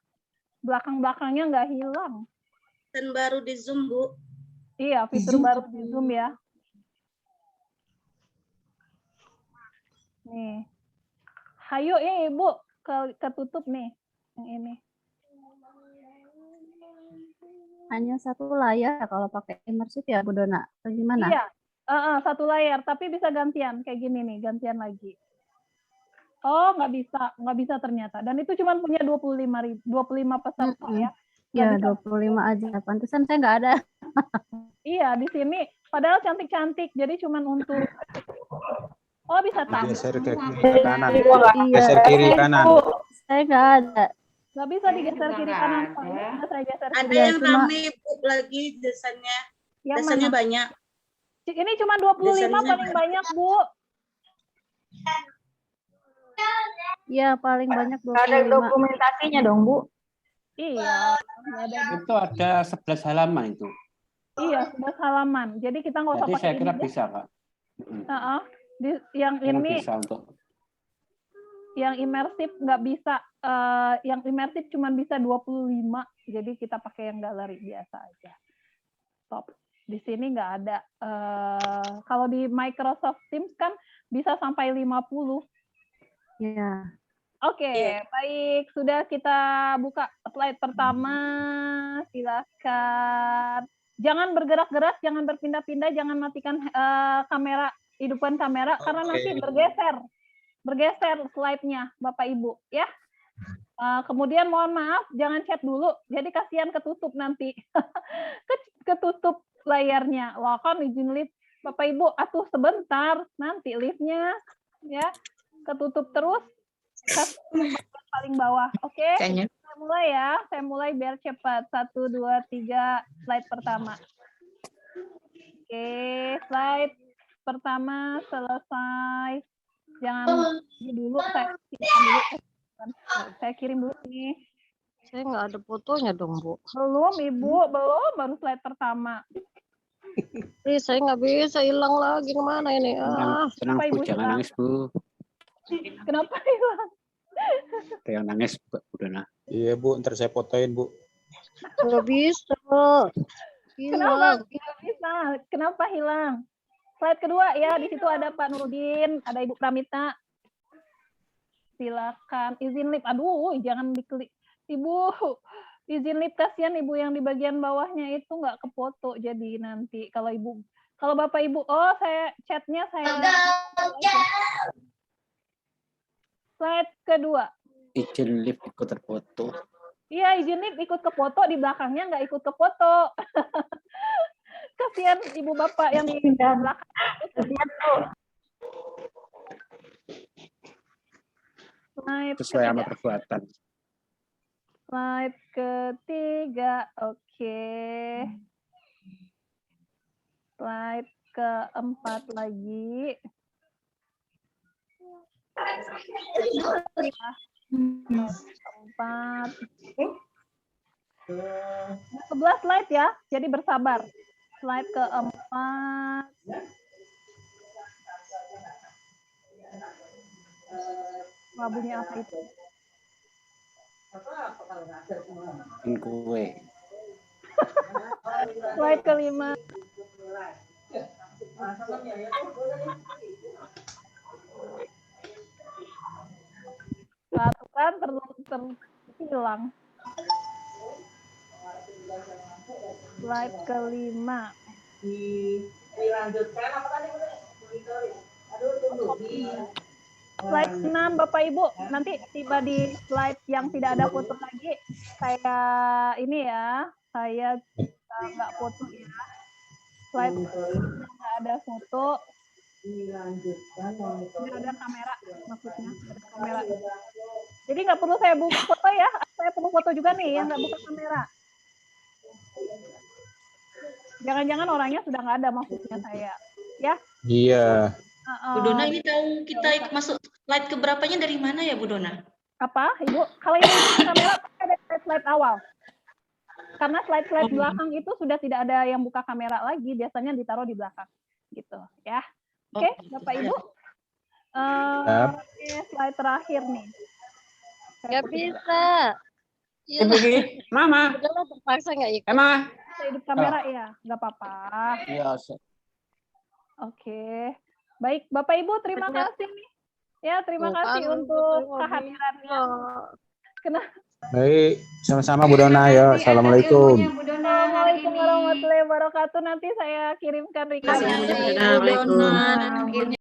[SPEAKER 1] Belakang-belakangnya nggak hilang.
[SPEAKER 4] Dan baru di Zoom, Bu.
[SPEAKER 1] Iya, fitur baru di Zoom ya. Nih. Hayo Ibu, ketutup nih. Yang ini.
[SPEAKER 5] Hanya satu layar kalau pakai imersif ya Bu Dona, atau gimana?
[SPEAKER 1] Iya, satu layar, tapi bisa gantian kayak gini nih, gantian lagi. Oh, nggak bisa ternyata. Dan itu cuma punya 25 peserta ya.
[SPEAKER 5] Ya, 25 aja. Pantesan saya nggak ada.
[SPEAKER 1] Iya, di sini padahal cantik-cantik. Jadi cuma untuk bisa tahu.
[SPEAKER 2] Geser ke kiri kanan.
[SPEAKER 5] Iya.
[SPEAKER 2] Geser kiri kanan.
[SPEAKER 5] Saya nggak ada.
[SPEAKER 1] Nggak bisa digeser kiri kanan. Saya geser
[SPEAKER 4] Ada
[SPEAKER 1] kiri.
[SPEAKER 4] yang rame Bu, lagi desainnya.
[SPEAKER 1] Yang
[SPEAKER 4] Desainnya
[SPEAKER 1] mana?
[SPEAKER 4] banyak.
[SPEAKER 1] Ini cuma 25
[SPEAKER 4] Desainnya
[SPEAKER 1] paling banyak, Bu.
[SPEAKER 5] Iya, paling banyak 25.
[SPEAKER 13] Ada dokumentasinya dong, Bu.
[SPEAKER 1] Iya.
[SPEAKER 11] Itu ada 11 halaman itu.
[SPEAKER 1] Iya, 11 halaman. Jadi kita nggak usah
[SPEAKER 11] Jadi
[SPEAKER 1] pakai
[SPEAKER 11] saya kira
[SPEAKER 1] ini.
[SPEAKER 11] bisa, Kak.
[SPEAKER 1] Yang
[SPEAKER 11] Kira
[SPEAKER 1] ini
[SPEAKER 11] bisa untuk
[SPEAKER 1] yang imersif nggak bisa, yang imersif cuma bisa 25, jadi kita pakai yang galeri biasa aja. Stop. Di sini nggak ada. Kalau di Microsoft Teams kan bisa sampai 50.
[SPEAKER 5] Iya.
[SPEAKER 1] Oke, baik. Sudah kita buka slide pertama. Silakan. Jangan bergerak-gerak, jangan berpindah-pindah, jangan matikan kamera, hidupan kamera, karena nanti bergeser slide-nya, Bapak Ibu, ya. Kemudian mohon maaf, jangan chat dulu, jadi kasihan ketutup nanti. Ketutup layarnya. Wah, kan izin lift, Bapak Ibu, atuh sebentar, nanti liftnya, ya, ketutup terus, paling bawah. Oke, saya mulai ya, saya mulai biar cepat. 1, 2, 3, slide pertama. Oke, slide pertama selesai. Jangan dulu, saya kirim dulu nih.
[SPEAKER 5] Saya nggak ada fotonya dong, Bu.
[SPEAKER 1] Belum, Ibu, belum, baru slide pertama.
[SPEAKER 5] Saya nggak bisa, hilang lagi kemana ini?
[SPEAKER 11] Tenang, Bu, jangan nangis, Bu.
[SPEAKER 1] Kenapa hilang?
[SPEAKER 11] Jangan nangis, Bu Dona.
[SPEAKER 2] Iya, Bu, ntar saya fotoin, Bu.
[SPEAKER 5] Nggak bisa.
[SPEAKER 1] Kenapa nggak bisa? Kenapa hilang? Slide kedua ya, di situ ada Pak Nurudin, ada Ibu Pramita. Silakan izin lift. Aduh, jangan diklik. Ibu, izin lift, kasihan Ibu yang di bagian bawahnya itu nggak kefoto. Jadi nanti kalau Bapak Ibu, saya chatnya saya. Slide kedua.
[SPEAKER 11] Izin lift ikut terfoto.
[SPEAKER 1] Iya, izin lift ikut ke foto, di belakangnya nggak ikut ke foto. Kasihan Ibu Bapak yang di belakang.
[SPEAKER 11] Sesuai sama perbuatan.
[SPEAKER 1] Slide ketiga, oke. Slide keempat lagi. Keempat. 11 slide ya, jadi bersabar. Slide keempat. Bunyi apa itu?
[SPEAKER 11] Kue.
[SPEAKER 1] Slide kelima. Satu kan terhilang. Slide kelima.
[SPEAKER 9] Dilanjutkan apa tadi? Aduh, tunggu.
[SPEAKER 1] Slide 6 Bapak Ibu, nanti tiba di slide yang tidak ada foto lagi, saya ini ya, saya nggak foto ya. Slide nggak ada foto, Nggak ada kamera, maksudnya nggak ada kamera. Jadi nggak perlu saya buka foto ya, saya perlu foto juga nih yang nggak buka kamera. Jangan-jangan orangnya sudah nggak ada maksudnya saya, ya?
[SPEAKER 2] Iya.
[SPEAKER 14] Bu Dona, ini tahu kita masuk slide keberapanya dari mana ya, Bu Dona?
[SPEAKER 1] Apa, Ibu? Kalau yang buka kamera pasti ada slide awal. Karena slide belakang itu sudah tidak ada yang buka kamera lagi, biasanya ditaruh di belakang, gitu, ya. Oke, Bapak Ibu. Slide terakhir nih.
[SPEAKER 16] Nggak bisa.
[SPEAKER 11] Mama.
[SPEAKER 16] Udahlah, terpaksa nggak ikut.
[SPEAKER 11] Emma.
[SPEAKER 1] Hidup kamera ya, nggak apa-apa.
[SPEAKER 11] Iya.
[SPEAKER 1] Oke, baik Bapak Ibu, terima kasih nih. Ya, terima kasih untuk kehadirannya.
[SPEAKER 2] Baik, sama-sama Bu Dona ya. Assalamualaikum.
[SPEAKER 1] Assalamualaikum warahmatullahi wabarakatuh. Nanti saya kirimkan rekening.
[SPEAKER 6] Assalamualaikum.